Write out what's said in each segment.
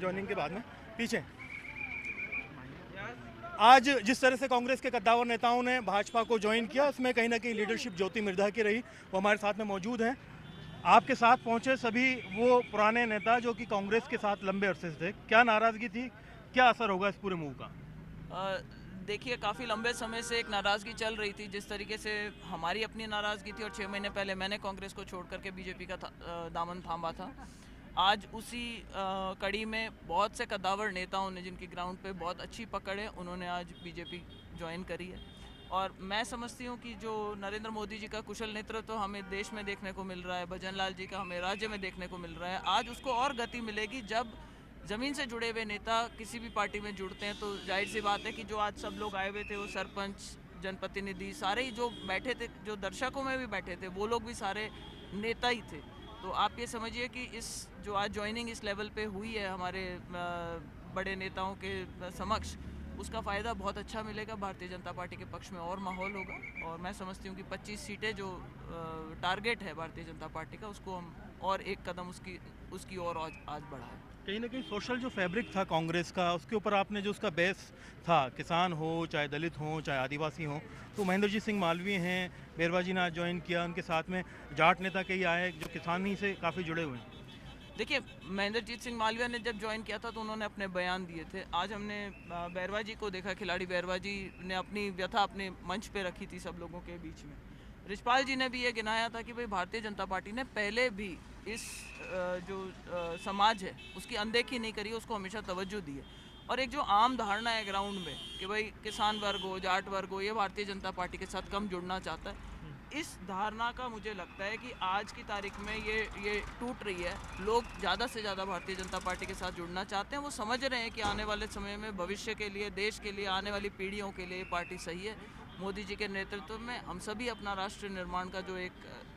Joining के बाद में पीछे। आज जिस तरह से कांग्रेस के कद्दावर नेताओं ने भाजपा को ज्वाइन किया, उसमें कहीं ना कहीं लीडरशिप ज्योति मिर्धा की रही। वो हमारे साथ में मौजूद हैं। आपके साथ पहुंचे सभी वो पुराने नेता जो कि कांग्रेस के साथ लंबे अरसे से थे, क्या नाराजगी थी, क्या असर होगा इस पूरे मूव का? देखिए, काफ़ी लंबे समय से एक नाराज़गी चल रही थी। जिस तरीके से हमारी अपनी नाराज़गी थी और 6 महीने पहले मैंने कांग्रेस को छोड़ करके बीजेपी का दामन थामा था। आज उसी कड़ी में बहुत से कद्दावर नेताओं ने, जिनकी ग्राउंड पे बहुत अच्छी पकड़ है, उन्होंने आज बीजेपी ज्वाइन करी है। और मैं समझती हूँ कि जो नरेंद्र मोदी जी का कुशल नेतृत्व तो हमें देश में देखने को मिल रहा है, भजन लाल जी का हमें राज्य में देखने को मिल रहा है, आज उसको और गति मिलेगी जब ज़मीन से जुड़े हुए नेता किसी भी पार्टी में जुड़ते हैं। तो जाहिर सी बात है कि जो आज सब लोग आए हुए थे, वो सरपंच, जनप्रतिनिधि, सारे ही जो बैठे थे, जो दर्शकों में भी बैठे थे, वो लोग भी सारे नेता ही थे। तो आप ये समझिए कि इस जो आज ज्वाइनिंग इस लेवल पे हुई है हमारे बड़े नेताओं के समक्ष, उसका फ़ायदा बहुत अच्छा मिलेगा। भारतीय जनता पार्टी के पक्ष में और माहौल होगा और मैं समझती हूँ कि 25 सीटें जो टारगेट है भारतीय जनता पार्टी का, उसको हम और एक कदम उसकी और आज बढ़ाएं। कहीं ना कहीं सोशल जो फैब्रिक था कांग्रेस का, उसके ऊपर आपने जो उसका बेस था, किसान हो, चाहे दलित हो, चाहे आदिवासी हो, तो महेंद्रजीत सिंह मालवीय हैं, बैरवा जी ने आज ज्वाइन किया, उनके साथ में जाट नेता कई आए जो किसानी से काफ़ी जुड़े हुए हैं। देखिए, महेंद्रजीत सिंह मालवीय ने जब ज्वाइन किया था तो उन्होंने अपने बयान दिए थे। आज हमने बैरवा जी को देखा, खिलाड़ी बैरवा जी ने अपनी व्यथा अपने मंच पे रखी थी सब लोगों के बीच में। रिजपाल जी ने भी ये गिनाया था कि भाई भारतीय जनता पार्टी ने पहले भी इस जो समाज है उसकी अनदेखी नहीं करी, उसको हमेशा तवज्जो दी है। और एक जो आम धारणा है ग्राउंड में कि भाई किसान वर्ग हो, जाट वर्ग हो, ये भारतीय जनता पार्टी के साथ कम जुड़ना चाहता है, इस धारणा का मुझे लगता है कि आज की तारीख में ये टूट रही है। लोग ज़्यादा से ज़्यादा भारतीय जनता पार्टी के साथ जुड़ना चाहते हैं। वो समझ रहे हैं कि आने वाले समय में भविष्य के लिए, देश के लिए, आने वाली पीढ़ियों के लिए पार्टी सही है। मोदी जी के नेतृत्व में हम सभी अपना राष्ट्र निर्माण का जो एक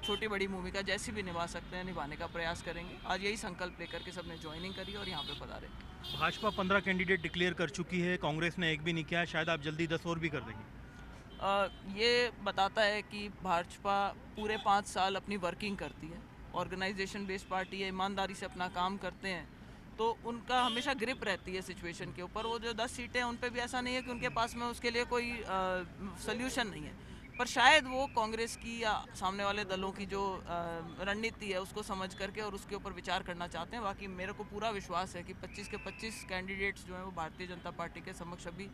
छोटी बड़ी भूमिका जैसी भी निभा सकते हैं, निभाने का प्रयास करेंगे। आज यही संकल्प लेकर के सबने ज्वाइनिंग करी और यहाँ पे पधारे। भाजपा 15 कैंडिडेट डिक्लेयर कर चुकी है, कांग्रेस ने एक भी नहीं किया, शायद आप जल्दी 10 और भी कर देंगे। ये बताता है कि भाजपा पूरे 5 साल अपनी वर्किंग करती है, ऑर्गेनाइजेशन बेस्ड पार्टी है, ईमानदारी से अपना काम करते हैं, तो उनका हमेशा ग्रिप रहती है सिचुएशन के ऊपर। वो जो 10 सीटें हैं उन पे भी ऐसा नहीं है कि उनके पास में उसके लिए कोई सल्यूशन नहीं है, पर शायद वो कांग्रेस की या सामने वाले दलों की जो रणनीति है उसको समझ करके और उसके ऊपर विचार करना चाहते हैं। बाकी मेरे को पूरा विश्वास है कि 25 के 25 कैंडिडेट्स जो हैं वो भारतीय जनता पार्टी के समक्ष अभी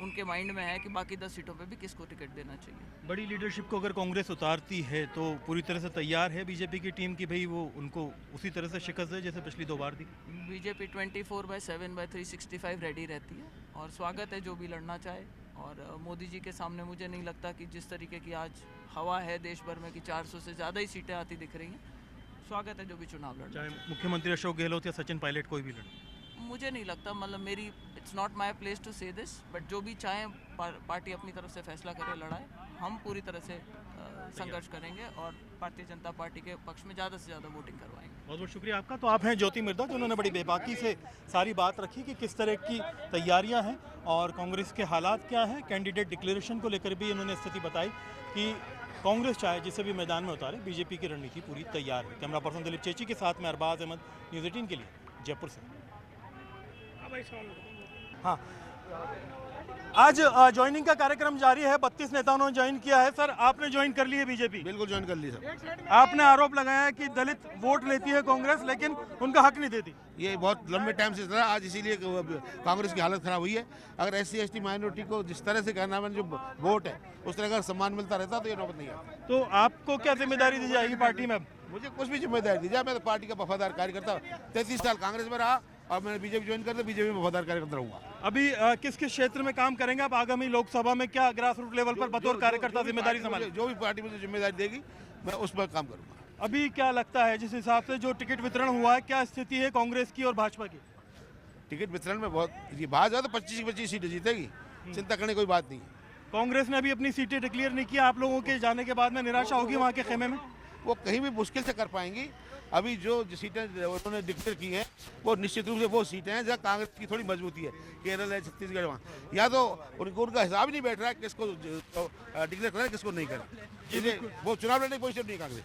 उनके माइंड में है कि बाकी 10 सीटों पे भी किसको टिकट देना चाहिए। बड़ी लीडरशिप को अगर कांग्रेस उतारती है तो पूरी तरह से तैयार है बीजेपी की टीम की भाई वो उनको उसी तरह से शिकस्त है जैसे पिछली 2 बार दी? बीजेपी 24/7/365 रेडी रहती है और स्वागत है जो भी लड़ना चाहे। और मोदी जी के सामने मुझे नहीं लगता कि जिस तरीके की आज हवा है देश भर में कि 400 से ज़्यादा ही सीटें आती दिख रही हैं, स्वागत है जो भी चुनाव लड़ना चाहे मुख्यमंत्री अशोक गहलोत या सचिन पायलट कोई भी लड़े। मुझे नहीं लगता, मतलब मेरी it's not my place to say this, but जो भी चाहें पार्टी अपनी तरफ से फैसला करे, लड़ाए। हम पूरी तरह से संघर्ष करेंगे और भारतीय जनता पार्टी के पक्ष में ज़्यादा से ज़्यादा वोटिंग करवाएंगे। बहुत बहुत शुक्रिया आपका। तो आप हैं ज्योति मिर्धा, जो उन्होंने बड़ी बेबाकी से सारी बात रखी कि किस तरह की तैयारियां हैं और कांग्रेस के हालात क्या हैं। कैंडिडेट डिक्लेरेशन को लेकर भी इन्होंने स्थिति बताई कि कांग्रेस चाहे जिसे भी मैदान में उतारे, बीजेपी की रणनीति पूरी तैयार है। कैमरा पर्सन दिलीप चेची के साथ में अरबाज अहमद, न्यूज़ 18 के लिए जयपुर से। हाँ, आज ज्वाइनिंग का कार्यक्रम जारी है। 32 नेताओं ने ज्वाइन किया है। सर, आपने ज्वाइन कर ली है बीजेपी? बिल्कुल ज्वाइन कर ली सर। आपने आरोप लगाया है कि दलित वोट लेती है कांग्रेस, लेकिन उनका हक नहीं देती। ये बहुत लंबे टाइम से रहा, आज इसीलिए कांग्रेस की हालत खराब हुई है। अगर SC ST माइनॉरिटी को जिस तरह से कहना है जो वोट है उस तरह का सम्मान मिलता रहता तो ये नौबत नहीं आती। तो आपको क्या जिम्मेदारी दी जाएगी पार्टी में? मुझे कुछ भी जिम्मेदारी दी जाए, मैं तो पार्टी का वफादार कार्यकर्ता 33 साल कांग्रेस में रहा और मैंने बीजेपी ज्वाइन कर दिया, बीजेपी में वफादार कार्यकर्ता रहूंगा। अभी किस किस क्षेत्र में काम करेंगे आप आगामी लोकसभा में? क्या ग्रास रूट लेवल पर बतौर कार्यकर्ता जिम्मेदारी संभालेंगे? जो भी पार्टी मुझे जिम्मेदारी देगी मैं उस पर काम करूंगा। अभी क्या लगता है जिस हिसाब से जो टिकट वितरण हुआ है, क्या स्थिति है कांग्रेस की और भाजपा की? टिकट वितरण में बहुत ये भाजपा तो 25 की 25 सीटें जीतेगी, चिंता करने कोई बात नहीं। कांग्रेस ने अभी अपनी सीटें डिक्लेयर नहीं की। आप लोगों के जाने के बाद में निराशा होगी वहाँ के खेमे में? वो कहीं भी मुश्किल से कर पाएंगी। अभी जो सीटें उन्होंने डिक्लेयर की हैं वो निश्चित रूप से वो सीटें हैं जहाँ कांग्रेस की थोड़ी मजबूती है, केरल है, छत्तीसगढ़, वहाँ या तो उनका हिसाब ही नहीं बैठ रहा है किसको डिक्लेयर करें किसको नहीं करें, इसलिए वो चुनाव लड़ने की पोजीशन नहीं कांग्रेस।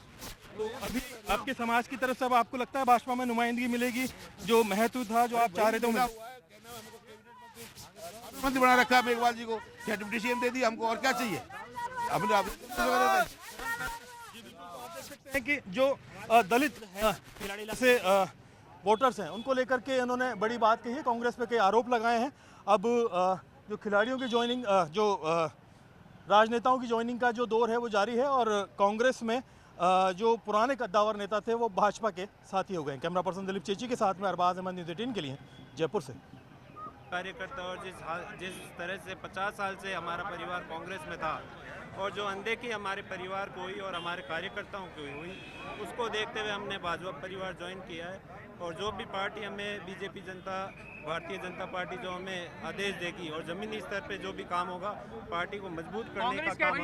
तो अभी आपके समाज की तरफ से अब आपको लगता है भाजपा में नुमाइंदगी मिलेगी, जो महत्व था जो आप चाह रहे थे वो मंत्री बना रखा है मेघवाल जी को, क्या डिप्टी सीएम दे दी हमको, और क्या चाहिए। अपने हैं कि जो दलित से वोटर्स हैं उनको लेकर के इन्होंने बड़ी बात कही है, कांग्रेस पे कई आरोप लगाए हैं। अब जो खिलाड़ियों की ज्वाइनिंग, जो राजनेताओं की ज्वाइनिंग का जो दौर है वो जारी है और कांग्रेस में जो पुराने कद्दावर नेता थे वो भाजपा के साथी हो गए। कैमरा पर्सन दिलीप चेची के साथ में अरबाज अहमद, न्यूज़ 18 के लिए जयपुर से। कार्यकर्ता और जिस तरह से 50 साल से हमारा परिवार कांग्रेस में था और जो अनदेखी हमारे परिवार को हुई और हमारे कार्यकर्ताओं को हुई, उसको देखते हुए हमने भाजपा परिवार ज्वाइन किया है। और जो भी पार्टी हमें बीजेपी भारतीय जनता पार्टी जो हमें आदेश देगी और ज़मीनी स्तर पे जो भी काम होगा पार्टी को मजबूत करने का काम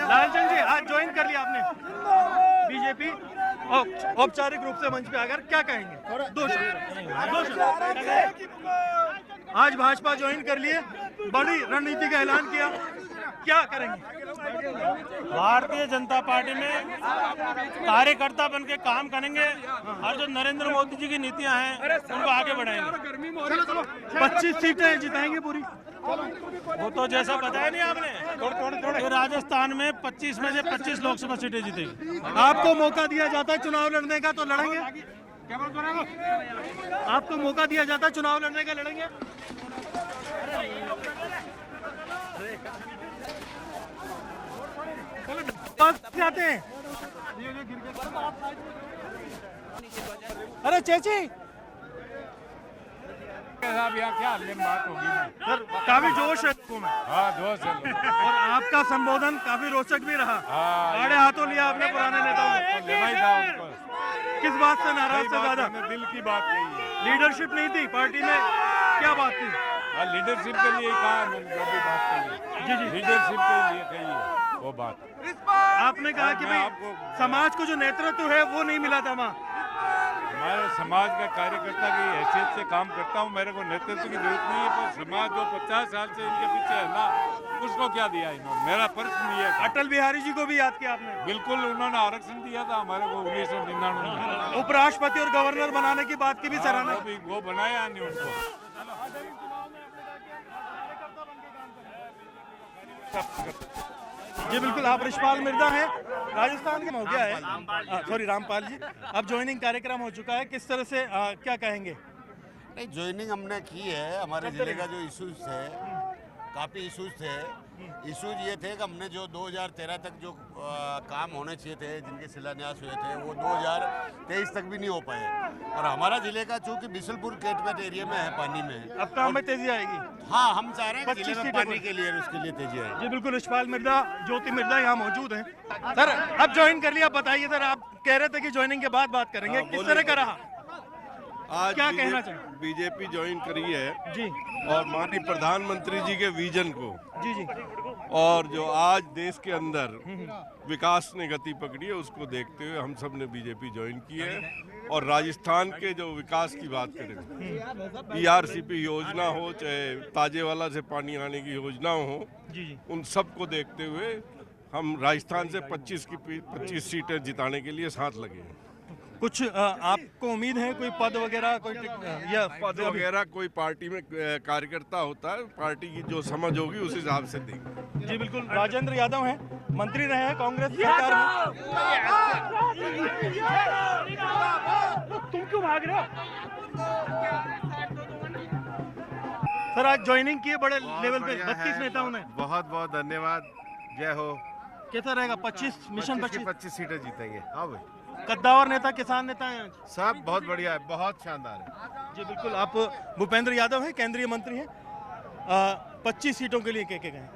लालचंद जी, आज ज्वाइन कर लिया आपने बीजेपी, औपचारिक रूप से मंच पे आकर क्या कहेंगे? दो शब्द। आज भाजपा ज्वाइन कर लिए, बड़ी रणनीति का ऐलान किया, क्या करेंगे? भारतीय जनता पार्टी में कार्यकर्ता बन के काम करेंगे और जो नरेंद्र मोदी जी की नीतियां हैं उनको आगे बढ़ाएंगे। 25 सीटें जिताएंगे पूरी। वो तो जैसा बताया नहीं आपने, थोड़े राजस्थान में 25 में से 25 लोकसभा सीटें जीतेगी। आपको मौका दिया जाता है चुनाव लड़ने का तो लड़ेंगे? आपको मौका दिया जाता है चुनाव लड़ने का, लड़ेंगे? जाते हैं। अरे चेची साहब यहाँ क्या बात होगी सर, काफी जोश है लोगों में। हाँ जोश है और आपका संबोधन काफी रोचक भी रहा। आड़े हाथों लिया आपने पुराने नेताओं को। लेना ही था उनको। किस बात से नाराज से ज्यादा? दिल की बात कही है। लीडरशिप नहीं थी पार्टी में, क्या बात थी? लीडरशिप के लिए कहा मैंने जो भी बात कही। जी जी, लीडरशिप के लिए कही है वो बात। आपने कहा कि भाई समाज को जो नेतृत्व है वो नहीं मिला था वहाँ। मैं समाज का कार्यकर्ता की हैसियत से काम करता हूँ, मेरे को नेतृत्व की जरूरत नहीं है, पर समाज जो 50 साल से इनके पीछे है ना, उसको क्या दिया इन्होंने, मेरा प्रश्न ये है। अटल बिहारी जी को भी याद किया आपने? बिल्कुल, उन्होंने आरक्षण दिया था हमारे को 1999 में। उपराष्ट्रपति और गवर्नर बनाने की बात की भी सराहना। वो बनाया नहीं उनको। जी बिल्कुल, आप रिशपाल मिर्जा हैं, राजस्थान के हो गया है, सॉरी रामपाल जी। अब ज्वाइनिंग कार्यक्रम हो चुका है, किस तरह से क्या कहेंगे? नहीं, ज्वाइनिंग हमने की है। हमारे ज़िले का जो इशूज़ थे, काफ़ी इशूज़ थे। इशूज़ ये थे कि हमने जो 2013 तक जो काम होने चाहिए थे, जिनके शिलान्यास हुए थे, वो 2023 तक भी नहीं हो पाए। और हमारा ज़िले का चूँकि बिशलपुर कैटमेंट एरिया में है, पानी में है, अब काम में तेजी आएगी। हाँ, हम चाह रहे हैं कि 25 जिले में पानी के लिए उसके लिए तेजी आएगी। जी बिल्कुल, रिशपाल मिर्जा, ज्योति मिर्जा यहाँ मौजूद हैं। सर अब ज्वाइन कर लिया, बताइए सर, आप कह रहे थे कि ज्वाइनिंग के बाद बात करेंगे, किस तरह का रहा? आज क्या कहना चाहिए? बीजेपी ज्वाइन करी है जी और माननीय प्रधानमंत्री जी के विजन को, जी जी, और जो आज देश के अंदर विकास ने गति पकड़ी है उसको देखते हुए हम सब ने बीजेपी ज्वाइन की है। और राजस्थान के जो विकास की बात करें, ERCP योजना हो चाहे ताजेवाला से पानी आने की योजना हो, जी जी, उन सब को देखते हुए हम राजस्थान से 25 सीटें जिताने के लिए साथ लगे हैं। कुछ आपको उम्मीद है कोई पद वगैरह, कोई या पद वगैरह कोई पार्टी में कार्यकर्ता होता है, पार्टी की जो समझ होगी उस हिसाब से देंगे। जी बिल्कुल, राजेंद्र यादव हैं, मंत्री रहे हैं कांग्रेस सरकार में। तुम क्यों भाग रहे हो? सर आज ज्वाइनिंग की है बड़े लेवल पे, 32 नेताओं ने। बहुत बहुत धन्यवाद, जय हो। कैसा रहेगा? 25 मिशन 25 सीटें जीतेंगे। हाँ भाई, कद्दावर नेता, किसान नेता हैं आज। सब बहुत बढ़िया है, बहुत शानदार है। जी बिल्कुल, आप भूपेंद्र यादव हैं, केंद्रीय मंत्री हैं, 25 सीटों के लिए कह के गए।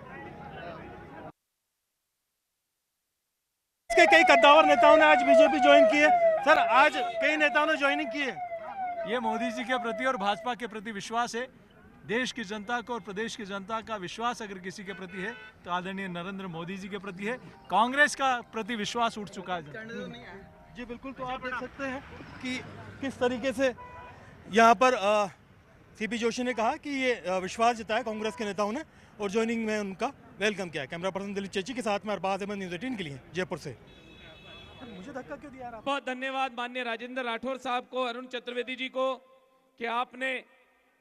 इसके कई कद्दावर नेताओं ने आज बीजेपी ज्वाइन की है। सर आज कई नेताओं ने ज्वाइनिंग की है, ये मोदी जी के प्रति और भाजपा के प्रति विश्वास है। देश की जनता को और प्रदेश की जनता का विश्वास अगर किसी के प्रति है तो आदरणीय नरेंद्र मोदी जी के प्रति है। कांग्रेस का प्रति विश्वास उठ चुका है। जी बिल्कुल, तो आप देख सकते हैं कि किस तरीके से यहाँ पर सीपी जोशी ने कहा कि ये विश्वास जताया कांग्रेस के नेताओं ने और ज्वाइनिंग में उनका वेलकम किया। कैमरा पर्सन दिलीप चेची के साथ में अरबाज अहमद, न्यूज़ 18 के लिए जयपुर से। मुझे धक्का क्यों दिया? बहुत धन्यवाद माननीय राजेंद्र राठौर साहब को, अरुण चतुर्वेदी जी को कि आपने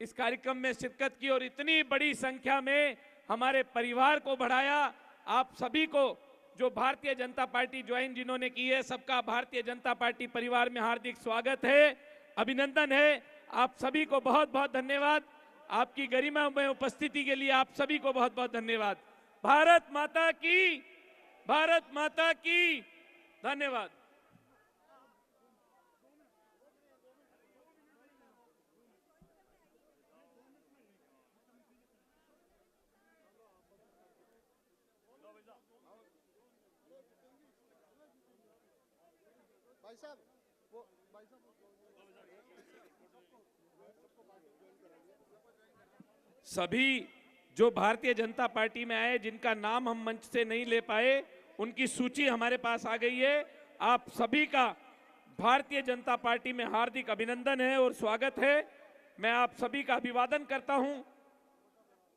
इस कार्यक्रम में शिरकत की और इतनी बड़ी संख्या में हमारे परिवार को बढ़ाया। आप सभी को जो भारतीय जनता पार्टी ज्वाइन जिन्होंने की है, सबका भारतीय जनता पार्टी परिवार में हार्दिक स्वागत है, अभिनंदन है। आप सभी को बहुत बहुत धन्यवाद। आपकी गरिमा में उपस्थिति के लिए आप सभी को बहुत बहुत धन्यवाद। भारत माता की, भारत माता की धन्यवाद। सभी जो भारतीय जनता पार्टी में आए, जिनका नाम हम मंच से नहीं ले पाए, उनकी सूची हमारे पास आ गई है। आप सभी का भारतीय जनता पार्टी में हार्दिक अभिनंदन है और स्वागत है। मैं आप सभी का अभिवादन करता हूं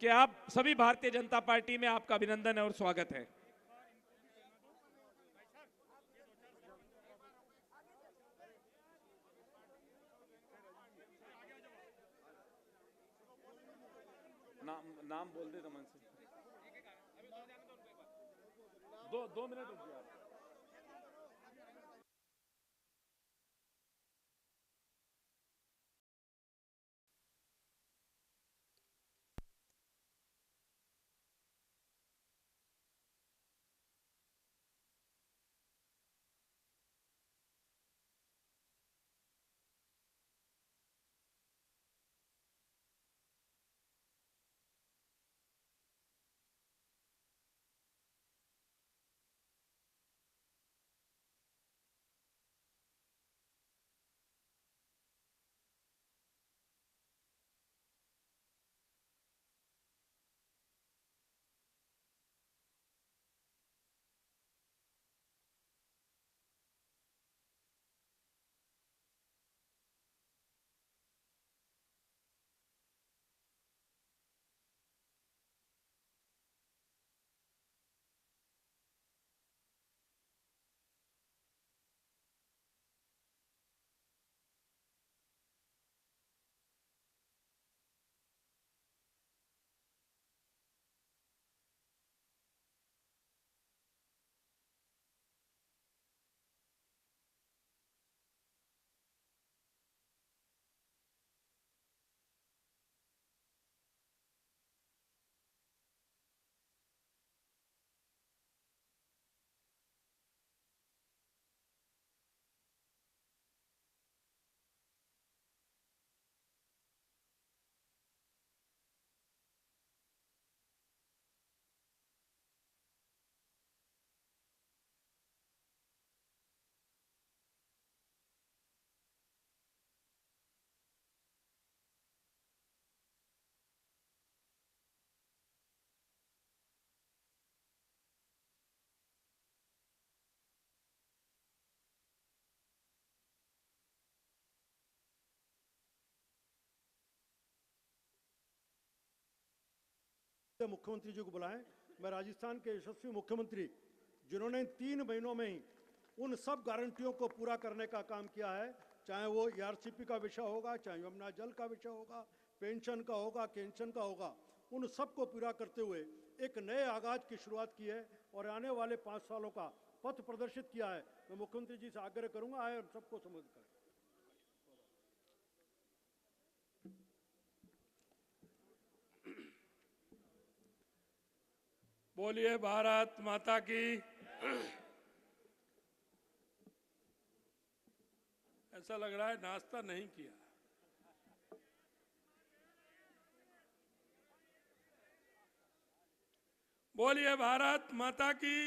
कि आप सभी भारतीय जनता पार्टी में आपका अभिनंदन है और स्वागत है। नाम बोल दे रमन से। दो मिनट रुक जाओ। मुख्यमंत्री जी को बुलाएं। मैं राजस्थान के यशस्वी मुख्यमंत्री जिन्होंने 3 महीनों में ही उन सब गारंटियों को पूरा करने का काम किया है, चाहे वो ERCP का विषय होगा, चाहे यमुना जल का विषय होगा, पेंशन का होगा, पेंशन का होगा, उन सब को पूरा करते हुए एक नए आगाज की शुरुआत की है और आने वाले 5 सालों का पथ प्रदर्शित किया है। मैं मुख्यमंत्री जी से आग्रह करूंगा आए और सबको संबोधित करें। बोलिए भारत माता की। ऐसा लग रहा है नाश्ता नहीं किया। बोलिए भारत माता की,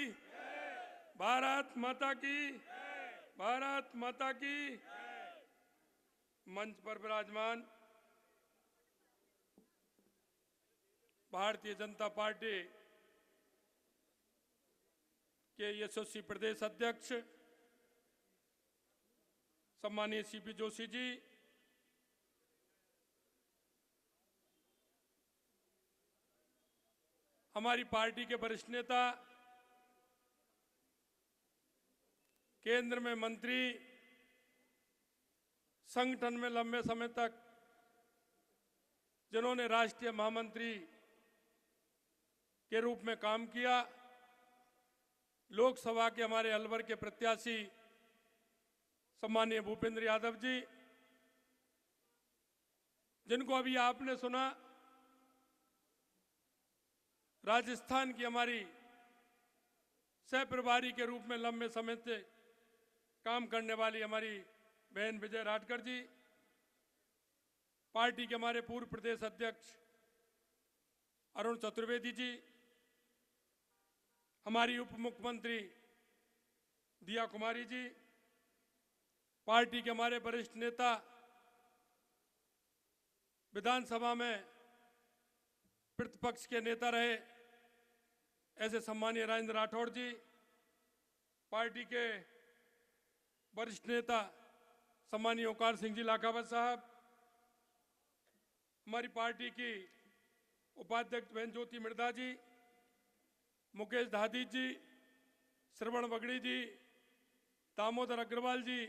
भारत माता की, भारत माता की। मंच पर विराजमान भारतीय जनता पार्टी के यशस्वी प्रदेश अध्यक्ष सम्मानीय सीपी जोशी जी, हमारी पार्टी के वरिष्ठ नेता, केंद्र में मंत्री, संगठन में लंबे समय तक जिन्होंने राष्ट्रीय महामंत्री के रूप में काम किया, लोकसभा के हमारे अलवर के प्रत्याशी सम्मानीय भूपेंद्र यादव जी, जिनको अभी आपने सुना, राजस्थान की हमारी सह प्रभारी के रूप में लंबे समय से काम करने वाली हमारी बहन विजय राठकर जी, पार्टी के हमारे पूर्व प्रदेश अध्यक्ष अरुण चतुर्वेदी जी, हमारी उप मुख्यमंत्री दिया कुमारी जी, पार्टी के हमारे वरिष्ठ नेता, विधानसभा में प्रतिपक्ष के नेता रहे ऐसे सम्मानीय राजेंद्र राठौड़ जी, पार्टी के वरिष्ठ नेता सम्मानीय ओंकार सिंह जी लाखावत साहब, हमारी पार्टी की उपाध्यक्ष बहन ज्योति मिर्धा जी, मुकेश धादी जी, श्रवण बगड़ी जी, दामोदर अग्रवाल जी,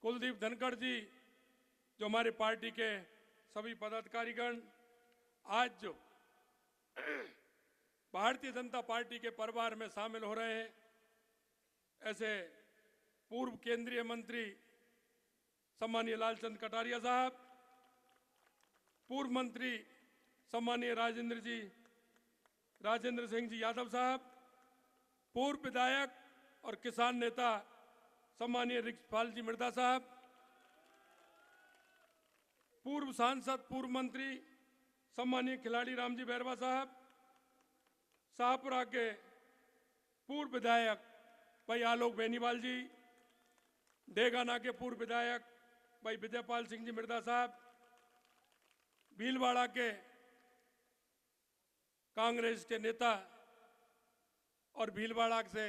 कुलदीप धनखड़ जी, जो हमारे पार्टी के सभी पदाधिकारीगण आज जो भारतीय जनता पार्टी के परिवार में शामिल हो रहे हैं, ऐसे पूर्व केंद्रीय मंत्री सम्मानीय लालचंद कटारिया साहब, पूर्व मंत्री सम्मानीय राजेंद्र सिंह जी यादव साहब, पूर्व विधायक और किसान नेता सम्मानीय रिक्सपाल जी मिर्धा साहब, पूर्व सांसद पूर्व मंत्री सम्मानीय खिलाड़ी रामजी बैरवा साहब, शाहपुरा के पूर्व विधायक भाई आलोक बेनीवाल जी, डेगाना के पूर्व विधायक भाई विजयपाल सिंह जी मिर्धा साहब, भीलवाड़ा के कांग्रेस के नेता और भीलवाड़ा से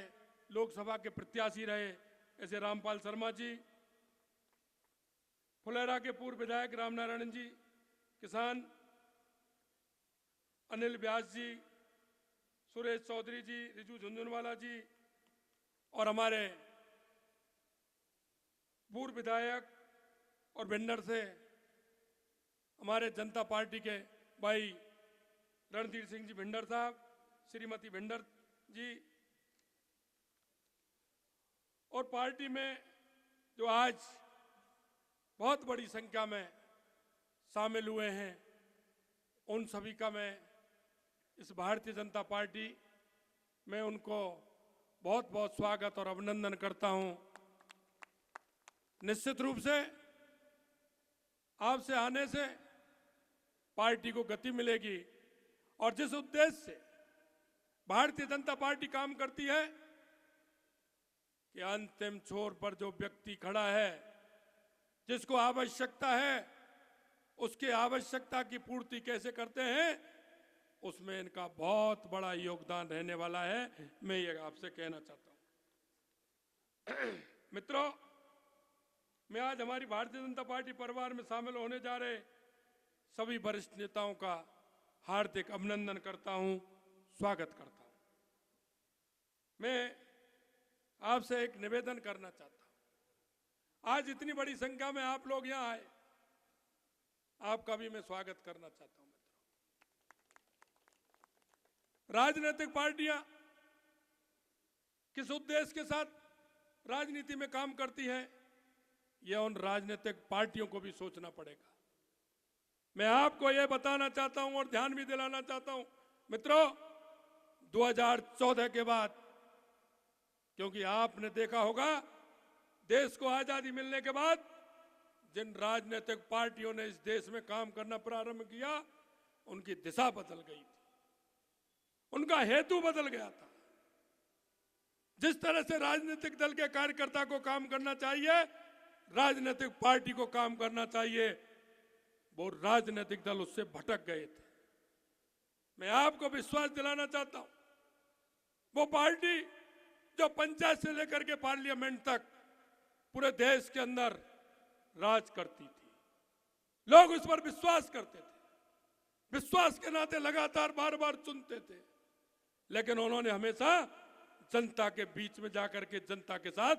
लोकसभा के प्रत्याशी रहे ऐसे रामपाल शर्मा जी, फुलेरा के पूर्व विधायक रामनारायण जी, किसान अनिल व्यास जी, सुरेश चौधरी जी, रिजू झुंझुनवाला जी, और हमारे पूर्व विधायक और भिंडर से हमारे जनता पार्टी के भाई रणधीर सिंह जी भिंडर साहब, श्रीमती भिंडर जी, और पार्टी में जो आज बहुत बड़ी संख्या में शामिल हुए हैं, उन सभी का मैं इस भारतीय जनता पार्टी में उनको बहुत बहुत स्वागत और अभिनंदन करता हूं। निश्चित रूप से आपसे आने से पार्टी को गति मिलेगी, और जिस उद्देश्य से भारतीय जनता पार्टी काम करती है कि अंतिम छोर पर जो व्यक्ति खड़ा है, जिसको आवश्यकता है, उसके आवश्यकता की पूर्ति कैसे करते हैं, उसमें इनका बहुत बड़ा योगदान रहने वाला है। मैं ये आपसे कहना चाहता हूं। मित्रों, मैं आज हमारी भारतीय जनता पार्टी परिवार में शामिल होने जा रहे सभी वरिष्ठ नेताओं का हार्दिक अभिनंदन करता हूं, स्वागत करता हूं। मैं आपसे एक निवेदन करना चाहता हूं। आज इतनी बड़ी संख्या में आप लोग यहां आए, आपका भी मैं स्वागत करना चाहता हूं। राजनीतिक पार्टियां किस उद्देश्य के साथ राजनीति में काम करती हैं, यह उन राजनीतिक पार्टियों को भी सोचना पड़ेगा। मैं आपको यह बताना चाहता हूं और ध्यान भी दिलाना चाहता हूं मित्रों, 2014 के बाद, क्योंकि आपने देखा होगा देश को आजादी मिलने के बाद जिन राजनीतिक पार्टियों ने इस देश में काम करना प्रारंभ किया, उनकी दिशा बदल गई थी, उनका हेतु बदल गया था। जिस तरह से राजनीतिक दल के कार्यकर्ता को काम करना चाहिए, राजनीतिक पार्टी को काम करना चाहिए, वो राजनीतिक दल उससे भटक गए थे। मैं आपको विश्वास दिलाना चाहता हूं, वो पार्टी जो पंचायत से लेकर के पार्लियामेंट तक पूरे देश के अंदर राज करती थी, लोग उस पर विश्वास करते थे, विश्वास के नाते लगातार बार बार चुनते थे, लेकिन उन्होंने हमेशा जनता के बीच में जाकर के जनता के साथ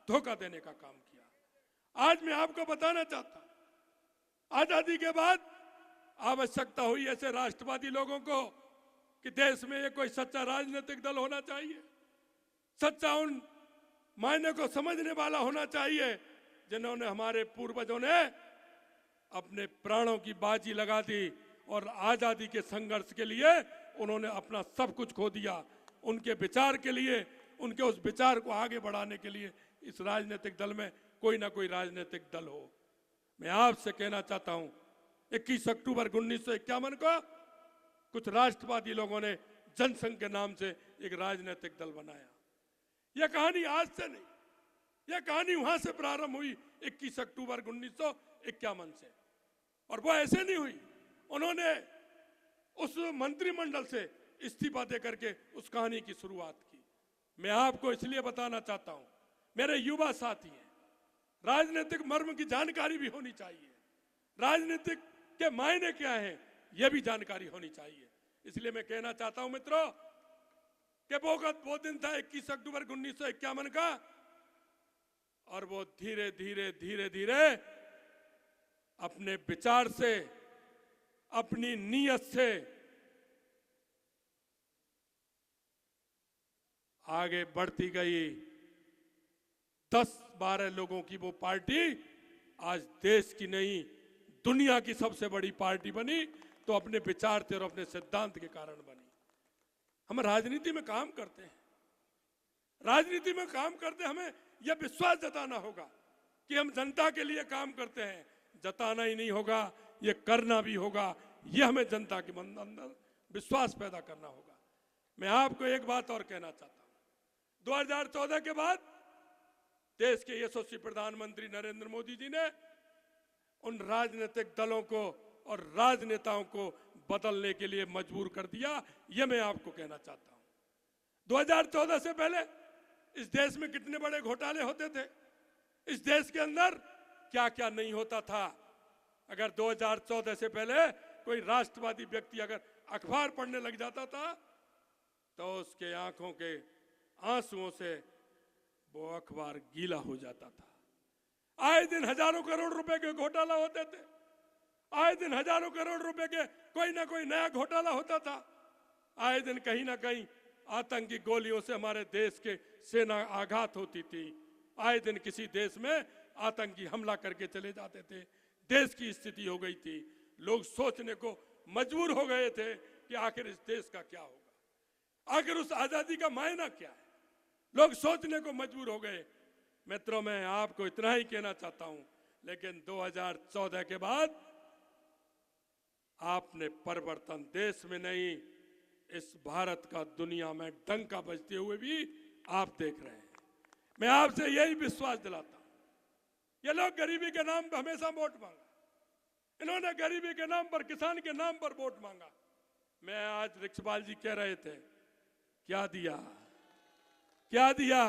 धोखा देने का काम किया। आज मैं आपको बताना चाहता हूं, आजादी के बाद आवश्यकता हुई ऐसे राष्ट्रवादी लोगों को कि देश में ये कोई सच्चा राजनीतिक दल होना चाहिए, सच्चा उन मायने को समझने वाला होना चाहिए जिन्होंने, हमारे पूर्वजों ने अपने प्राणों की बाजी लगा दी और आजादी के संघर्ष के लिए उन्होंने अपना सब कुछ खो दिया। उनके विचार के लिए, उनके उस विचार को आगे बढ़ाने के लिए इस राजनीतिक दल में कोई ना कोई राजनीतिक दल हो। मैं आपसे कहना चाहता हूं, 21 अक्टूबर 1951 को कुछ राष्ट्रवादी लोगों ने जनसंघ के नाम से एक राजनीतिक दल बनाया। यह कहानी आज से नहीं, यह कहानी वहां से प्रारंभ हुई 21 अक्टूबर 1951 से, और वो ऐसे नहीं हुई। उन्होंने उस मंत्रिमंडल से इस्तीफा देकर के उस कहानी की शुरुआत की। मैं आपको इसलिए बताना चाहता हूं, मेरे युवा साथी हैं, राजनीतिक मर्म की जानकारी भी होनी चाहिए, राजनीतिक के मायने क्या हैं यह भी जानकारी होनी चाहिए। इसलिए मैं कहना चाहता हूं मित्रों कि वो दिन था 21 अक्टूबर 1951 का, और वो धीरे धीरे धीरे धीरे अपने विचार से, अपनी नीयत से आगे बढ़ती गई। 10-12 लोगों की वो पार्टी आज देश की नहीं, दुनिया की सबसे बड़ी पार्टी बनी, तो अपने विचार थे और अपने सिद्धांत के कारण बनी। हम राजनीति में काम करते हैं, राजनीति में काम करते हमें यह विश्वास जताना होगा कि हम जनता के लिए काम करते हैं। जताना ही नहीं होगा, ये करना भी होगा। ये हमें जनता के अंदर विश्वास पैदा करना होगा। मैं आपको एक बात और कहना चाहता हूं, 2014 के बाद देश के यशस्वी प्रधानमंत्री नरेंद्र मोदी जी ने उन राजनीतिक दलों को और राजनेताओं को बदलने के लिए मजबूर कर दिया। यह मैं आपको कहना चाहता हूं। 2014 से पहले इस देश में कितने बड़े घोटाले होते थे, इस देश के अंदर क्या क्या नहीं होता था। अगर 2014 से पहले कोई राष्ट्रवादी व्यक्ति अगर अखबार पढ़ने लग जाता था तो उसके आंखों के आंसुओं से वो अखबार गीला हो जाता था। आए दिन हजारों करोड़ रुपए के घोटाला होते थे, आए दिन हजारों करोड़ रुपए के कोई ना कोई नया घोटाला होता था। आए दिन कहीं ना कहीं आतंकी गोलियों से हमारे देश के सेना आघात होती थी। आए दिन किसी देश में आतंकी हमला करके चले जाते थे। देश की स्थिति हो गई थी, लोग सोचने को मजबूर हो गए थे कि आखिर इस देश का क्या होगा, आखिर उस आजादी का मायना क्या है। लोग सोचने को मजबूर हो गए। मित्रों, मैं आपको इतना ही कहना चाहता हूं, लेकिन 2014 के बाद आपने परिवर्तन देश में नहीं, इस भारत का दुनिया में डंका बजते हुए भी आप देख रहे हैं। मैं आपसे यही विश्वास दिलाता हूं, ये लोग गरीबी के नाम पर हमेशा वोट मांगा, इन्होंने गरीबी के नाम पर, किसान के नाम पर वोट मांगा। मैं आज रिक्शपाल जी कह रहे थे, क्या दिया, क्या दिया?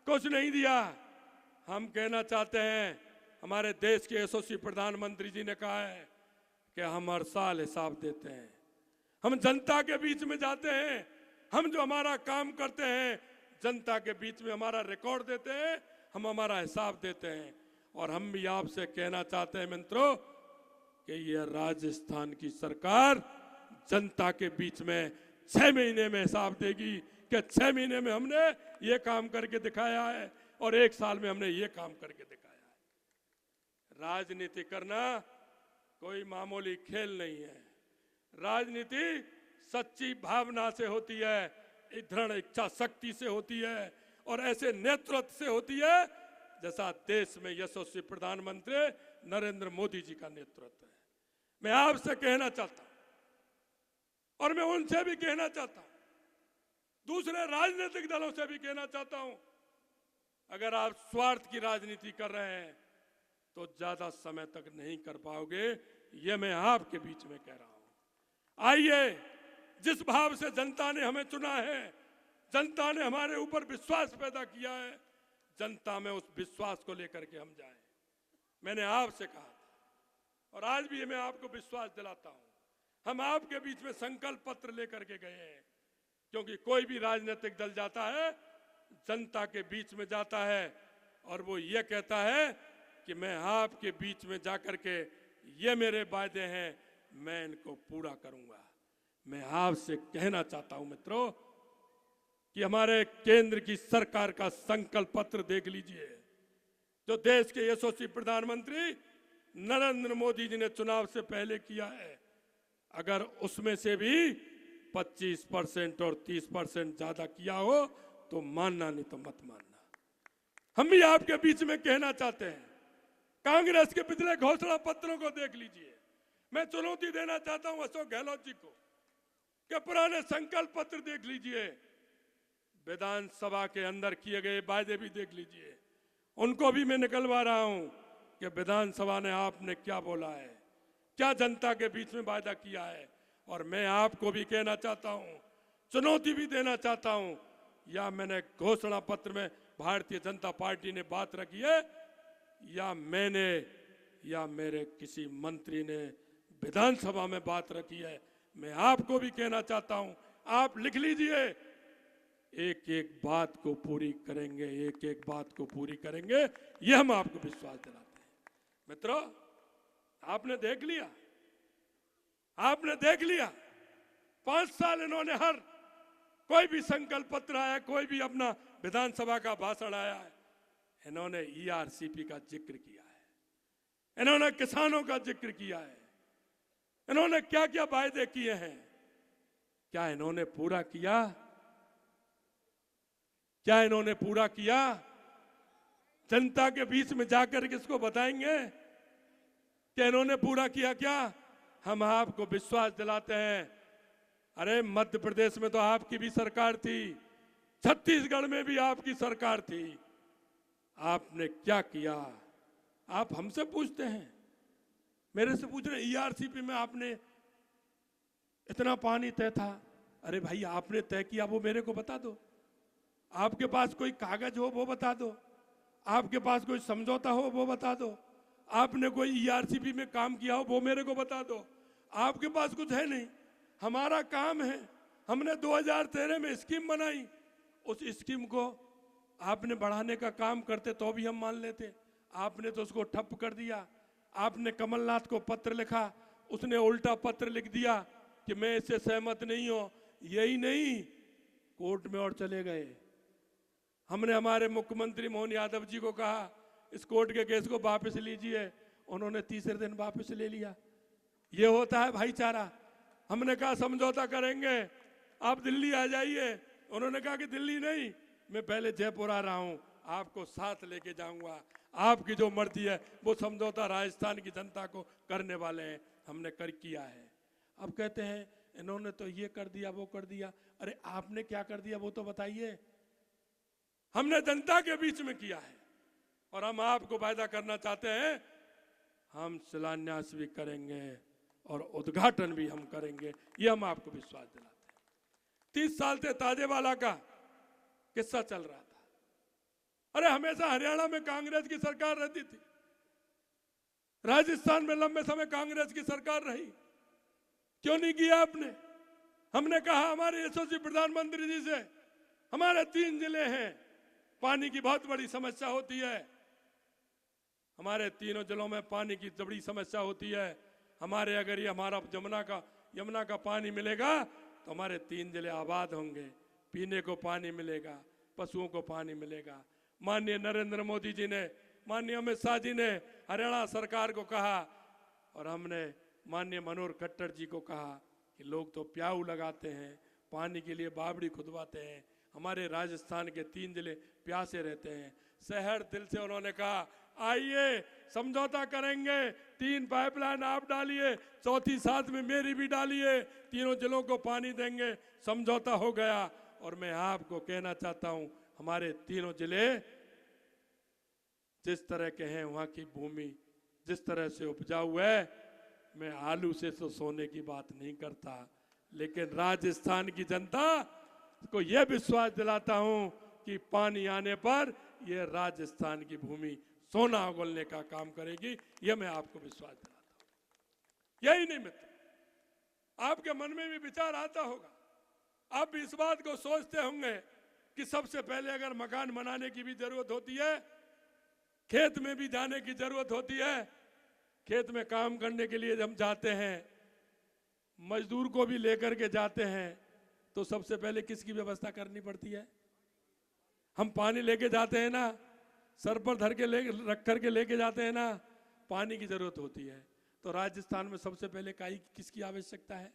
कुछ नहीं दिया। हम कहना चाहते हैं, हमारे देश के यशस्वी प्रधानमंत्री जी ने कहा है कि हम हर साल हिसाब देते हैं, हम जनता के बीच में जाते हैं, हम जो हमारा काम करते हैं जनता के बीच में हमारा रिकॉर्ड देते हैं, हम हमारा हिसाब देते हैं। और हम भी आपसे कहना चाहते हैं मित्रों कि यह राजस्थान की सरकार जनता के बीच में 6 महीने में हिसाब देगी कि 6 महीने में हमने ये काम करके दिखाया है और 1 साल में हमने ये काम करके दिखाया है। राजनीति करना कोई मामूली खेल नहीं है। राजनीति सच्ची भावना से होती है, दृढ़ इच्छा शक्ति से होती है और ऐसे नेतृत्व से होती है जैसा देश में यशस्वी प्रधानमंत्री नरेंद्र मोदी जी का नेतृत्व है। मैं आपसे कहना चाहता हूं और मैं उनसे भी कहना चाहता हूं, दूसरे राजनीतिक दलों से भी कहना चाहता हूं, अगर आप स्वार्थ की राजनीति कर रहे हैं तो ज्यादा समय तक नहीं कर पाओगे। ये मैं आपके बीच में कह रहा हूं। आइए, जिस भाव से जनता ने हमें चुना है, जनता ने हमारे ऊपर विश्वास पैदा किया है, जनता में उस विश्वास को लेकर के हम जाएं। मैंने आपसे कहा था और आज भी मैं आपको विश्वास दिलाता हूं, हम आपके बीच में संकल्प पत्र लेकर के गए हैं, क्योंकि कोई भी राजनीतिक दल जाता है जनता के बीच में जाता है और वो ये कहता है कि मैं आपके बीच में जाकर के ये मेरे वायदे हैं, मैं इनको पूरा करूंगा। मैं आपसे कहना चाहता हूं मित्रों कि हमारे केंद्र की सरकार का संकल्प पत्र देख लीजिए, जो देश के यशस्वी प्रधानमंत्री नरेंद्र मोदी जी ने चुनाव से पहले किया है। अगर उसमें से भी 25% और 30% ज्यादा किया हो तो मानना, नहीं तो मत मानना। हम भी आपके बीच में कहना चाहते हैं, कांग्रेस के पिछले घोषणा पत्रों को देख लीजिए। मैं चुनौती देना चाहता हूं अशोक गहलोत जी को कि पुराने संकल्प पत्र देख लीजिए, विधानसभा के अंदर किए गए वायदे भी देख लीजिए। उनको भी मैं निकलवा रहा हूं कि विधानसभा ने आपने क्या बोला है, क्या जनता के बीच में वायदा किया है। और मैं आपको भी कहना चाहता हूं, चुनौती भी देना चाहता हूं, या मैंने घोषणा पत्र में भारतीय जनता पार्टी ने बात रखी है, या मैंने या मेरे किसी मंत्री ने विधानसभा में बात रखी है, मैं आपको भी कहना चाहता हूं, आप लिख लीजिए। एक एक बात को पूरी करेंगे, एक एक बात को पूरी करेंगे, यह हम आपको विश्वास दिलाते हैं। मित्रों, आपने देख लिया, आपने देख लिया 5 साल इन्होंने हर कोई भी संकल्प पत्र आया, कोई भी अपना विधानसभा का भाषण आया है, इन्होंने ईआरसीपी का जिक्र किया है, इन्होंने किसानों का जिक्र किया है, इन्होंने क्या क्या वायदे किए हैं, क्या इन्होंने पूरा किया? क्या इन्होंने पूरा किया? जनता के बीच में जाकर किसको बताएंगे कि इन्होंने पूरा किया? क्या हम आपको विश्वास दिलाते हैं। अरे मध्य प्रदेश में तो आपकी भी सरकार थी, छत्तीसगढ़ में भी आपकी सरकार थी, आपने क्या किया? आप हमसे पूछते हैं, मेरे से पूछ रहे ईआरसीपी में आपने इतना पानी तय था। अरे भाई, आपने तय किया वो मेरे को बता दो। आपके पास कोई कागज हो वो बता दो, आपके पास कोई समझौता हो वो बता दो, आपने कोई ईआरसीपी में काम किया हो वो मेरे को बता दो। आपके पास कुछ है नहीं। हमारा काम है, हमने 2013 में स्कीम बनाई, उस स्कीम को आपने बढ़ाने का काम करते तो भी हम मान लेते, आपने तो उसको ठप कर दिया। आपने कमलनाथ को पत्र लिखा, उसने उल्टा पत्र लिख दिया कि मैं इससे सहमत नहीं हूं। यही नहीं, कोर्ट में और चले गए। हमने हमारे मुख्यमंत्री मोहन यादव जी को कहा इस कोर्ट के केस को वापस लीजिए, उन्होंने तीसरे दिन वापस ले लिया। ये होता है भाईचारा। हमने कहा समझौता करेंगे, आप दिल्ली आ जाइए, उन्होंने कहा कि दिल्ली नहीं, मैं पहले जयपुर आ रहा हूं, आपको साथ लेके जाऊंगा, आपकी जो मर्जी है वो समझौता राजस्थान की जनता को करने वाले हैं। हमने कर किया है। अब कहते हैं इन्होंने तो ये कर दिया वो कर दिया। अरे आपने क्या कर दिया वो तो बताइए। हमने जनता के बीच में किया है और हम आपको वायदा करना चाहते हैं, हम शिलान्यास भी करेंगे और उद्घाटन भी हम करेंगे, ये हम आपको विश्वास दिलाते हैं। 30 साल से ताजेवाला का किस्सा चल रहा था। अरे हमेशा हरियाणा में कांग्रेस की सरकार रहती थी, राजस्थान में लंबे समय कांग्रेस की सरकार रही, क्यों नहीं किया आपने? हमने कहा हमारे यशस्वी प्रधानमंत्री जी से, हमारे 3 जिले हैं, पानी की बहुत बड़ी समस्या होती है, हमारे तीनों जिलों में पानी की बड़ी समस्या होती है। हमारे अगर ये हमारा यमुना का पानी मिलेगा तो हमारे 3 जिले आबाद होंगे, पीने को पानी मिलेगा, पशुओं को पानी मिलेगा। माननीय नरेंद्र मोदी जी ने, माननीय अमित शाह जी ने हरियाणा सरकार को कहा और हमने माननीय मनोहर खट्टर जी को कहा कि लोग तो प्याऊ लगाते हैं, पानी के लिए बावड़ी खुदवाते हैं, हमारे राजस्थान के 3 जिले प्यासे रहते हैं। शहर दिल से उन्होंने कहा आइए समझौता करेंगे, 3 पाइपलाइन आप डालिए, चौथी साथ में मेरी भी डालिए, तीनों जिलों को पानी देंगे। समझौता हो गया और मैं आपको कहना चाहता हूं, हमारे तीनों जिले जिस तरह के हैं, वहां की भूमि जिस तरह से उपजाऊ है, मैं आलू से तो सोने की बात नहीं करता, लेकिन राजस्थान की जनता को यह विश्वास दिलाता हूं कि पानी आने पर यह राजस्थान की भूमि सोना उगलने का काम करेगी। यह मैं आपको विश्वास दिलाता हूं। यही नहीं मित्र, आपके मन में भी विचार आता होगा, आप भी इस बात को सोचते होंगे कि सबसे पहले अगर मकान बनाने की भी जरूरत होती है, खेत में भी जाने की जरूरत होती है, खेत में काम करने के लिए हम जाते हैं, मजदूर को भी लेकर के जाते हैं, तो सबसे पहले किसकी व्यवस्था करनी पड़ती है? हम पानी लेके जाते हैं ना, सर पर धर के रख करके लेके जाते हैं ना, पानी की जरूरत होती है। तो राजस्थान में सबसे पहले किसकी आवश्यकता है?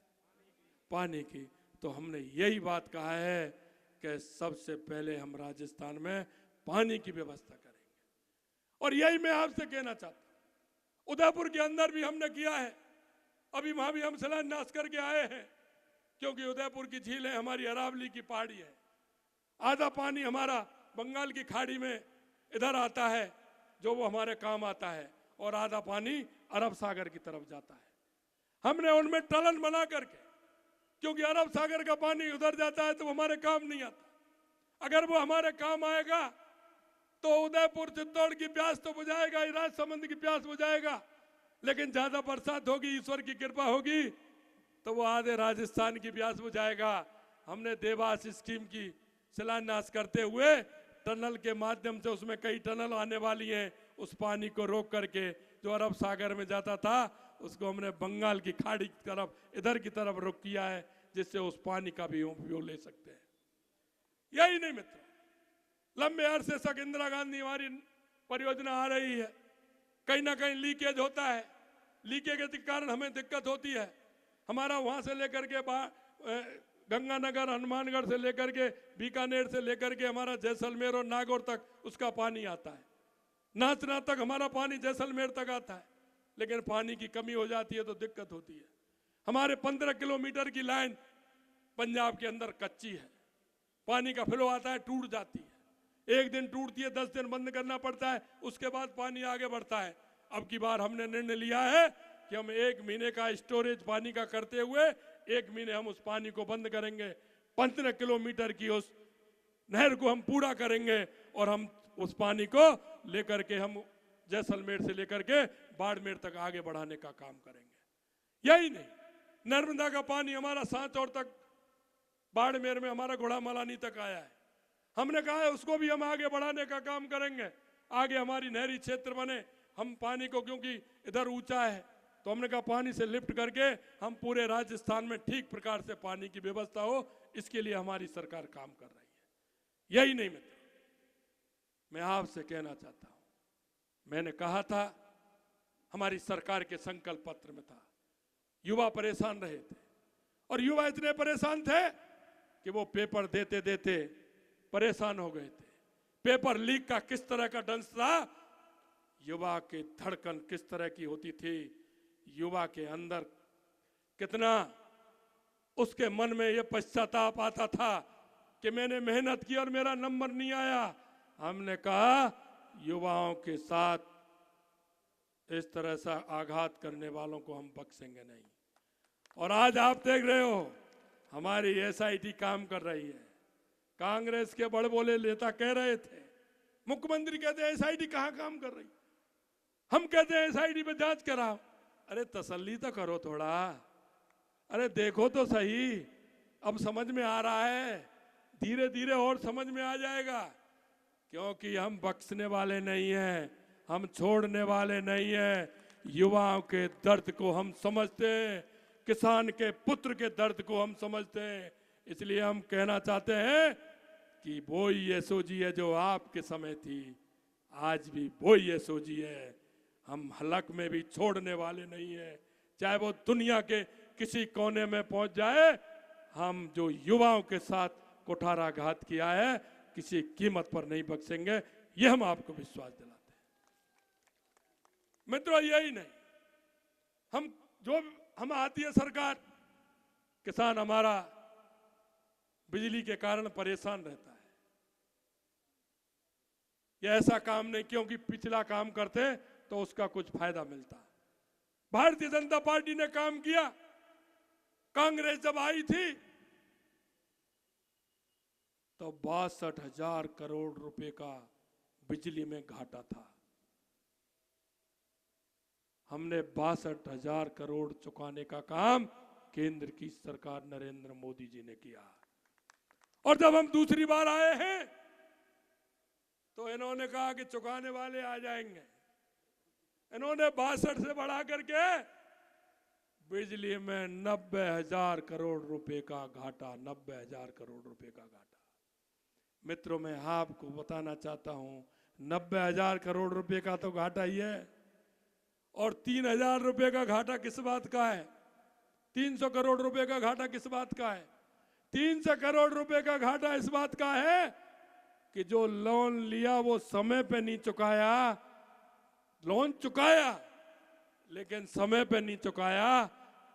पानी की। तो हमने यही बात कहा है कि सबसे पहले हम राजस्थान में पानी की व्यवस्था करेंगे। और यही मैं आपसे कहना चाहता हूं, उदयपुर के अंदर भी हमने किया है, अभी वहां भी हम शिलान्यास करके आए हैं, क्योंकि उदयपुर की झील है, हमारी अरावली की पहाड़ी है, आधा पानी हमारा बंगाल की खाड़ी में इधर आता है जो वो हमारे काम आता है, और आधा पानी अरब सागर की तरफ जाता है। हमने उनमें टनल बना करके, क्योंकि अरब सागर का पानी उधर जाता है तो वो हमारे काम नहीं आता, अगर वो हमारे काम आएगा तो उदयपुर चित्तौड़ की प्यास तो बुझाएगा, राजसमंद की प्यास बुझाएगा, लेकिन ज्यादा बरसात होगी, ईश्वर की कृपा होगी, तो वो आधे राजस्थान की प्यास बुझाएगा। हमने देवास स्कीम की शिलान्यास करते हुए टनल के माध्यम से, उसमें कई टनल आने वाली हैं, उस पानी को रोक करके जो अरब सागर में जाता था उसको हमने बंगाल की खाड़ी की तरफ, इधर की तरफ रुक किया है, जिससे उस पानी का भी उपयोग ले सकते हैं। यही नहीं मित्र, लंबे अरसे तक इंदिरा गांधी हमारी परियोजना आ रही है, कहीं ना कहीं लीकेज होता है, लीकेज के कारण हमें दिक्कत होती है। हमारा वहां से लेकर के गंगानगर, हनुमानगढ़ से लेकर के बीकानेर से लेकर के हमारा जैसलमेर और नागौर तक उसका पानी आता है, नाचना तक हमारा पानी जैसलमेर तक आता है, लेकिन पानी की कमी हो जाती है तो दिक्कत होती है। हमारे 15 किलोमीटर की लाइन पंजाब के अंदर कच्ची है, पानी का फ्लो आता है, टूट जाती है, एक दिन टूटती है, 10 दिन बंद करना पड़ता है, उसके बाद पानी आगे बढ़ता है। अब की बार हमने निर्णय लिया है कि हम 1 महीने का स्टोरेज पानी का करते हुए 1 महीने हम उस पानी को बंद करेंगे, 15 किलोमीटर की उस नहर को हम पूरा करेंगे, और हम उस पानी को लेकर के हम जैसलमेर से लेकर के बाड़मेर तक आगे बढ़ाने का काम करेंगे। यही नहीं, नर्मदा का पानी हमारा सांचौर तक, बाड़मेर में हमारा घोड़ामलानी तक आया है, हमने कहा है उसको भी हम आगे बढ़ाने का काम करेंगे, आगे हमारी नहरी क्षेत्र बने, हम पानी को, क्योंकि इधर ऊंचा है, तो हमने कहा पानी से लिफ्ट करके हम पूरे राजस्थान में ठीक प्रकार से पानी की व्यवस्था हो, इसके लिए हमारी सरकार काम कर रही है। यही नहीं मित्र, मैं आपसे कहना चाहता हूं, मैंने कहा था, हमारी सरकार के संकल्प पत्र में था, युवा परेशान रहे थे, और युवा इतने परेशान थे कि वो पेपर देते देते परेशान हो गए थे। पेपर लीक का किस तरह का डंस था, युवा की धड़कन किस तरह की होती थी, युवा के अंदर कितना उसके मन में ये पश्चाताप आता था कि मैंने मेहनत की और मेरा नंबर नहीं आया। हमने कहा युवाओं के साथ इस तरह से आघात करने वालों को हम बख्शेंगे नहीं। और आज आप देख रहे हो हमारी एसआईटी काम कर रही है। कांग्रेस के बड़े बोले नेता कह रहे थे, मुख्यमंत्री कहते हैं एसआईटी कहाँ काम कर रही, हम कहते हैं एसआईटी पे जांच कराओ। अरे तसल्ली तो करो थोड़ा, अरे देखो तो सही, अब समझ में आ रहा है, धीरे धीरे और समझ में आ जाएगा, क्योंकि हम बख्शने वाले नहीं हैं, हम छोड़ने वाले नहीं हैं। युवाओं के दर्द को हम समझते हैं, किसान के पुत्र के दर्द को हम समझते हैं, इसलिए हम कहना चाहते हैं कि वही एसओजी है जो आपके समय थी, आज भी वही एसओजी है। हम हलक में भी छोड़ने वाले नहीं है, चाहे वो दुनिया के किसी कोने में पहुंच जाए। हम जो युवाओं के साथ कुठाराघात किया है किसी कीमत पर नहीं बख्शेंगे, ये हम आपको विश्वास दिलाते हैं। मित्रों यही नहीं, हम आती है सरकार, किसान हमारा बिजली के कारण परेशान रहता है। ये ऐसा काम नहीं क्योंकि पिछला काम करते तो उसका कुछ फायदा मिलता। भारतीय जनता पार्टी ने काम किया। कांग्रेस जब आई थी तो 62,000 करोड़ रुपए का बिजली में घाटा था। हमने 62,000 करोड़ चुकाने का काम केंद्र की सरकार नरेंद्र मोदी जी ने किया। और जब हम दूसरी बार आए हैं तो इन्होंने कहा कि चुकाने वाले आ जाएंगे। इन्होंने 62 से बढ़ा करके बिजली में 90,000 करोड़ रुपए का घाटा, 90,000 करोड़ रुपए का घाटा। मित्रों, मैं आपको बताना चाहता हूं 90,000 करोड़ रुपए का तो घाटा ही है। और 3,000 रुपए का घाटा किस बात का है? 300 करोड़ रुपए का घाटा किस बात का है? 300 करोड़ रुपए का घाटा इस बात का है कि जो लोन लिया वो समय पे नहीं चुकाया। लोन चुकाया लेकिन समय पे नहीं चुकाया,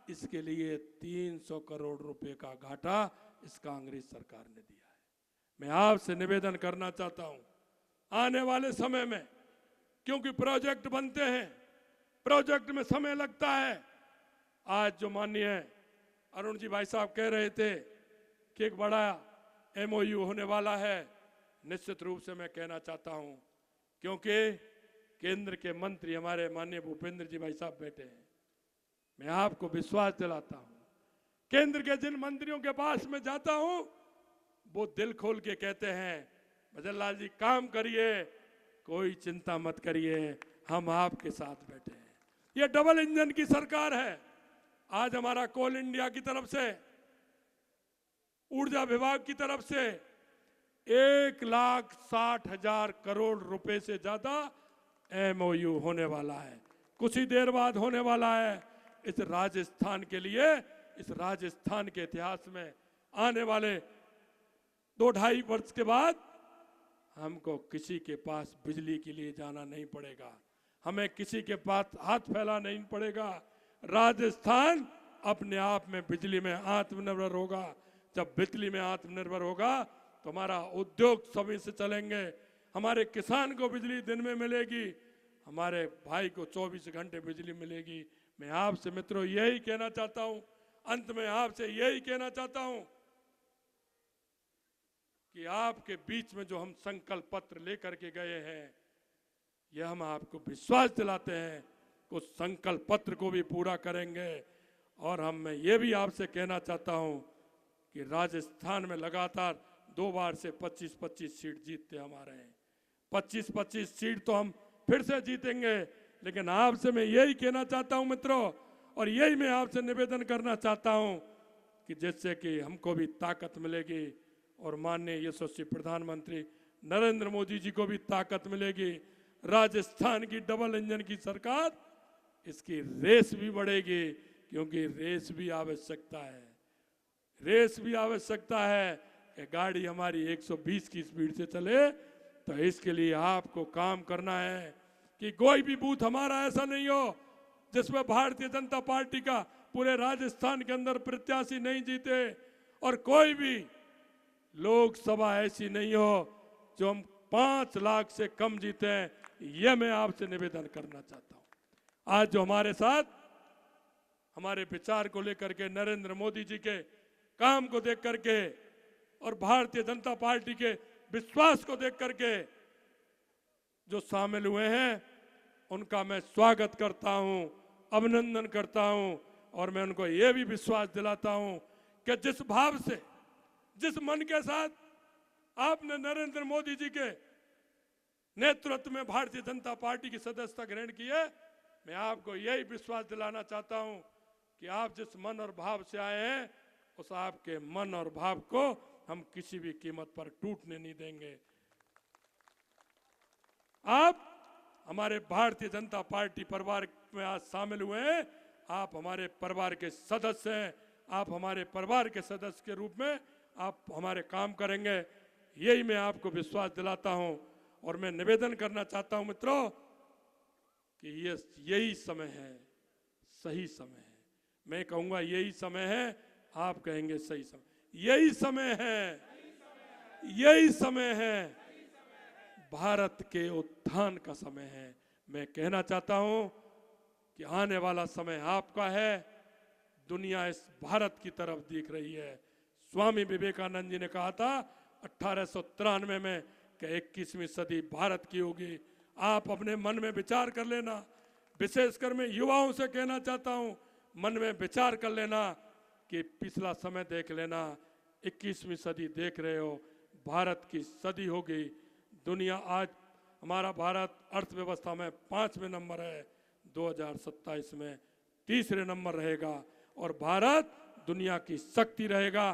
इसके लिए 300 करोड़ रुपए का घाटा इस कांग्रेस सरकार ने दिया है। मैं आपसे निवेदन करना चाहता हूं, आने वाले समय में, क्योंकि प्रोजेक्ट बनते हैं, प्रोजेक्ट में समय लगता है। आज जो माननीय अरुण जी भाई साहब कह रहे थे कि एक बड़ा MOU होने वाला है, निश्चित रूप से मैं कहना चाहता हूं, क्योंकि केंद्र के मंत्री हमारे माननीय भूपेंद्र जी भाई साहब बैठे हैं। मैं आपको विश्वास दिलाता हूं, केंद्र के जिन मंत्रियों के पास मैं जाता हूं वो दिल खोल के कहते हैं, भजन लाल जी काम करिए, कोई चिंता मत करिए, हम आपके साथ बैठे हैं। ये डबल इंजन की सरकार है। आज हमारा कोल इंडिया की तरफ से, ऊर्जा विभाग की तरफ से 1,60,000 करोड़ रुपए से ज्यादा MOU होने वाला है, कुछ ही देर बाद होने वाला है। इस राजस्थान के लिए, इस राजस्थान के इतिहास में आने वाले 2-2.5 वर्ष के बाद हमको किसी के पास बिजली के लिए जाना नहीं पड़ेगा, हमें किसी के पास हाथ फैलाना नहीं पड़ेगा। राजस्थान अपने आप में बिजली में आत्मनिर्भर होगा। जब बिजली में आत्मनिर्भर होगा तो हमारा उद्योग सभी से चलेंगे, हमारे किसान को बिजली दिन में मिलेगी, हमारे भाई को 24 घंटे बिजली मिलेगी। मैं आपसे मित्रों यही कहना चाहता हूं, अंत में आपसे यही कहना चाहता हूं कि आपके बीच में जो हम संकल्प पत्र लेकर के गए हैं, यह हम आपको विश्वास दिलाते हैं उस संकल्प पत्र को भी पूरा करेंगे। और मैं ये भी आपसे कहना चाहता हूं कि राजस्थान में लगातार 2 बार से 25-25 सीट जीतते हम आ रहे हैं। 25-25 सीट तो हम फिर से जीतेंगे। लेकिन आपसे मैं यही कहना चाहता हूं मित्रों, और यही मैं आपसे निवेदन करना चाहता हूं कि जिससे कि हमको भी ताकत मिलेगी और माननीय यशस्वी प्रधानमंत्री नरेंद्र मोदी जी को भी ताकत मिलेगी। राजस्थान की डबल इंजन की सरकार, इसकी रेस भी बढ़ेगी, क्योंकि रेस भी आवश्यकता है, रेस भी आवश्यकता है कि गाड़ी हमारी 120 की स्पीड से चले। तो इसके लिए आपको काम करना है कि कोई भी बूथ हमारा ऐसा नहीं हो जिसमें भारतीय जनता पार्टी का पूरे राजस्थान के अंदर प्रत्याशी नहीं जीते, और कोई भी लोकसभा ऐसी नहीं हो जो हम 5 लाख से कम जीते हैं। यह मैं आपसे निवेदन करना चाहता हूं। आज जो हमारे साथ हमारे विचार को लेकर के, नरेंद्र मोदी जी के काम को देख करके और भारतीय जनता पार्टी के विश्वास को देख करके जो शामिल हुए हैं, उनका मैं स्वागत करता हूं, अभिनंदन करता हूं। और मैं उनको यह भी विश्वास दिलाता हूं कि जिस भाव से, जिस मन के साथ आपने नरेंद्र मोदी जी के नेतृत्व में भारतीय जनता पार्टी की सदस्यता ग्रहण की है, मैं आपको यही विश्वास दिलाना चाहता हूं कि आप जिस मन और भाव से आए हैं, उस आपके मन और भाव को हम किसी भी कीमत पर टूटने नहीं देंगे। आप हमारे भारतीय जनता पार्टी परिवार में आज शामिल हुए हैं, आप हमारे परिवार के सदस्य हैं, आप हमारे परिवार के सदस्य के रूप में आप हमारे काम करेंगे, यही मैं आपको विश्वास दिलाता हूं। और मैं निवेदन करना चाहता हूं मित्रों कि यही समय है, सही समय है। मैं कहूंगा यही समय है, आप कहेंगे सही समय, यही समय है, यही समय है, भारत के उत्थान का समय है। मैं कहना चाहता हूं कि आने वाला समय आपका है। दुनिया इस भारत की तरफ देख रही है। स्वामी विवेकानंद जी ने कहा था 1893 में कि 21वीं सदी भारत की होगी। आप अपने मन में विचार कर लेना, विशेषकर मैं युवाओं से कहना चाहता हूं, मन में विचार कर लेना कि पिछला समय देख लेना, 21वीं सदी देख रहे हो, भारत की सदी होगी। दुनिया आज हमारा भारत अर्थव्यवस्था में 5वें नंबर है, 2027 में 3रे नंबर रहेगा और भारत दुनिया की शक्ति रहेगा।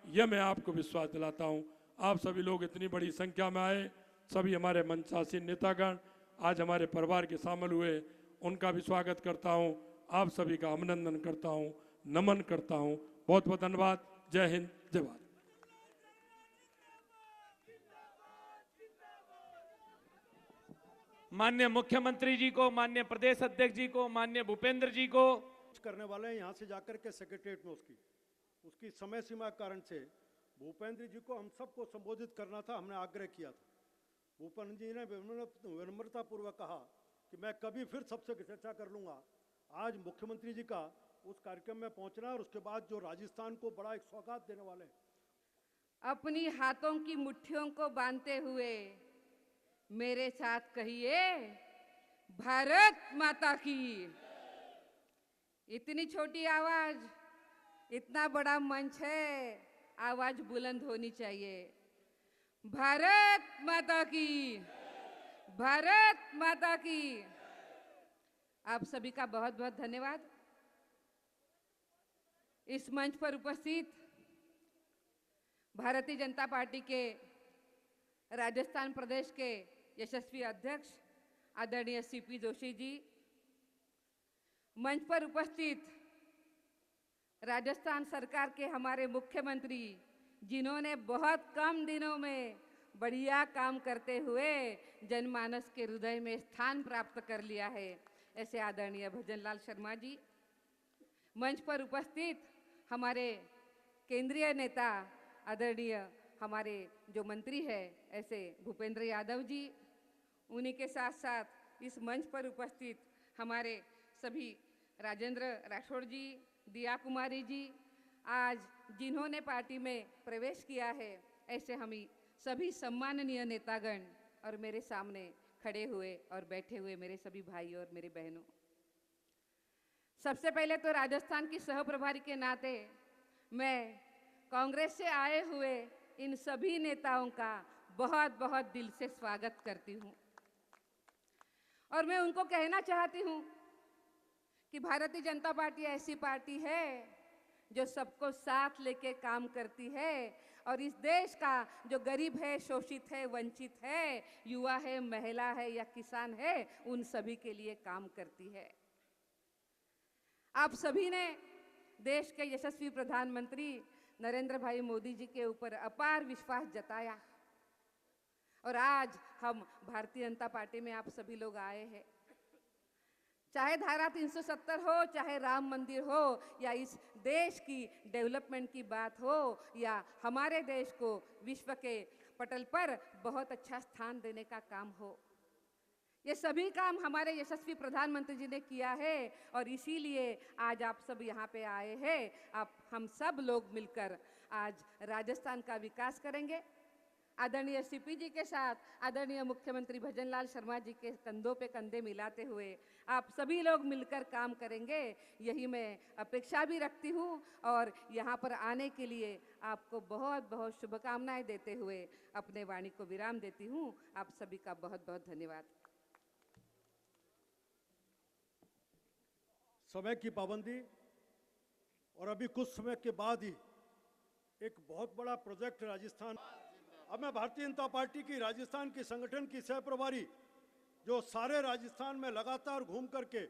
यह मैं आपको विश्वास दिलाता हूं। आप सभी लोग इतनी बड़ी संख्या में आए, सभी हमारे मंचासीन नेतागण आज हमारे परिवार के शामिल हुए, उनका भी स्वागत करता हूं। आप सभी का अभिनंदन करता हूं, नमन करता हूं। बहुत बहुत धन्यवाद। जय हिंद, जय भारत। माननीय मुख्यमंत्री जी को, माननीय प्रदेश अध्यक्ष जी को, माननीय भूपेंद्र जी को करने वाले हैं यहाँ से जाकर के सेक्रेटरीट में उसकी समय सीमा के कारण से भूपेंद्र जी को हम सबको संबोधित करना था, हमने आग्रह किया था। भूपेंद्र जी ने विनम्रतापूर्वक कहा कि मैं कभी फिर सबसे चर्चा कर लूँगा। आज मुख्यमंत्री जी का उस कार्यक्रम में पहुँचना और उसके बाद जो राजस्थान को बड़ा एक सौगात देने वाले हैं। अपनी हाथों की मुट्ठियों को बांधते हुए मेरे साथ कहिए, भारत माता की। इतनी छोटी आवाज, इतना बड़ा मंच है, आवाज बुलंद होनी चाहिए। भारत माता की, भारत माता की। आप सभी का बहुत बहुत धन्यवाद। इस मंच पर उपस्थित भारतीय जनता पार्टी के राजस्थान प्रदेश के यशस्वी अध्यक्ष आदरणीय सीपी जोशी जी, मंच पर उपस्थित राजस्थान सरकार के हमारे मुख्यमंत्री, जिन्होंने बहुत कम दिनों में बढ़िया काम करते हुए जनमानस के हृदय में स्थान प्राप्त कर लिया है, ऐसे आदरणीय भजनलाल शर्मा जी। मंच पर उपस्थित हमारे केंद्रीय नेता आदरणीय हमारे जो मंत्री है ऐसे भूपेंद्र यादव जी, उन्हीं के साथ साथ इस मंच पर उपस्थित हमारे सभी राजेंद्र राठौड़ जी, दिया कुमारी जी, आज जिन्होंने पार्टी में प्रवेश किया है, ऐसे हम सभी सम्माननीय नेतागण और मेरे सामने खड़े हुए और बैठे हुए मेरे सभी भाई और मेरी बहनों, सबसे पहले तो राजस्थान की सह प्रभारी के नाते मैं कांग्रेस से आए हुए इन सभी नेताओं का बहुत बहुत दिल से स्वागत करती हूं और मैं उनको कहना चाहती हूं कि भारतीय जनता पार्टी ऐसी पार्टी है जो सबको साथ लेके काम करती है और इस देश का जो गरीब है, शोषित है, वंचित है, युवा है, महिला है या किसान है, उन सभी के लिए काम करती है। आप सभी ने देश के यशस्वी प्रधानमंत्री नरेंद्र भाई मोदी जी के ऊपर अपार विश्वास जताया और आज हम भारतीय जनता पार्टी में आप सभी लोग आए हैं। चाहे धारा 370 हो, चाहे राम मंदिर हो, या इस देश की डेवलपमेंट की बात हो, या हमारे देश को विश्व के पटल पर बहुत अच्छा स्थान देने का काम हो, ये सभी काम हमारे यशस्वी प्रधानमंत्री जी ने किया है और इसीलिए आज आप सब यहाँ पे आए हैं। आप हम सब लोग मिलकर आज राजस्थान का विकास करेंगे। आदरणीय सीपी जी के साथ आदरणीय मुख्यमंत्री भजनलाल शर्मा जी के कंधों पे कंधे मिलाते हुए आप सभी लोग मिलकर काम करेंगे, यही मैं अपेक्षा भी रखती हूँ और यहाँ पर आने के लिए आपको बहुत बहुत शुभकामनाएं देते हुए अपने वाणी को विराम देती हूँ। आप सभी का बहुत बहुत धन्यवाद। समय की पाबंदी और अभी कुछ समय के बाद ही एक बहुत बड़ा प्रोजेक्ट राजस्थान। अब मैं भारतीय जनता पार्टी की राजस्थान की संगठन की सह प्रभारी जो सारे राजस्थान में लगातार घूम करके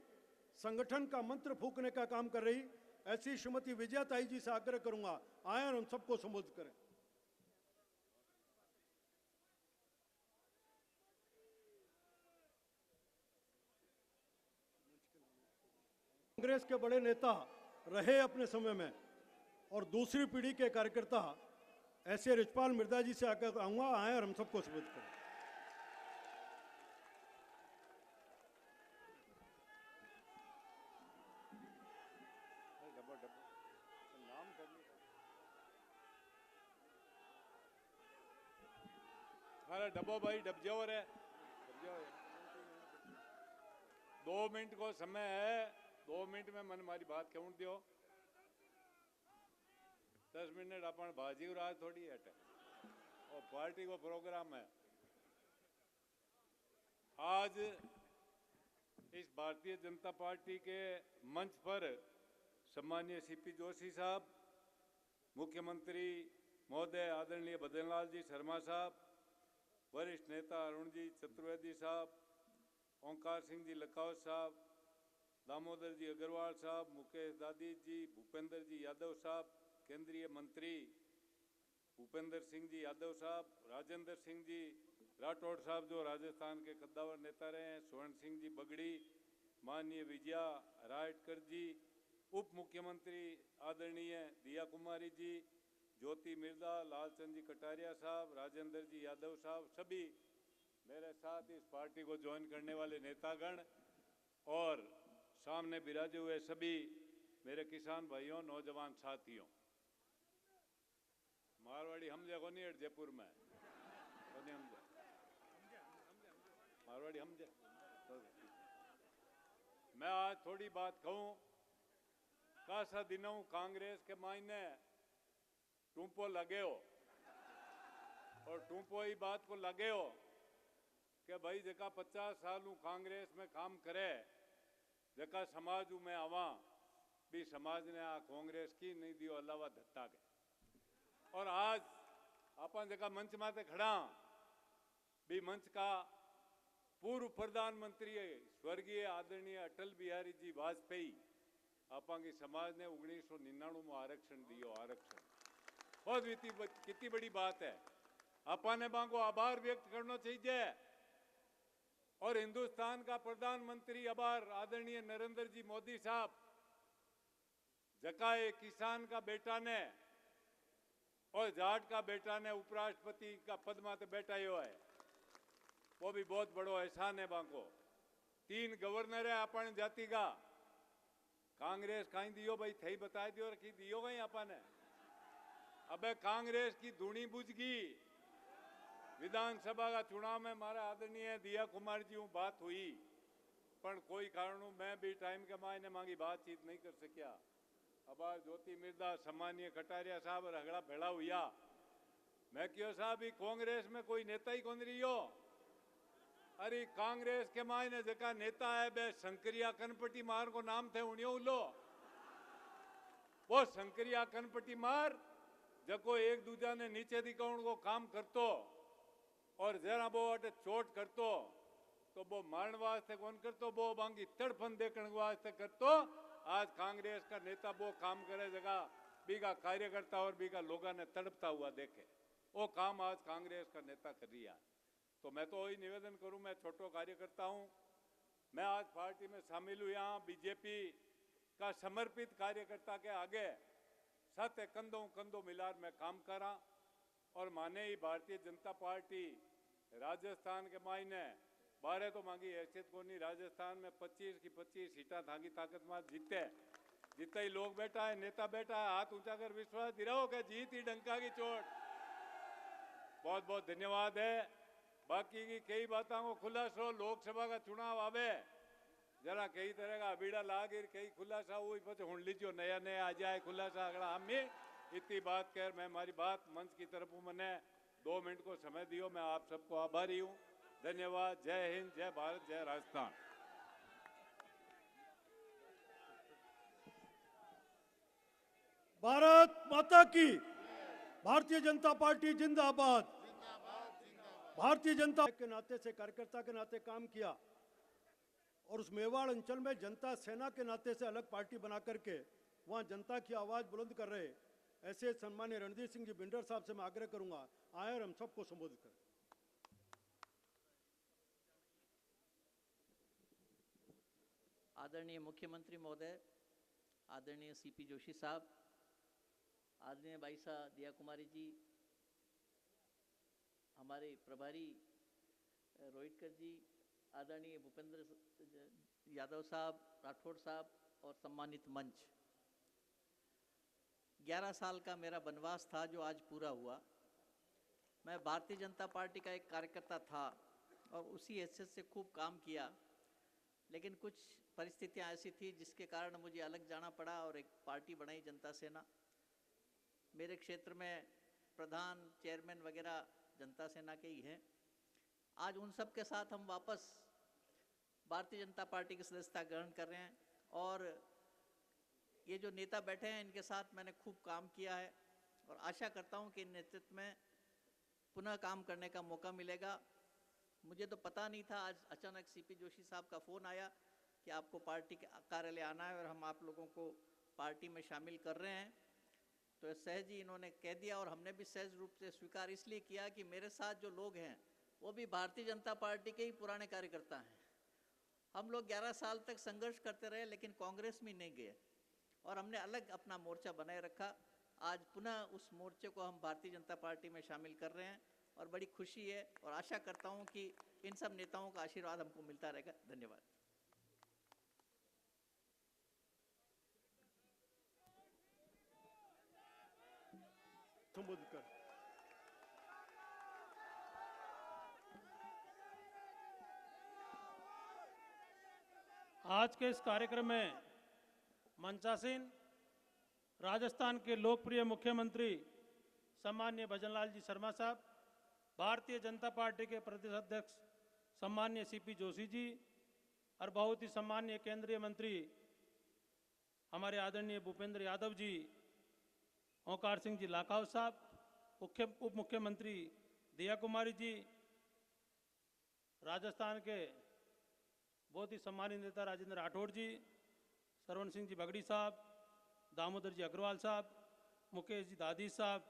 संगठन का मंत्र फूंकने का काम कर रही, ऐसी श्रीमती विजयाताई जी से आग्रह करूंगा, आए और उन सबको संबोधित करें। कांग्रेस के बड़े नेता रहे अपने समय में और दूसरी पीढ़ी के कार्यकर्ता ऐसे रिचपाल मिर्दा जी से आकर आऊंगा, आए और हम सबको संबोधित करें। मारा डब्बो भाई डब जाओ रे 2 मिनट को समय है 2 मिनट में मन मारी बात कहूं दियो 10 मिनट अपन भाजी राज थोड़ी हटे और पार्टी को प्रोग्राम है। आज इस भारतीय जनता पार्टी के मंच पर सम्मानीय सीपी जोशी साहब, मुख्यमंत्री महोदय आदरणीय भजनलाल जी शर्मा साहब, वरिष्ठ नेता अरुण जी चतुर्वेदी साहब, ओंकार सिंह जी लखावत साहब, दामोदर जी अग्रवाल साहब, मुकेश दादी जी, भूपेंद्र जी यादव साहब, केंद्रीय मंत्री भूपेंद्र सिंह जी यादव साहब, राजेंद्र सिंह जी राठौड़ साहब जो राजस्थान के कद्दावर नेता रहे हैं, स्वर्ण सिंह जी बगड़ी, माननीय विजया रायटकर जी, उप मुख्यमंत्री आदरणीय दिया कुमारी जी, ज्योति मिर्दा, लालचंद जी कटारिया साहब, राजेंद्र जी यादव साहब, सभी मेरे साथ इस पार्टी को ज्वाइन करने वाले नेतागण और सामने विराजे हुए सभी मेरे किसान भाइयों, नौजवान साथियों। मारवाड़ी हम जगह नहीं जयपुर में मारवाड़ी हम मैं आज थोड़ी बात कहूं। कासा दिनों कांग्रेस के मायने टूंपो लगे हो और टूंपो ही बात को लगे हो कि भाई जका 50 साल कांग्रेस में काम करे जका समाज में आवा भी समाज ने आ कांग्रेस की नहीं दियो अलावा धत्ता के। और आज अपन जका मंच माते खड़ा भी मंच का पूर्व प्रधानमंत्री स्वर्गीय आदरणीय अटल बिहारी जी वाजपेयी आपा की समाज ने 1999 में आरक्षण दियो। आरक्षण बहुत कितनी बड़ी बात है। आपा ने बांको आभार व्यक्त करना चाहिए। और हिंदुस्तान का प्रधानमंत्री आभार आदरणीय नरेंद्र जी मोदी साहब जकाए किसान का बेटा ने और जाट का बेटा ने उपराष्ट्रपति का पद माते बैठा हुआ है, वो भी बहुत बड़ो एहसान है। बांको 3 गवर्नर है अपन जाति का। कांग्रेस कहीं दियो भाई थई बता दियो कि दियो गई अपन ने। अबे कांग्रेस की धुनी बुझ गई। विधानसभा का चुनाव में हमारा आदरणीय दिया कुमार जी बात हुई पर कोई कारणों मैं भी टाइम के मायने मांगी बातचीत नहीं कर सकिया। अब ज्योति मिर्दा सम्मानीय कटारिया साहब रगड़ा भेड़ा हुआ। मैं क्यों साहब कांग्रेस में कोई नेता ही कौन रही हो। अरे कांग्रेस के मायने जका नेता है बे शंकरिया कनपटी मार को नाम थे उन्हें लो। वो शंकरिया कनपटी मार जको एक दूजा ने नीचे दिखाउण को काम करतो और जरा वो अटे चोट करतो तो वो मारण वास्ते कौन करतो वो बांगी तड़फन देखने वास्ते करतो। आज कांग्रेस का नेता वो काम करे जगह बीगा कार्यकर्ता और बीगा लोगों ने तड़पता हुआ देखे वो काम आज कांग्रेस का नेता कर रही है। तो मैं तो वही निवेदन करूं, मैं छोटो कार्यकर्ता हूं। मैं आज पार्टी में शामिल हुआ बीजेपी का समर्पित कार्यकर्ता के आगे सत्य कंधों मिलार में काम करा और माने ही भारतीय जनता पार्टी राजस्थान के मायने 12 तो मांगी हैसियत को नहीं। राजस्थान में 25 की 25 सीटा थांगी ताकत में जीते जितना ही लोग बैठा है नेता बैठा है हाथ ऊंचा कर विश्वास दिलाओ कि जीत ही डंका की चोट। बहुत बहुत धन्यवाद है। बाकी की कई बातों को खुलासो लोकसभा का चुनाव आवे जरा कई तरह का अबीड़ा लाग कई खुलासा हुई पचे हुण लीजियो नया नया आ जाए खुलासा अगला हम इतनी बात कर मैं हमारी बात मंच की तरफ मैंने 2 मिनट को समय दियो। मैं आप सबको आभारी हूँ। धन्यवाद। जय हिंद, जय भारत, जय राजस्थान। भारत माता की। भारतीय जनता पार्टी जिंदाबाद। भारतीय जनता के नाते से कार्यकर्ता के नाते काम किया और उस मेवाड़ अंचल में जनता सेना के नाते से अलग पार्टी बना करके वहां जनता की आवाज बुलंद कर रहे ऐसे सम्मान्य रणधीर सिंह जी बिंडर साहब से मैं आग्रह करूंगा आए और हम सबको संबोधित करें। आदरणीय मुख्यमंत्री महोदय, आदरणीय सीपी जोशी साहब, आदरणीय भाई साहब दिया कुमारी जी, हमारे प्रभारी रोहितकर जी, आदरणीय भूपेंद्र यादव साहब, राठौड़ साहब और सम्मानित मंच। 11 साल का मेरा वनवास था जो आज पूरा हुआ। मैं भारतीय जनता पार्टी का एक कार्यकर्ता था और उसी हैसियत से खूब काम किया, लेकिन कुछ परिस्थितियां ऐसी थी जिसके कारण मुझे अलग जाना पड़ा और एक पार्टी बनाई जनता सेना। मेरे क्षेत्र में प्रधान, चेयरमैन वगैरह जनता सेना के ही हैं। आज उन सब के साथ हम वापस भारतीय जनता पार्टी की सदस्यता ग्रहण कर रहे हैं और ये जो नेता बैठे हैं इनके साथ मैंने खूब काम किया है और आशा करता हूं कि इन नेतृत्व में पुनः काम करने का मौका मिलेगा। मुझे तो पता नहीं था, आज अचानक सीपी जोशी साहब का फ़ोन आया कि आपको पार्टी के कार्यालय आना है और हम आप लोगों को पार्टी में शामिल कर रहे हैं। तो सहज ही इन्होंने कह दिया और हमने भी सहज रूप से स्वीकार इसलिए किया कि मेरे साथ जो लोग हैं वो भी भारतीय जनता पार्टी के ही पुराने कार्यकर्ता हैं। हम लोग 11 साल तक संघर्ष करते रहे लेकिन कांग्रेस में नहीं गए और हमने अलग अपना मोर्चा बनाए रखा। आज पुनः उस मोर्चे को हम भारतीय जनता पार्टी में शामिल कर रहे हैं और बड़ी खुशी है और आशा करता हूं कि इन सब नेताओं का आशीर्वाद हमको मिलता रहेगा। धन्यवाद। संबोधित कर। आज के इस कार्यक्रम में मंचासीन राजस्थान के लोकप्रिय मुख्यमंत्री सम्माननीय भजनलाल जी शर्मा साहब, भारतीय जनता पार्टी के प्रदेश अध्यक्ष सम्माननीय सीपी जोशी जी और बहुत ही सम्माननीय केंद्रीय मंत्री हमारे आदरणीय भूपेंद्र यादव जी, ओंकार सिंह जी लाखाव साहब, उप मुख्यमंत्री दिया कुमारी जी, राजस्थान के बहुत ही सम्मानित नेता राजेंद्र राठौड़ जी, सरवण सिंह जी बगड़ी साहब, दामोदर जी अग्रवाल साहब, मुकेश जी दादी साहब,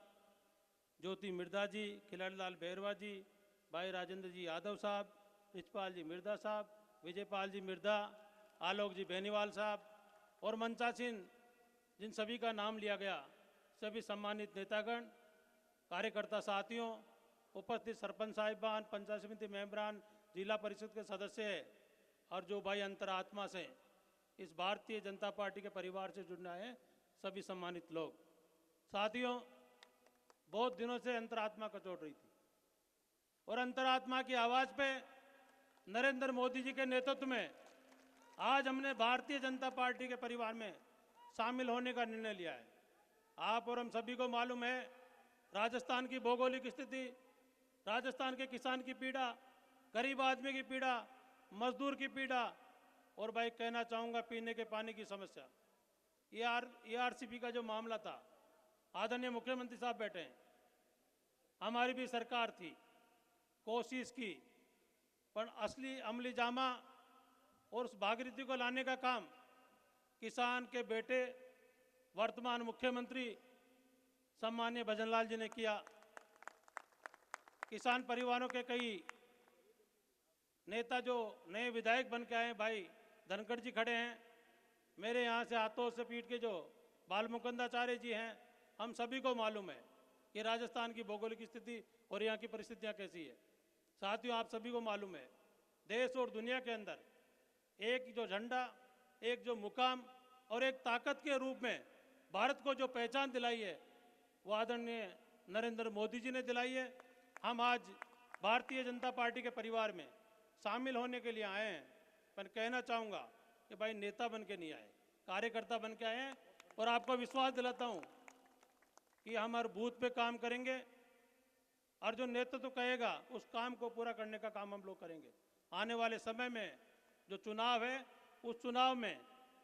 ज्योति मिर्दा जी, खिलाड़ी लाल बैरवा जी, भाई राजेंद्र जी यादव साहब, रिचपाल जी मिर्दा साहब, विजयपाल जी मिर्दा, आलोक जी बेनीवाल साहब और मंचासीन जिन सभी का नाम लिया गया, सभी सम्मानित नेतागण, कार्यकर्ता साथियों, उपस्थित सरपंच साहिबान, पंचायत समिति मेंबरान, जिला परिषद के सदस्य और जो भाई अंतरात्मा से इस भारतीय जनता पार्टी के परिवार से जुड़ना है, सभी सम्मानित लोग। साथियों, बहुत दिनों से अंतरात्मा कचोट रही थी और अंतरात्मा की आवाज़ पे नरेंद्र मोदी जी के नेतृत्व में आज हमने भारतीय जनता पार्टी के परिवार में शामिल होने का निर्णय लिया है। आप और हम सभी को मालूम है राजस्थान की भौगोलिक स्थिति, राजस्थान के किसान की पीड़ा, गरीब आदमी की पीड़ा, मजदूर की पीड़ा और भाई कहना चाहूँगा पीने के पानी की समस्या। ERCP का जो मामला था, आदरणीय मुख्यमंत्री साहब बैठे हैं, हमारी भी सरकार थी, कोशिश की, पर असली अमली जामा और उस भागीरथी को लाने का काम किसान के बेटे वर्तमान मुख्यमंत्री सम्माननीय भजनलाल जी ने किया। किसान परिवारों के कई नेता जो नए विधायक बन के आए, भाई धनखड़ जी खड़े हैं, मेरे यहाँ से हाथों से पीट के जो बाल मुकुंदाचार्य जी हैं, हम सभी को मालूम है कि राजस्थान की भौगोलिक स्थिति और यहाँ की परिस्थितियाँ कैसी है। साथियों, आप सभी को मालूम है देश और दुनिया के अंदर एक जो झंडा, एक जो मुकाम और एक ताकत के रूप में भारत को जो पहचान दिलाई है वो आदरणीय नरेंद्र मोदी जी ने दिलाई है। हम आज भारतीय जनता पार्टी के परिवार में शामिल होने के लिए आए हैं, पर कहना चाहूँगा कि भाई नेता बन के नहीं आए, कार्यकर्ता बन के आए हैं और आपको विश्वास दिलाता हूँ कि हम हर बूथ पे काम करेंगे और जो नेतृत्व कहेगा उस काम को पूरा करने का काम हम लोग करेंगे। आने वाले समय में जो चुनाव है उस चुनाव में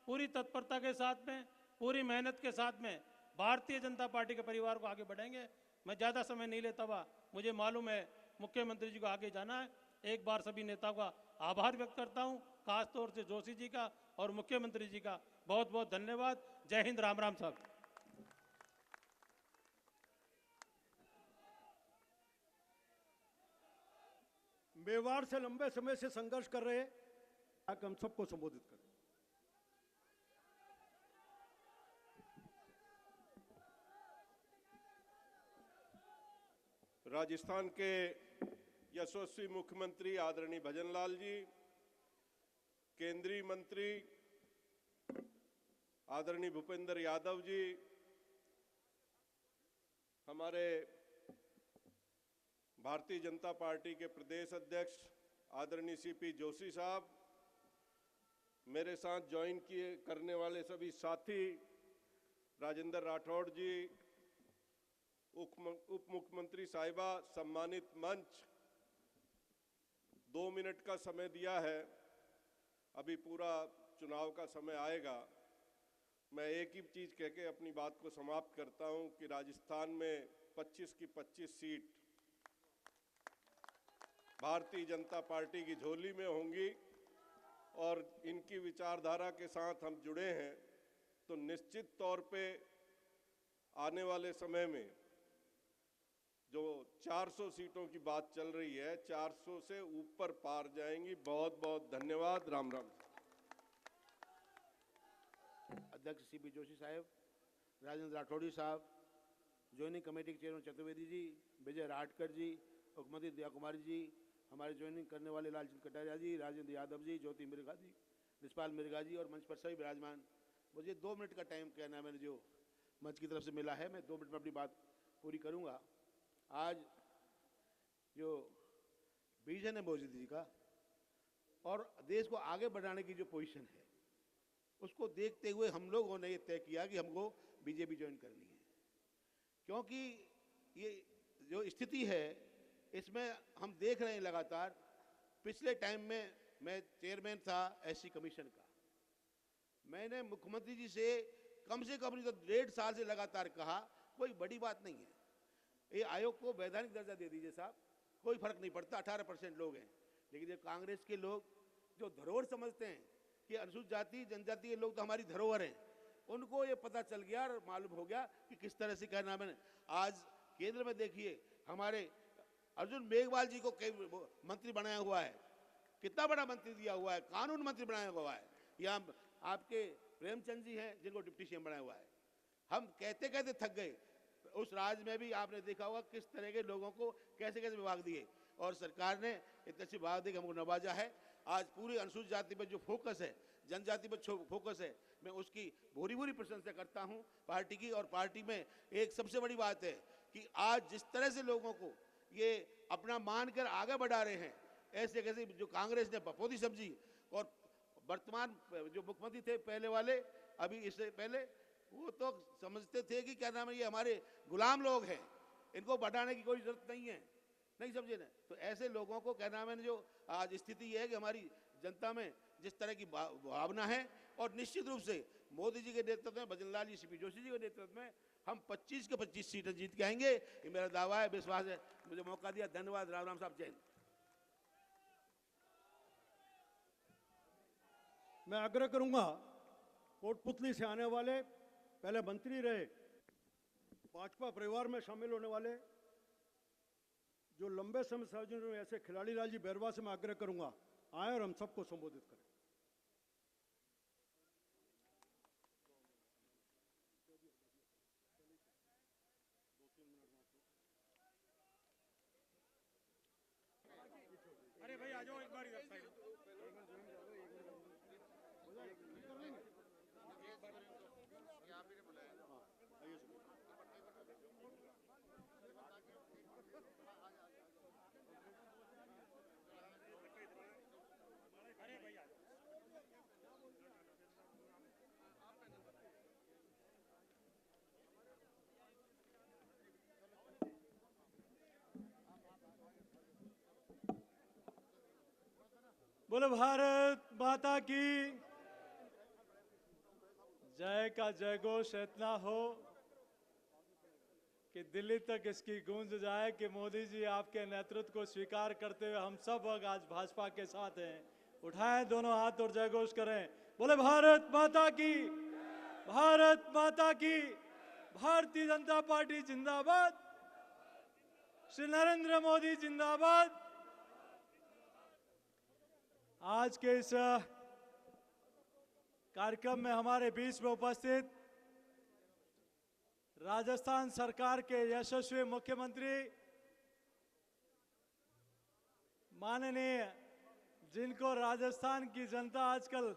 पूरी तत्परता के साथ में, पूरी मेहनत के साथ में भारतीय जनता पार्टी के परिवार को आगे बढ़ाएंगे। मैं ज़्यादा समय नहीं लेता हुआ, मुझे मालूम है मुख्यमंत्री जी को आगे जाना है। एक बार सभी नेताओं का आभार व्यक्त करता हूँ, खासतौर से जोशी जी का और मुख्यमंत्री जी का बहुत बहुत धन्यवाद। जय हिंद, राम राम साहब। मेवाड़ से लंबे समय से संघर्ष कर रहे हम सबको संबोधित करें। राजस्थान के यशस्वी मुख्यमंत्री आदरणीय भजनलाल जी, केंद्रीय मंत्री आदरणीय भूपेंद्र यादव जी, हमारे भारतीय जनता पार्टी के प्रदेश अध्यक्ष आदरणीय सीपी जोशी साहब, मेरे साथ ज्वाइन करने वाले सभी साथी, राजेंद्र राठौड़ जी, उप मुख्यमंत्री साहिबा, सम्मानित मंच, 2 मिनट का समय दिया है, अभी पूरा चुनाव का समय आएगा। मैं एक ही चीज़ कह के अपनी बात को समाप्त करता हूं कि राजस्थान में 25 की 25 सीट भारतीय जनता पार्टी की झोली में होंगी और इनकी विचारधारा के साथ हम जुड़े हैं, तो निश्चित तौर पे आने वाले समय में जो 400 सीटों की बात चल रही है, 400 से ऊपर पार जाएंगी। बहुत बहुत धन्यवाद। राम राम। अध्यक्ष सीपी जोशी साहब, राजेंद्र राठौड़ी साहब, ज्वाइनिंग कमेटी के चेयरमैन चतुर्वेदी जी, विजय राठकर जी, मुख्यमंत्री दया कुमारी जी, हमारे ज्वाइनिंग करने वाले लालचंद कटारिया जी, राजेंद्र यादव जी, ज्योति मिर्गा जी, रिशपाल मिर्गा जी और मंच पर सभी विराजमान। मुझे 2 मिनट का टाइम कहना है, मैंने जो मंच की तरफ से मिला है, मैं 2 मिनट में अपनी बात पूरी करूंगा। आज जो विजन है मोदी जी का और देश को आगे बढ़ाने की जो पोजीशन है, उसको देखते हुए हम लोगों ने ये तय किया कि हमको बीजेपी ज्वाइन करनी है, क्योंकि ये जो स्थिति है इसमें हम देख रहे हैं लगातार। पिछले टाइम में मैं चेयरमैन था एससी कमीशन का, मैंने मुख्यमंत्री जी से कम नहीं तो 1.5 साल से लगातार कहा, कोई बड़ी बात नहीं है, ये आयोग को वैधानिक दर्जा दे दीजिए साहब, कोई फर्क नहीं पड़ता, 18% लोग हैं। लेकिन जब कांग्रेस के लोग जो धरोहर समझते हैं कि अनुसूचित जाति जनजाति के लोग तो हमारी धरोहर हैं, उनको ये पता चल गया और मालूम हो गया कि किस तरह से क्या नाम है। आज केंद्र में देखिए, हमारे अर्जुन मेघवाल जी को मंत्री बनाया हुआ है, कितना बड़ा मंत्री दिया हुआ है, कानून मंत्री बनाया हुआ है। यहाँ आपके प्रेमचंद जी हैं जिनको डिप्टी सीएम बनाया हुआ है। हम कहते कहते थक गए। उस राज्य में भी आपने देखा होगा किस तरह के लोगों को कैसे कैसे विभाग दिए, और सरकार ने इतने अच्छे विभाग देकर हमको नवाजा है। आज पूरी अनुसूचित जाति पर जो फोकस है, जनजाति पर फोकस है, मैं उसकी भूरी प्रशंसा करता हूं पार्टी की। और पार्टी में एक सबसे बड़ी बात है कि आज जिस तरह से लोगों को ये अपना मानकर आगे बढ़ा रहे हैं, ऐसे कैसे जो कांग्रेस ने बपोती समझी, और वर्तमान जो मुख्यमंत्री थे पहले वाले, अभी इससे पहले, वो तो समझते थे कि क्या नाम है ये हमारे गुलाम लोग हैं, इनको बढ़ाने की कोई जरूरत नहीं है, नहीं समझे ना। तो ऐसे लोगों को क्या नाम है, जो आज स्थिति ये है कि हमारी जनता में जिस तरह की भावना है, और निश्चित रूप से मोदी जी के नेतृत्व में, भजनलाल जी, सीपी जोशी जी के नेतृत्व में हम 25 के 25 सीटें जीत के आएंगे, ये मेरा दावा है, विश्वास है। मुझे मौका दिया, धन्यवाद। राम राम साहब, जय हिंद। मैं आग्रह करूंगा कोटपुतली से आने वाले पहले मंत्री रहे, भाजपा परिवार में शामिल होने वाले जो लंबे समय से ऐसे खिलाड़ी लाल जी बैरवा से मैं आग्रह करूंगा आए और हम सबको संबोधित करें। अरे भाई आ जाओ एक बार इधर साइड। बोलो भारत माता की जय का जयघोष इतना हो कि दिल्ली तक इसकी गूंज जाए कि मोदी जी आपके नेतृत्व को स्वीकार करते हुए हम सब लोग आज भाजपा के साथ हैं। उठाएं दोनों हाथ और जयघोष करें। बोले भारत माता की, भारत माता की, भारतीय जनता पार्टी जिंदाबाद, श्री नरेंद्र मोदी जिंदाबाद। आज के इस कार्यक्रम में हमारे बीच में उपस्थित राजस्थान सरकार के यशस्वी मुख्यमंत्री माननीय, जिनको राजस्थान की जनता आजकल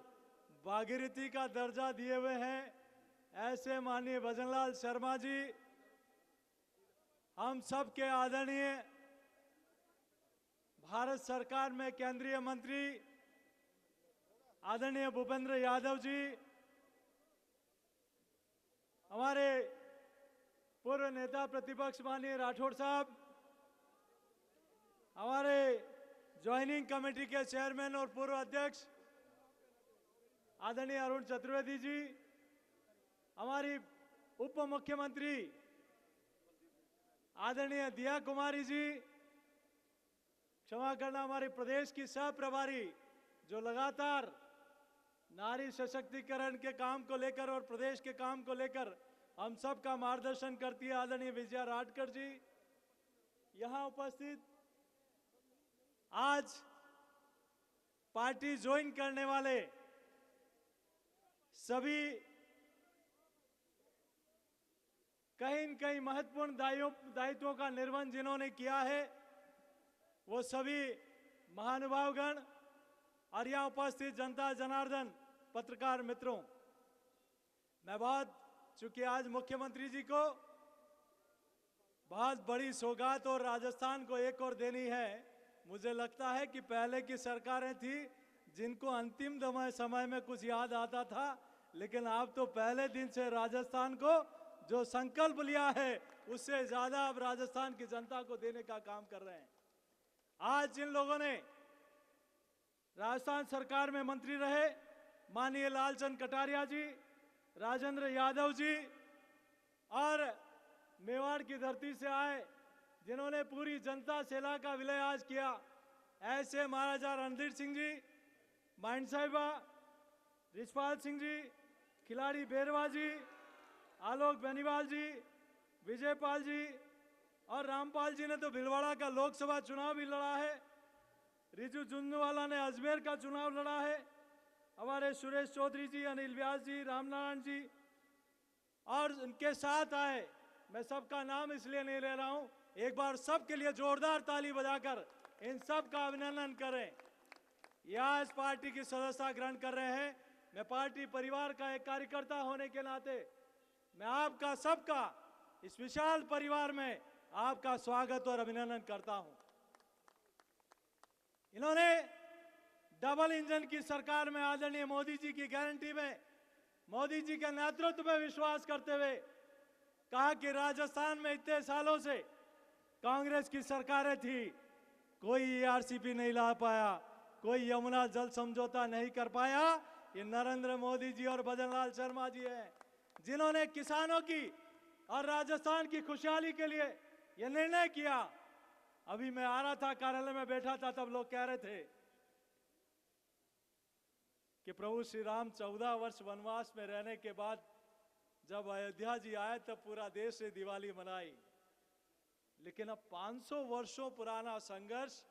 भागीरथी का दर्जा दिए हुए हैं, ऐसे माननीय भजनलाल शर्मा जी, हम सब के आदरणीय भारत सरकार में केंद्रीय मंत्री आदरणीय भूपेंद्र यादव जी, हमारे पूर्व नेता प्रतिपक्ष माननीय राठौड़ साहब, हमारे ज्वाइनिंग कमेटी के चेयरमैन और पूर्व अध्यक्ष आदरणीय अरुण चतुर्वेदी जी, हमारी उप मुख्यमंत्री आदरणीय दिया कुमारी जी, क्षमा करना हमारे प्रदेश की सह प्रभारी जो लगातार नारी सशक्तिकरण के काम को लेकर और प्रदेश के काम को लेकर हम सब का मार्गदर्शन करती है, आदरणीय विजया राठकर जी, यहाँ उपस्थित आज पार्टी ज्वाइन करने वाले सभी कहीं न कहीं महत्वपूर्ण दायित्वों का निर्वहन जिन्होंने किया है, वो सभी महानुभावगण और यहाँ उपस्थित जनता जनार्दन पत्रकार मित्रों, मैं चूंकि आज मुख्यमंत्री जी को बहुत बड़ी सौगात और राजस्थान को एक और देनी है। मुझे लगता है कि पहले की सरकारें थी जिनको अंतिम समय में कुछ याद आता था, लेकिन आप तो पहले दिन से राजस्थान को जो संकल्प लिया है उससे ज्यादा अब राजस्थान की जनता को देने का काम कर रहे हैं। आज जिन लोगों ने राजस्थान सरकार में मंत्री रहे, माननीय लालचंद कटारिया जी, राजेंद्र यादव जी, और मेवाड़ की धरती से आए जिन्होंने पूरी जनता सेना का विलय आज किया, ऐसे महाराजा रणधीर सिंह जी, माइंड साहिबा, रिछपाल सिंह जी, खिलाड़ी बेरवा जी, आलोक बेनीवाल जी, विजयपाल जी और रामपाल जी ने तो भीलवाड़ा का लोकसभा चुनाव भी लड़ा है, रिजू झुंझुनवाला ने अजमेर का चुनाव लड़ा है, हमारे सुरेश चौधरी जी, अनिल व्यास जी, रामनारायण जी और उनके साथ आए, मैं सबका नाम इसलिए नहीं ले रहा हूं, एक बार सबके लिए जोरदार ताली बजाकर इन सब का अभिनंदन करें। ये आज पार्टी की सदस्यता ग्रहण कर रहे हैं। मैं पार्टी परिवार का एक कार्यकर्ता होने के नाते मैं आपका सबका इस विशाल परिवार में आपका स्वागत और अभिनंदन करता हूं। इन्होंने डबल इंजन की सरकार में आदरणीय मोदी जी की गारंटी में, मोदी जी के नेतृत्व में विश्वास करते हुए कहा कि राजस्थान में इतने सालों से कांग्रेस की सरकारें थी, कोई ईआरसीपी नहीं ला पाया, कोई यमुना जल समझौता नहीं कर पाया। ये नरेंद्र मोदी जी और भजनलाल शर्मा जी हैं जिन्होंने किसानों की और राजस्थान की खुशहाली के लिए ये निर्णय किया। अभी मैं आ रहा था, कार्यालय में बैठा था, तब लोग कह रहे थे कि प्रभु श्री राम 14 वर्ष वनवास में रहने के बाद जब अयोध्या जी आए तब पूरा देश ने दिवाली मनाई, लेकिन अब 500 वर्षों पुराना संघर्ष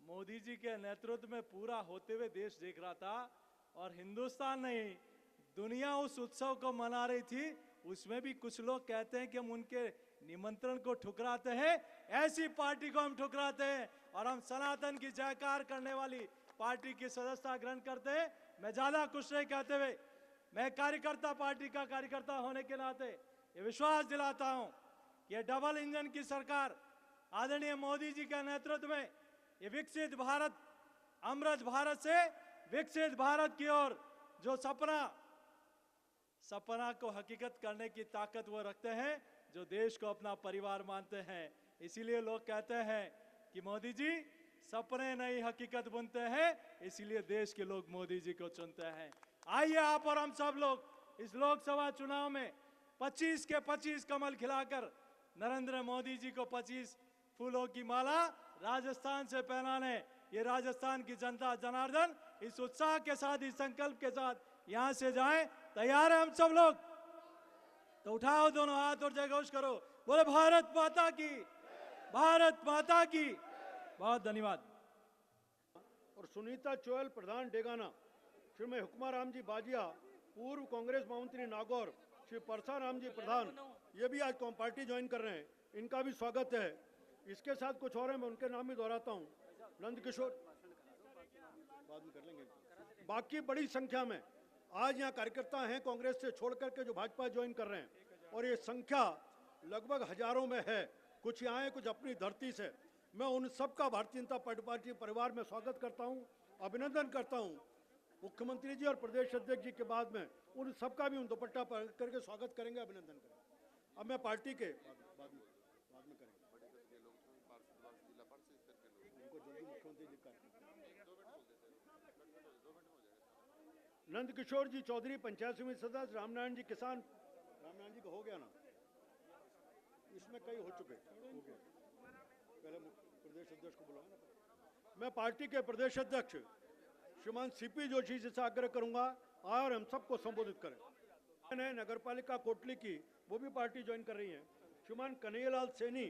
मोदी जी के नेतृत्व में पूरा होते हुए देश देख रहा था, और हिंदुस्तान नहीं दुनिया उस उत्सव को मना रही थी। उसमें भी कुछ लोग कहते हैं कि हम उनके निमंत्रण को ठुकराते हैं, ऐसी पार्टी को हम ठुकराते हैं और हम सनातन की जयकार करने वाली पार्टी की सदस्यता ग्रहण करते हैं। मैं ज्यादा कुछ नहीं कहते हुए मैं कार्यकर्ता, पार्टी का कार्यकर्ता होने के नाते ये विश्वास दिलाता हूं कि ये डबल इंजन की सरकार आदरणीय मोदी जी के नेतृत्व में ये विकसित भारत, अमृत भारत से विकसित भारत की ओर जो सपना को हकीकत करने की ताकत वो रखते हैं, जो देश को अपना परिवार मानते हैं। इसीलिए लोग कहते हैं कि मोदी जी सपने नहीं हकीकत बुनते हैं, इसीलिए देश के लोग मोदी जी को चुनते हैं। आइए आप और हम सब लोग इस लोकसभा चुनाव में 25 के 25 कमल खिलाकर नरेंद्र मोदी जी को 25 फूलों की माला राजस्थान से पहनाने ये राजस्थान की जनता जनार्दन इस उत्साह के साथ, इस संकल्प के साथ यहां से जाएं। तैयार है हम सब लोग? तो उठाओ दोनों हाथ और जयघोष करो, बोले भारत माता की, भारत माता की। बहुत धन्यवाद। और सुनीता चोयल प्रधान डेगाना, श्रीमती हुक्माराम जी बाजिया पूर्व कांग्रेस महामंत्री नागौर, श्री परसाराम जी प्रधान, ये भी आज पार्टी ज्वाइन कर रहे हैं, इनका भी स्वागत है। इसके साथ कुछ और है, मैं उनके नाम भी दोहराता हूँ, नंद किशोर, बाद में कर लेंगे। बाकी बड़ी संख्या में आज यहाँ कार्यकर्ता हैं कांग्रेस से छोड़ करके जो भाजपा ज्वाइन कर रहे हैं, और ये संख्या लगभग हजारों में है। कुछ यहाँ है, कुछ अपनी धरती से। मैं उन सबका भारतीय जनता पार्टी परिवार में स्वागत करता हूं, अभिनंदन करता हूं। मुख्यमंत्री जी और प्रदेश अध्यक्ष जी के बाद में उन सबका भी उन दुपट्टा पर करके स्वागत करेंगे, अभिनंदन करेंगे। अब मैं पार्टी के बाद में करेंगे उनको जल्दी मुख्यमंत्री जी का नंद किशोर जी चौधरी पंचायत समिति सदस्य, रामनारायण जी किसान, रामनारायण जी का हो गया ना, इसमें कई हो चुके, हो गया। पहले प्रदेश अध्यक्ष को बुलाया ना। मैं पार्टी के प्रदेश अध्यक्ष श्रीमान सीपी जोशी जी से आग्रह करूंगा आए और हम सबको संबोधित करें। मैंने नगरपालिका कोटली की वो भी पार्टी ज्वाइन कर रही है। श्रीमान कन्हैयालाल सैनी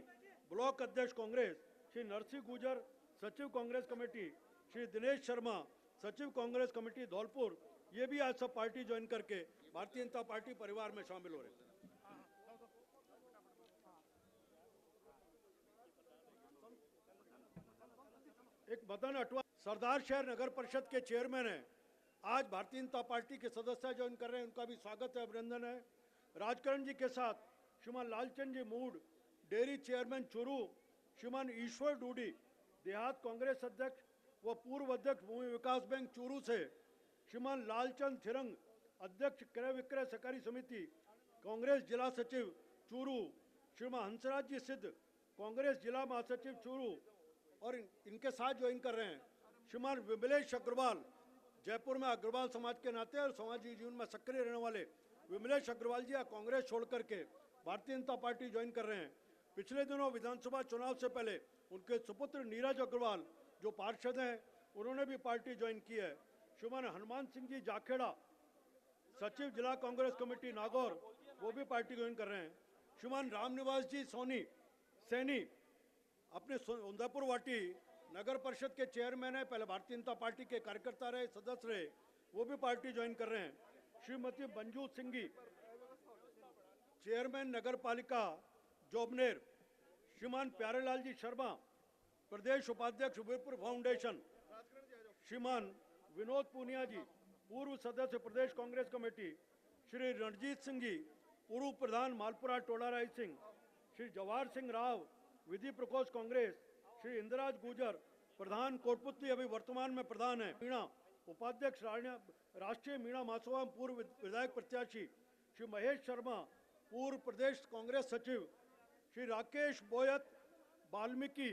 ब्लॉक अध्यक्ष कांग्रेस, श्री नरसिंह गुजर सचिव कांग्रेस कमेटी, श्री दिनेश शर्मा सचिव कांग्रेस कमेटी धौलपुर, ये भी आज सब पार्टी ज्वाइन करके भारतीय जनता पार्टी परिवार में शामिल हो रहे हैं। एक मदन अटवा सरदार शहर नगर परिषद के चेयरमैन हैं, आज भारतीय जनता पार्टी के सदस्य ज्वाइन कर रहे हैं, उनका भी स्वागत है, अभिनंदन है। राजकरण जी के साथ श्रीमान लालचंद जी मूड डेयरी चेयरमैन चुरू, श्रीमान ईश्वर डूडी देहात कांग्रेस अध्यक्ष व पूर्व अध्यक्ष भूमि विकास बैंक चूरू से, श्रीमान लालचंद थिरंग अध्यक्ष क्रय विक्रय सहकारी समिति कांग्रेस जिला सचिव चूरू, श्रीमान हंसराज जी सिद्ध कांग्रेस जिला महासचिव चूरू और इनके साथ ज्वाइन कर रहे हैं श्रीमान विमलेश अग्रवाल, जयपुर में अग्रवाल समाज के नाते और सामाजिक जीवन में सक्रिय रहने वाले विमलेश अग्रवाल जी कांग्रेस छोड़ करके भारतीय जनता पार्टी ज्वाइन कर रहे हैं। पिछले दिनों विधानसभा चुनाव से पहले उनके सुपुत्र नीरज अग्रवाल जो पार्षद हैं, उन्होंने भी पार्टी ज्वाइन की है। श्रीमान हनुमान सिंह जी जाखेड़ा सचिव जिला कांग्रेस कमेटी नागौर, वो भी पार्टी ज्वाइन कर रहे हैं। श्रीमान रामनिवास जी सोनी सैनी अपने उदयपुर वाटी नगर परिषद के चेयरमैन है, पहले भारतीय जनता पार्टी के कार्यकर्ता रहे, सदस्य रहे, वो भी पार्टी ज्वाइन कर रहे हैं। श्रीमती मंजू सिंघी चेयरमैन नगर पालिका जोबनेर, श्रीमान प्यारेलाल जी शर्मा प्रदेश उपाध्यक्ष वीरपुर फाउंडेशन, श्रीमान विनोद पूनिया जी पूर्व सदस्य प्रदेश कांग्रेस कमेटी, श्री रणजीत सिंह जी पूर्व प्रधान मालपुरा टोला राय सिंह, श्री जवाहर सिंह राव विधि प्रकोष्ठ कांग्रेस, श्री इंदिराज गुजर प्रधान कोटपुतली अभी वर्तमान में प्रधान है, मीणा उपाध्यक्ष राष्ट्रीय मीणा महासभा पूर्व विधायक प्रत्याशी, श्री महेश शर्मा पूर्व प्रदेश कांग्रेस सचिव, श्री राकेश बोयत वाल्मीकि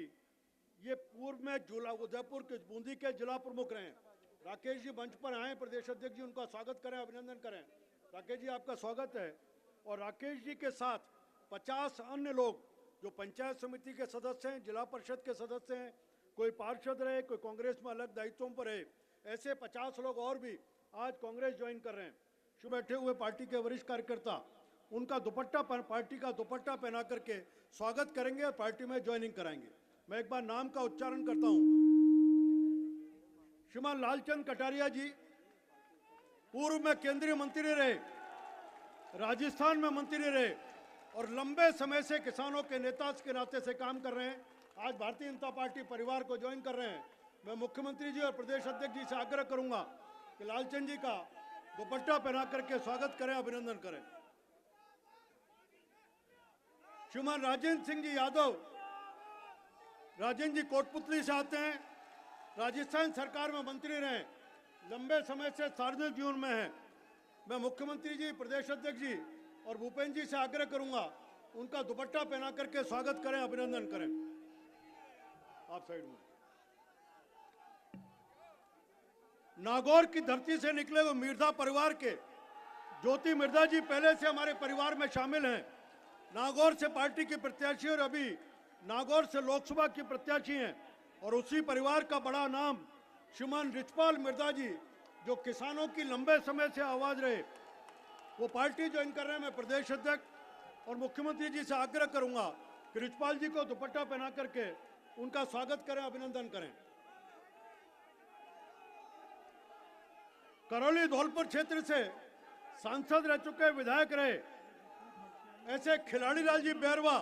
ये पूर्व में उदयपुर के बूंदी के जिला प्रमुख रहे हैं। राकेश जी मंच पर आए, प्रदेश अध्यक्ष जी उनका स्वागत करें, अभिनंदन करें। राकेश जी आपका स्वागत है। और राकेश जी के साथ 50 अन्य लोग जो पंचायत समिति के सदस्य हैं, जिला परिषद के सदस्य हैं, कोई पार्षद रहे, कोई कांग्रेस में अलग दायित्वों पर है, ऐसे 50 लोग और भी आज कांग्रेस ज्वाइन कर रहे हैं। जो बैठे हुए पार्टी के वरिष्ठ कार्यकर्ता उनका दुपट्टा पार्टी का दुपट्टा पहना करके स्वागत करेंगे और पार्टी में ज्वाइनिंग कराएंगे। मैं एक बार नाम का उच्चारण करता हूं। श्रीमान लालचंद कटारिया जी पूर्व में केंद्रीय मंत्री रहे, राजस्थान में मंत्री रहे और लंबे समय से किसानों के नेता के नाते से काम कर रहे हैं, आज भारतीय जनता पार्टी परिवार को ज्वाइन कर रहे हैं। मैं मुख्यमंत्री जी और प्रदेश अध्यक्ष जी से आग्रह करूंगा कि लालचंद जी का दुपट्टा पहना करके स्वागत करें, अभिनंदन करें। श्रीमान राजेंद्र सिंह जी यादव, राजेंद्र जी कोटपुतली से आते हैं, राजस्थान सरकार में मंत्री रहे, लंबे समय से सार्वजनिक जीवन में है। मैं मुख्यमंत्री जी, प्रदेश अध्यक्ष जी और भूपेंद्र जी से आग्रह करूंगा उनका दुपट्टा पहना करके स्वागत करें, अभिनंदन करें। आप साइड में। नागौर की धरती से निकले हुए मिर्जा परिवार के ज्योति मिर्जा जी पहले से हमारे परिवार में शामिल हैं। नागौर से पार्टी की प्रत्याशी और अभी नागौर से लोकसभा की प्रत्याशी हैं और उसी परिवार का बड़ा नाम श्रीमान रिचपाल मिर्जा जी जो किसानों की लंबे समय से आवाज रहे, वो पार्टी ज्वाइन कर रहे हैं। मैं प्रदेश अध्यक्ष और मुख्यमंत्री जी से आग्रह करूंगा कि रिचपाल जी को दुपट्टा पहना करके उनका स्वागत करें, अभिनंदन करें। करौली धौलपुर क्षेत्र से सांसद रह चुके विधायक रहे ऐसे खिलाड़ी लाल जी बैरवा,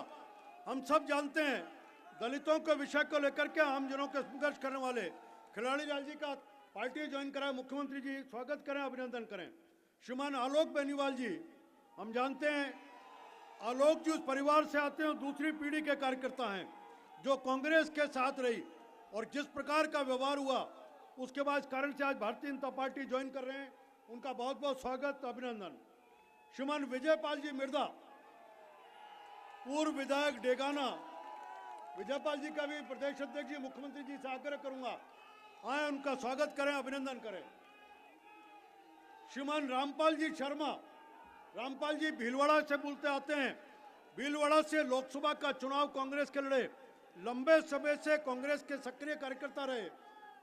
हम सब जानते हैं दलितों के विषय को लेकर के आम जनों के संघर्ष करने वाले खिलाड़ी लाल जी का पार्टी ज्वाइन कराए, मुख्यमंत्री जी स्वागत करें, अभिनंदन करें। श्रीमान आलोक बेनीवाल जी, हम जानते हैं आलोक जी उस परिवार से आते हैं, दूसरी पीढ़ी के कार्यकर्ता हैं, जो कांग्रेस के साथ रही और जिस प्रकार का व्यवहार हुआ, उसके बाद कारण से आज भारतीय जनता पार्टी ज्वाइन कर रहे हैं, उनका बहुत बहुत स्वागत, अभिनंदन। श्रीमान विजयपाल जी मिर्दा, पूर्व विधायक डेगाना, विजयपाल जी का भी प्रदेश अध्यक्ष जी, मुख्यमंत्री जी से आग्रह करूंगा आए, उनका स्वागत करें, अभिनंदन करें। श्रीमान रामपाल जी शर्मा, रामपाल जी भीलवाड़ा से बोलते आते हैं, भीलवाड़ा से लोकसभा का चुनाव कांग्रेस के लड़े, लंबे समय से कांग्रेस के सक्रिय कार्यकर्ता रहे,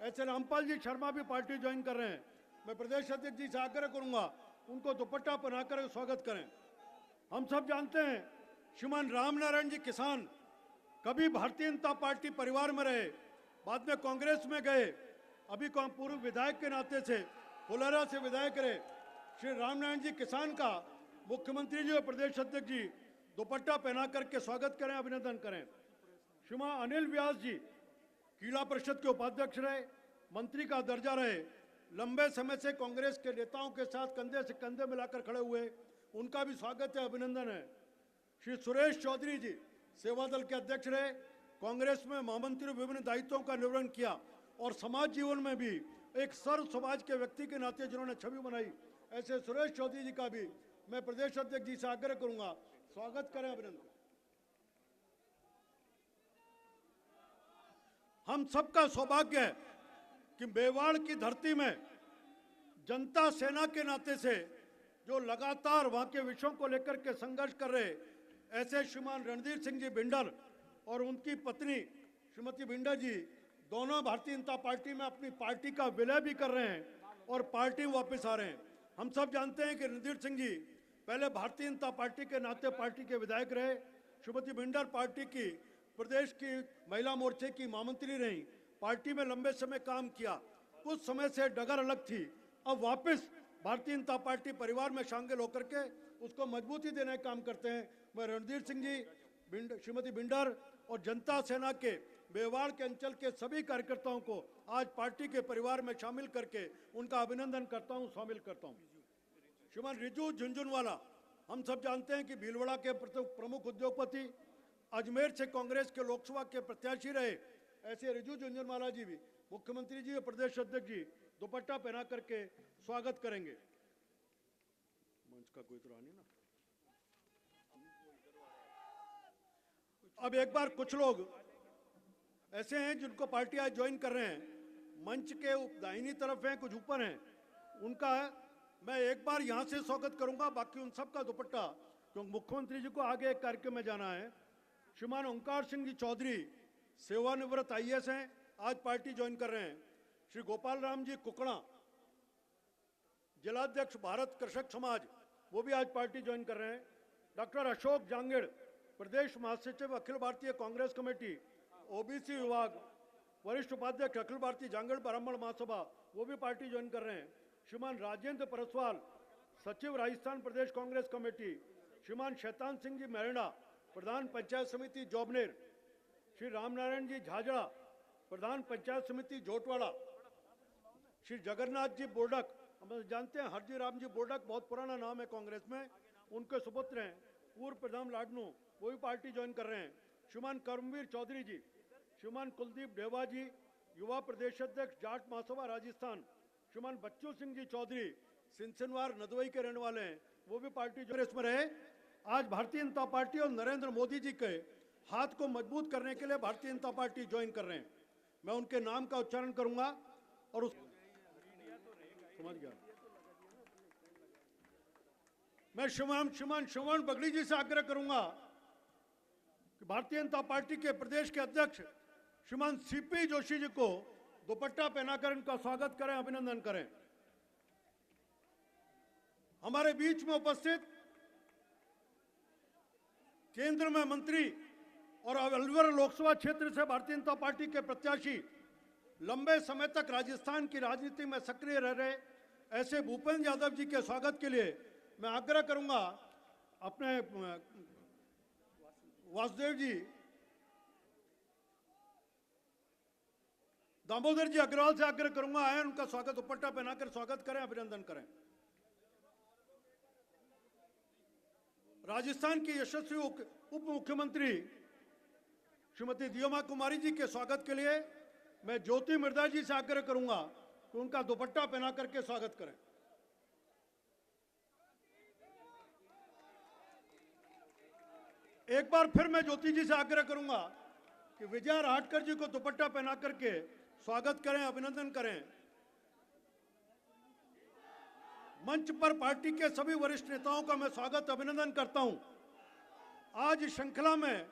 ऐसे रामपाल जी शर्मा भी पार्टी ज्वाइन कर रहे हैं। मैं प्रदेश अध्यक्ष जी से आग्रह करूंगा उनको दुपट्टा पहनाकर स्वागत करें। हम सब जानते हैं श्रीमान रामनारायण जी किसान कभी भारतीय जनता पार्टी परिवार में रहे, बाद में कांग्रेस में गए, अभी पूर्व विधायक के नाते से फुलेरा से विधायक रहे। श्री रामनारायण जी किसान का मुख्यमंत्री जी और प्रदेश अध्यक्ष जी दुपट्टा पहना करके स्वागत करें, अभिनंदन करें। श्रीमान अनिल व्यास जी कीड़ा परिषद के उपाध्यक्ष रहे, मंत्री का दर्जा रहे, लंबे समय से कांग्रेस के नेताओं के साथ कंधे से कंधे मिलाकर खड़े हुए, उनका भी स्वागत है, अभिनंदन है। श्री सुरेश चौधरी जी सेवा दल के अध्यक्ष रहे, कांग्रेस में महामंत्री विभिन्न दायित्वों का निर्वहन किया और समाज जीवन में भी एक सर्व समाज के व्यक्ति के नाते जिन्होंने छवि बनाई, ऐसे सुरेश चौधरी जी का भी मैं प्रदेश अध्यक्ष जी से आग्रह करूंगा स्वागत करें, अभिनंदन। हम सबका सौभाग्य है कि मेवाड़ की धरती में जनता सेना के नाते से जो लगातार वहां के विषयों को लेकर के संघर्ष कर रहे, ऐसे श्रीमान रणधीर सिंह जी बिंडर और उनकी पत्नी श्रीमती बिंडर जी दोनों भारतीय जनता पार्टी में अपनी पार्टी का विलय भी कर रहे हैं और पार्टी वापस आ रहे हैं। हम सब जानते हैं कि रणधीर सिंह जी पहले भारतीय जनता पार्टी के नाते पार्टी के विधायक रहे, श्रीमती बिंडर पार्टी की प्रदेश की महिला मोर्चे की महामंत्री रही, पार्टी में लंबे समय काम किया, कुछ समय से डगर अलग थी, अब वापस भारतीय जनता पार्टी परिवार में शामिल होकर के उसको मजबूती देने का काम करते हैं। मैं रणधीर सिंह जी, श्रीमती बिंडर और जनता सेना के मेवाड़ के अंचल के सभी कार्यकर्ताओं को आज पार्टी के परिवार में शामिल करके उनका अभिनंदन करता हूं, शामिल करता हूं। श्रीमान रिजू झुंझुनवाला, हम सब जानते हैं कि भीलवाड़ा के प्रमुख उद्योगपति, अजमेर से कांग्रेस के लोकसभा के प्रत्याशी रहे, ऐसे रिजू झुंझुनवाला जी भी मुख्यमंत्री जी और प्रदेश अध्यक्ष जी दुपट्टा पहना करके स्वागत करेंगे। मंच का कोई तरह नहीं ना। अब एक बार कुछ लोग ऐसे हैं जिनको पार्टी आज ज्वाइन कर रहे हैं, मंच के दाहिनी तरफ हैं, कुछ ऊपर हैं, उनका मैं एक बार यहां से स्वागत करूंगा, बाकी उन सब का दुपट्टा, क्योंकि मुख्यमंत्री जी को आगे एक कार्यक्रम में जाना है। श्रीमान ओंकार सिंह जी चौधरी सेवानिवृत्त IAS हैं, आज पार्टी ज्वाइन कर रहे हैं। श्री गोपाल राम जी कुकड़ा, जिलाध्यक्ष भारत कृषक समाज, वो भी आज पार्टी ज्वाइन कर रहे हैं। डॉक्टर अशोक जांगड़, प्रदेश महासचिव अखिल भारतीय कांग्रेस कमेटी OBC विभाग, वरिष्ठ उपाध्यक्ष अखिल भारतीय जांगड़ ब्राह्मण महासभा, वो भी पार्टी ज्वाइन कर रहे हैं। श्रीमान राजेंद्र परसवाल, सचिव राजस्थान प्रदेश कांग्रेस कमेटी, श्रीमान शैतान सिंह जी मेरड़ा, प्रधान पंचायत समिति जोबनेर, श्री रामनारायण जी झाझड़ा, प्रधान पंचायत समिति जोटवाड़ा, श्री जगन्नाथ जी बोर्डक, हम जानते हैं हरजी राम जी बोर्डक बहुत पुराना नाम है कांग्रेस में, उनके सुपुत्र हैं, पूर्व प्रधान लाडनू, वो भी पार्टी ज्वाइन कर रहे हैं। श्रीमान कर्मवीर चौधरी जी, श्रीमान कुलदीप डेवा जी, युवा प्रदेश अध्यक्ष जाट महासभा राजस्थान, श्रीमान बच्चू सिंह जी चौधरी सिंसनवार नदवई के रहने वाले हैं, वो भी पार्टी जो इसमें रहे। आज भारतीय जनता पार्टी और नरेंद्र मोदी जी के हाथ को मजबूत करने के लिए भारतीय जनता पार्टी ज्वाइन कर रहे हैं। मैं उनके नाम का उच्चारण करूंगा और उस समझ गया। मैं श्रीमान श्रवण बगड़ी जी से आग्रह करूंगा कि भारतीय जनता पार्टी के प्रदेश के अध्यक्ष श्रीमान CP जोशी जी को दुपट्टा पहनाकर इनका स्वागत करें, अभिनंदन करें। हमारे बीच में उपस्थित केंद्र में मंत्री और अलवर लोकसभा क्षेत्र से भारतीय जनता पार्टी के प्रत्याशी, लंबे समय तक राजस्थान की राजनीति में सक्रिय रह रहे ऐसे भूपेंद्र यादव जी के स्वागत के लिए मैं आग्रह करूंगा अपने वासुदेव जी, दामोदर जी अग्रवाल से आग्रह करूंगा आए उनका स्वागत दुपट्टा पहनाकर स्वागत करें, अभिनंदन करें। राजस्थान के यशस्वी उप मुख्यमंत्री श्रीमती दियोमा कुमारी जी के स्वागत के लिए मैं ज्योति मिर्धा जी से आग्रह करूंगा कि उनका दुपट्टा पहना करके स्वागत करें। एक बार फिर मैं ज्योति जी से आग्रह करूंगा कि विजया राहटकर जी को दुपट्टा पहना करके स्वागत करें, अभिनंदन करें। मंच पर पार्टी के सभी वरिष्ठ नेताओं का मैं स्वागत अभिनंदन करता हूं। आज इस श्रृंखला में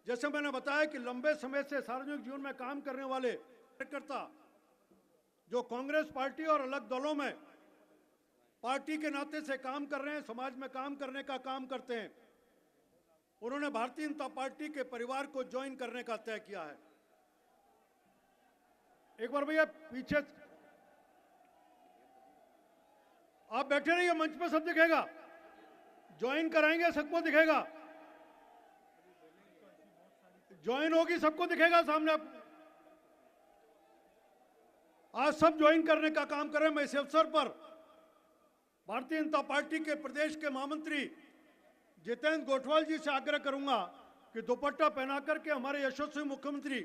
जैसे मैंने बताया कि लंबे समय से सार्वजनिक जीवन में काम करने वाले कार्यकर्ता जो कांग्रेस पार्टी और अलग दलों में पार्टी के नाते से काम कर रहे हैं, समाज में काम करने का काम करते हैं, उन्होंने भारतीय जनता पार्टी के परिवार को ज्वाइन करने का तय किया है। एक बार भैया पीछे आप बैठे रहिए, मंच पर सब दिखेगा, ज्वाइन कराएंगे, सबको दिखेगा, ज्वाइन होगी, सबको दिखेगा सामने। आप आज सब ज्वाइन करने का काम कर रहे हैं। मैं इस अवसर पर भारतीय जनता पार्टी के प्रदेश के महामंत्री जितेंद्र गोठवाल जी से आग्रह करूंगा कि दुपट्टा पहना करके हमारे यशस्वी मुख्यमंत्री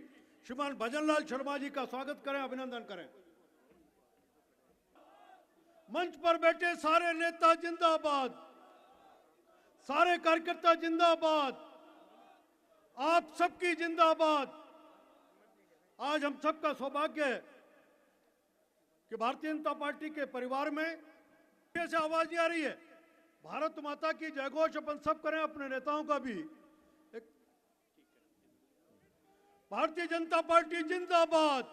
श्रीमान भजनलाल शर्मा जी का स्वागत करें, अभिनंदन करें। मंच पर बैठे सारे नेता जिंदाबाद, सारे कार्यकर्ता जिंदाबाद, आप सबकी जिंदाबाद। आज हम सबका सौभाग्य है कि भारतीय जनता पार्टी के परिवार में कैसे आवाज नहीं आ रही है, भारत माता की जयघोष अपन सब करें, अपने नेताओं का भी। भारतीय जनता पार्टी जिंदाबाद,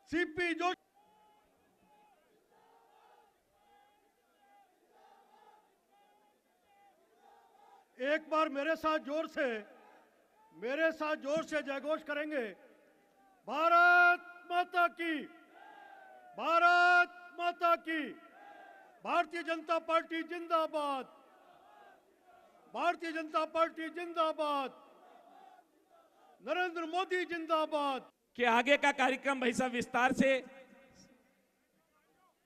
सीपी जोशी। एक बार मेरे साथ जोर से जयघोष करेंगे। भारत माता की, भारत माता की, भारतीय जनता पार्टी जिंदाबाद, भारतीय जनता पार्टी जिंदाबाद, नरेंद्र मोदी जिंदाबाद। के आगे का कार्यक्रम भाई साहब विस्तार से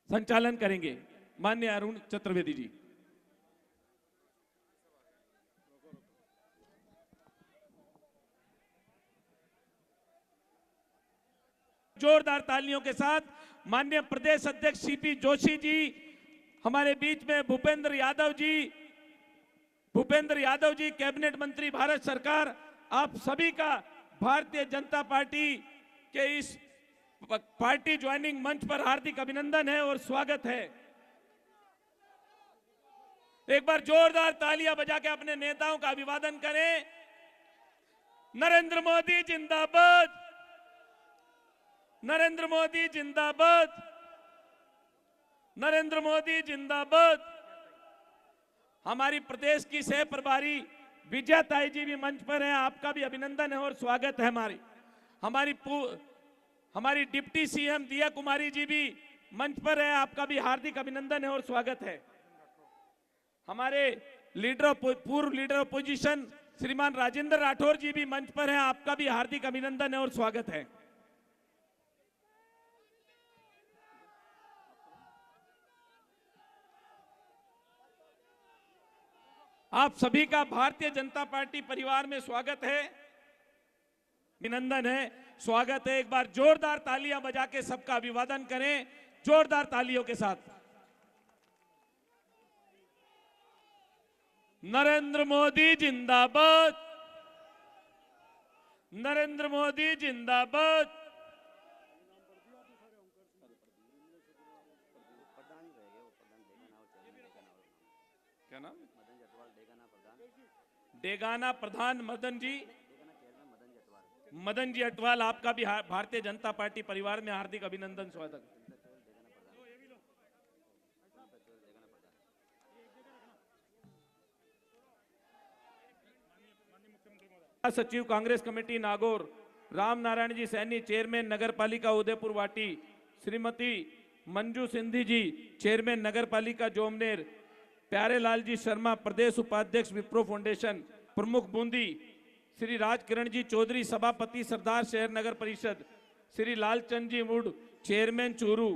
संचालन करेंगे माननीय अरुण चतुर्वेदी जी। जोरदार तालियों के साथ माननीय प्रदेश अध्यक्ष सीपी जोशी जी, हमारे बीच में भूपेंद्र यादव जी कैबिनेट मंत्री भारत सरकार, आप सभी का भारतीय जनता पार्टी के इस पार्टी ज्वाइनिंग मंच पर हार्दिक अभिनंदन है और स्वागत है। एक बार जोरदार तालियां बजा के अपने नेताओं का अभिवादन करें। नरेंद्र मोदी जिंदाबाद, नरेंद्र मोदी जिंदाबाद, नरेंद्र मोदी जिंदाबाद। हमारी प्रदेश की सह प्रभारी विजया ताई जी भी मंच पर हैं, आपका भी अभिनंदन है और स्वागत है। हमारी डिप्टी सीएम दिया कुमारी जी भी मंच पर है, आपका भी हार्दिक अभिनंदन है और स्वागत है। हमारे पूर्व लीडर ऑपोजिशन श्रीमान राजेंद्र राठौर जी भी मंच पर हैं, आपका भी हार्दिक अभिनंदन है और स्वागत है। आप सभी का भारतीय जनता पार्टी परिवार में स्वागत है, अभिनंदन है, स्वागत है। एक बार जोरदार तालियां बजा के सबका अभिवादन करें, जोरदार तालियों के साथ। नरेंद्र मोदी जिंदाबाद, नरेंद्र मोदी जिंदाबाद। क्या नाम? डेगाना प्रधान मदन जी अटवाल, आपका भी भारतीय जनता पार्टी परिवार में हार्दिक अभिनंदन, स्वागत। सचिव कांग्रेस कमेटी नागौर राम नारायण जी सैनी, चेयरमैन नगर पालिका उदयपुर वाटी, श्रीमती मंजू सिंधी जी, चेयरमैन नगर पालिका जोमनेर, प्यारेलाल जी शर्मा, प्रदेश उपाध्यक्ष विप्रो फाउंडेशन, प्रमुख बूंदी, श्री राजकिरण जी चौधरी, सभापति सरदार शहर नगर परिषद, श्री लालचंद जी मुड, चेयरमैन चूरू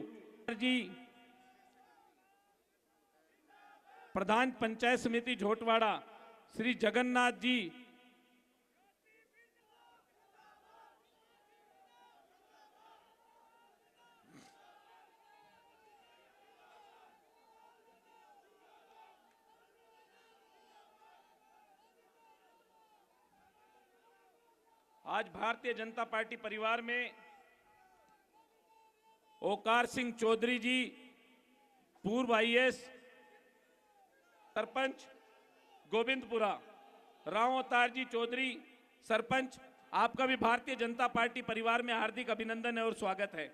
जी, प्रधान पंचायत समिति झोटवाड़ा, श्री जगन्नाथ जी, आज भारतीय जनता पार्टी परिवार में ओकार सिंह चौधरी जी, पूर्व IAS सरपंच गोविंदपुरा, राव अवतार जी चौधरी सरपंच, आपका भी भारतीय जनता पार्टी परिवार में हार्दिक अभिनंदन है और स्वागत है।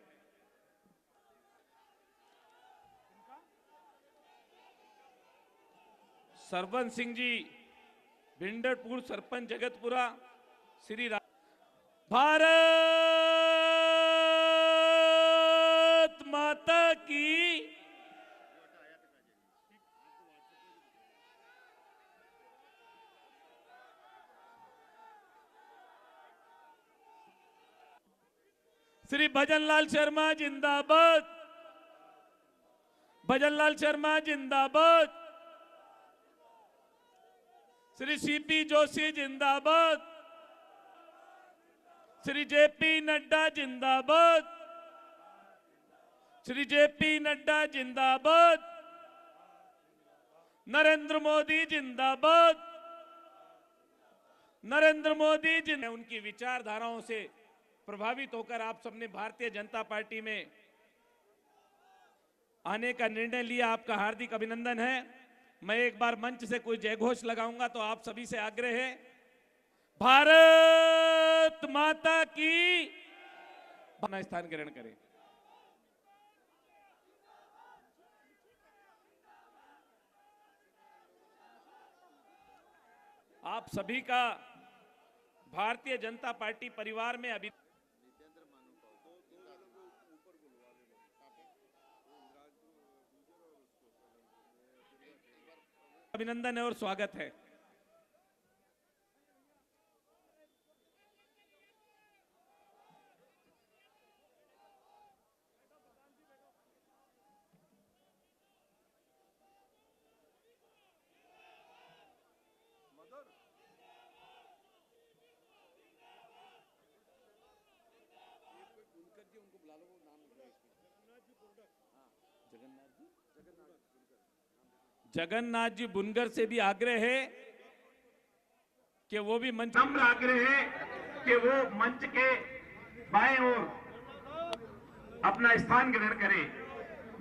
सरवन सिंह जी भिंडरपुर सरपंच जगतपुरा, श्री भारत माता की। श्री भजनलाल शर्मा जिंदाबाद, भजनलाल शर्मा जिंदाबाद, श्री CP जोशी जिंदाबाद, श्री JP नड्डा जिंदाबाद, श्री JP नड्डा जिंदाबाद, नरेंद्र मोदी जिंदाबाद, नरेंद्र मोदी जिंदाबाद। उनकी विचारधाराओं से प्रभावित होकर आप सबने भारतीय जनता पार्टी में आने का निर्णय लिया, आपका हार्दिक अभिनंदन है। मैं एक बार मंच से कोई जयघोष लगाऊंगा तो आप सभी से आग्रह है, भारत माता की। अपना स्थान ग्रहण करें। आप सभी का भारतीय जनता पार्टी परिवार में अभिनंदन है और स्वागत है। जगन्नाथ जी बुनगर से भी आग्रह है कि वो भी मंच, नम्र आग्रह है कि वो मंच के बाएं ओर अपना स्थान ग्रहण करें।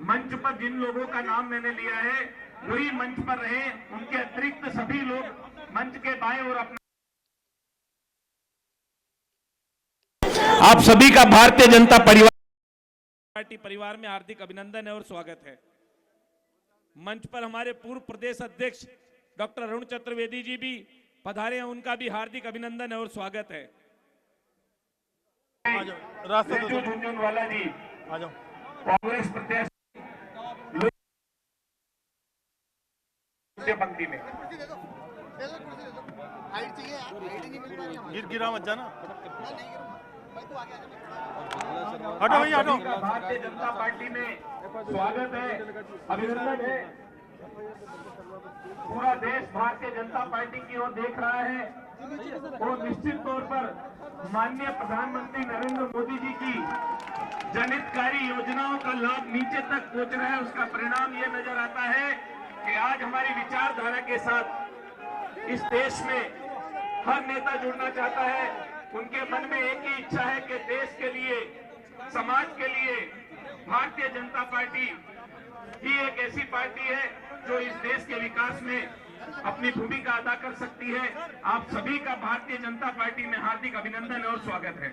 मंच पर जिन लोगों का नाम मैंने लिया है वही मंच पर रहे, उनके अतिरिक्त सभी लोग मंच के बाएं ओर अपना। आप सभी का भारतीय जनता पार्टी परिवार में हार्दिक अभिनंदन है और स्वागत है। मंच पर हमारे पूर्व प्रदेश अध्यक्ष डॉक्टर अरुण चतुर्वेदी जी भी पधारे हैं, उनका भी हार्दिक अभिनंदन है और स्वागत है। झुनझुनवाला जी कांग्रेस प्रत्याशी पंक्ति में गिरा मत जाना, हटो भैया हटो। भारतीय जनता पार्टी में स्वागत है, अभिनंदन है। पूरा देश भारतीय जनता पार्टी की ओर देख रहा है और निश्चित तौर पर माननीय प्रधानमंत्री नरेंद्र मोदी जी की जनहितकारी योजनाओं का लाभ नीचे तक पहुंच रहा है। उसका परिणाम ये नजर आता है कि आज हमारी विचारधारा के साथ इस देश में हर नेता जुड़ना चाहता है। उनके मन में एक ही इच्छा है कि देश के लिए, समाज के लिए भारतीय जनता पार्टी ही एक ऐसी पार्टी है जो इस देश के विकास में अपनी भूमिका अदा कर सकती है। आप सभी का भारतीय जनता पार्टी में हार्दिक अभिनंदन और स्वागत है।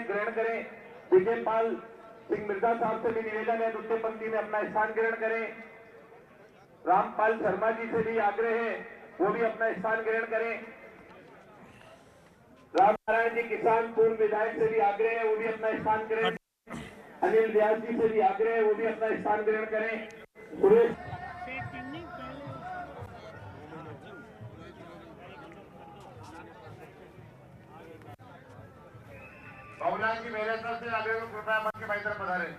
ग्रहण करें। विजयपाल सिंह मिर्जा साहब से भी निवेदन है, द्वितीय पंक्ति में अपना स्थान ग्रहण करें। रामपाल शर्मा जी से भी आग्रह है, वो भी अपना स्थान ग्रहण करें। राम नारायण जी किसान पूर्व विधायक से भी आग्रह है, वो भी अपना स्थान करें। अनिल व्यास जी से भी आग्रह है, वो भी अपना स्थान ग्रहण करें। सुरेश बाबूलाल जी मेरे तरफ से आगे को कृपया मंच के बाई तरफ पधारें।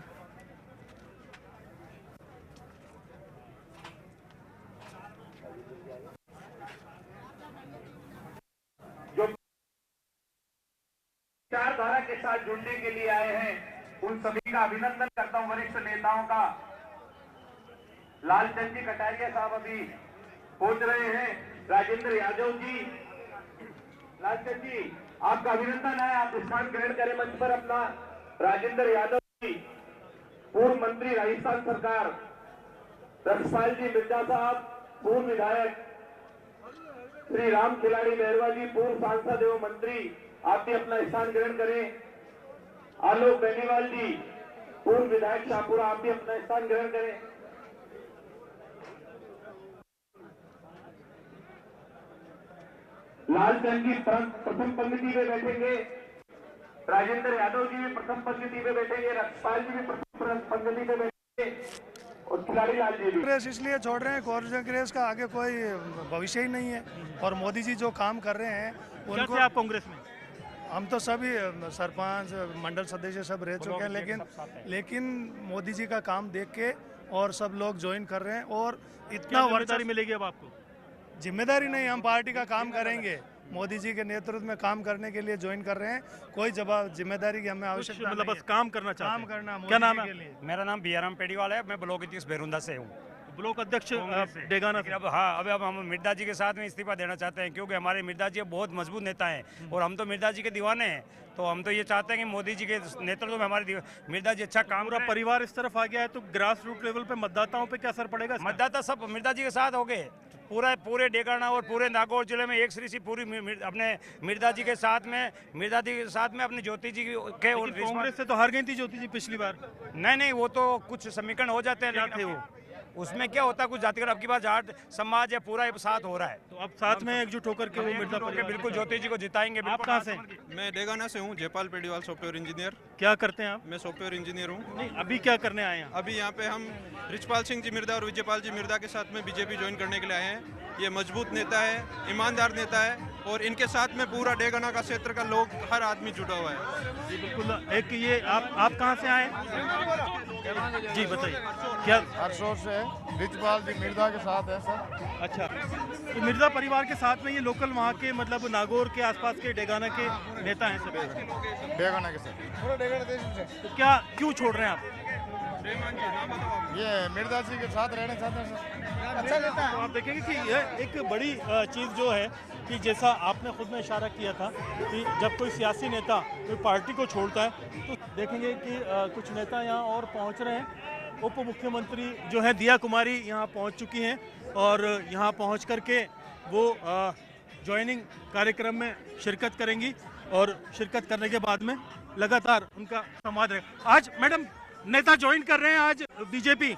जो विचारधारा के साथ जुड़ने के लिए आए हैं उन सभी का अभिनंदन करता हूं, वरिष्ठ नेताओं का। लालचंद जी कटारिया साहब अभी पहुंच रहे हैं। राजेंद्र यादव जी, लालचंद जी आपका अभिनंदन है, आप स्थान ग्रहण करें मंच पर अपना। राजेंद्र यादव जी, पूर्व मंत्री राजस्थान सरकार। रक्षपाल जी मिर्जा साहब, पूर्व विधायक। श्री राम खिलाड़ी मेहरवा जी, पूर्व सांसद एवं मंत्री, आप भी अपना स्थान ग्रहण करें। आलोक बेनीवाल जी, पूर्व विधायक शाहपुरा, आप भी अपना स्थान ग्रहण करें। लालचंद जी प्रथम पंक्ति पे बैठेंगे। राजेंद्र यादव जी भी प्रथम पंक्ति पे बैठेंगे। रक्षपाल जी भी प्रथम पंक्ति पे बैठेंगे और खिलाड़ी लाल जी भी। कांग्रेस इसलिए छोड़ रहे हैं, कांग्रेस का आगे कोई भविष्य ही नहीं है और मोदी जी जो काम कर रहे हैं उनको। आप कांग्रेस में? हम तो सभी सरपंच मंडल सदस्य सब रह चुके हैं, लेकिन मोदी जी का काम देख के और सब लोग ज्वाइन कर रहे हैं और इतना जिम्मेदारी मिलेगी अब आपको? जिम्मेदारी नहीं, हम पार्टी का काम करेंगे। मोदी जी के नेतृत्व में काम करने के लिए ज्वाइन कर रहे हैं। कोई जिम्मेदारी की हमें आवश्यकता मतलब बस काम करना चाहते हैं। काम करना। क्या नाम है? मेरा नाम बियाराम पेड़ीवाल है, मैं ब्लॉक अध्यक्ष बेरुंदा से हूँ। ब्लॉक अध्यक्ष डेगाना से। अब अब हम मिर्जा जी के साथ में इस्तीफा देना चाहते हैं, क्योंकि हमारे मिर्जा जी बहुत मजबूत नेता हैं और हम तो मिर्जा जी के दीवाने हैं। तो हम तो ये चाहते हैं कि मोदी जी के नेतृत्व में हमारे मिर्जा जी अच्छा काम। पूरा परिवार इस तरफ आ गया है, तो ग्रास रूट लेवल पे मतदाताओं पे क्या असर पड़ेगा? मतदाता सब मिर्जा जी के साथ हो गए। पूरे डेगाना और पूरे नागौर जिले में एक श्री सी पूरी अपने मिर्जा जी के साथ में अपने ज्योति जी के। और कांग्रेस से तो हार गई थी ज्योति जी पिछली बार। नहीं, वो तो कुछ समीकरण हो जाते हैं। थे वो उसमें क्या होता है, कुछ जातिगत अब की बार जाट समाज है पूरा साथ हो रहा है। तो अब साथ में एकजुट होकर के वो मिर्जा बिल्कुल ज्योति जी को जिताएंगे। आप कहाँ से? मैं डेगाना से हूँ, जयपाल पेड़ीवाल, सॉफ्टवेयर इंजीनियर। क्या करते हैं आप? मैं सॉफ्टवेयर इंजीनियर हूँ। नहीं, अभी क्या करने आए हैं? अभी यहाँ पे हम रिचपाल सिंह जी मिर्जा और विजयपाल जी मिर्जा के साथ में बीजेपी ज्वाइन करने के लिए आए हैं। ये मजबूत नेता है, ईमानदार नेता है और इनके साथ में पूरा डेगाना का क्षेत्र का लोग हर आदमी जुड़ा हुआ है। जी बिल्कुल। एक ये आप कहाँ से आए? जी बताइए। क्या? हरसोर से। रिचपाल जी मिर्जा के साथ है सर। अच्छा, तो मिर्जा परिवार के साथ में ये लोकल वहाँ के मतलब नागौर के आसपास के डेगाना के नेता हैं सब? डेगाना के साथ। तो क्या क्यों छोड़ रहे हैं आप? ये मिर्जा जी के साथ रहना चाहते हैं सर। अच्छा नेता है। तो आप देखेंगे कि यह एक बड़ी चीज़ जो है कि जैसा आपने खुद में इशारा किया था कि जब कोई सियासी नेता कोई पार्टी को छोड़ता है तो देखेंगे कि कुछ नेता यहाँ और पहुँच रहे हैं। उप मुख्यमंत्री जो है दिया कुमारी यहाँ पहुँच चुकी हैं और यहाँ पहुँच करके वो ज्वाइनिंग कार्यक्रम में शिरकत करेंगी और शिरकत करने के बाद में लगातार उनका संवाद रहेगा। आज मैडम नेता ज्वाइन कर रहे हैं आज बीजेपी।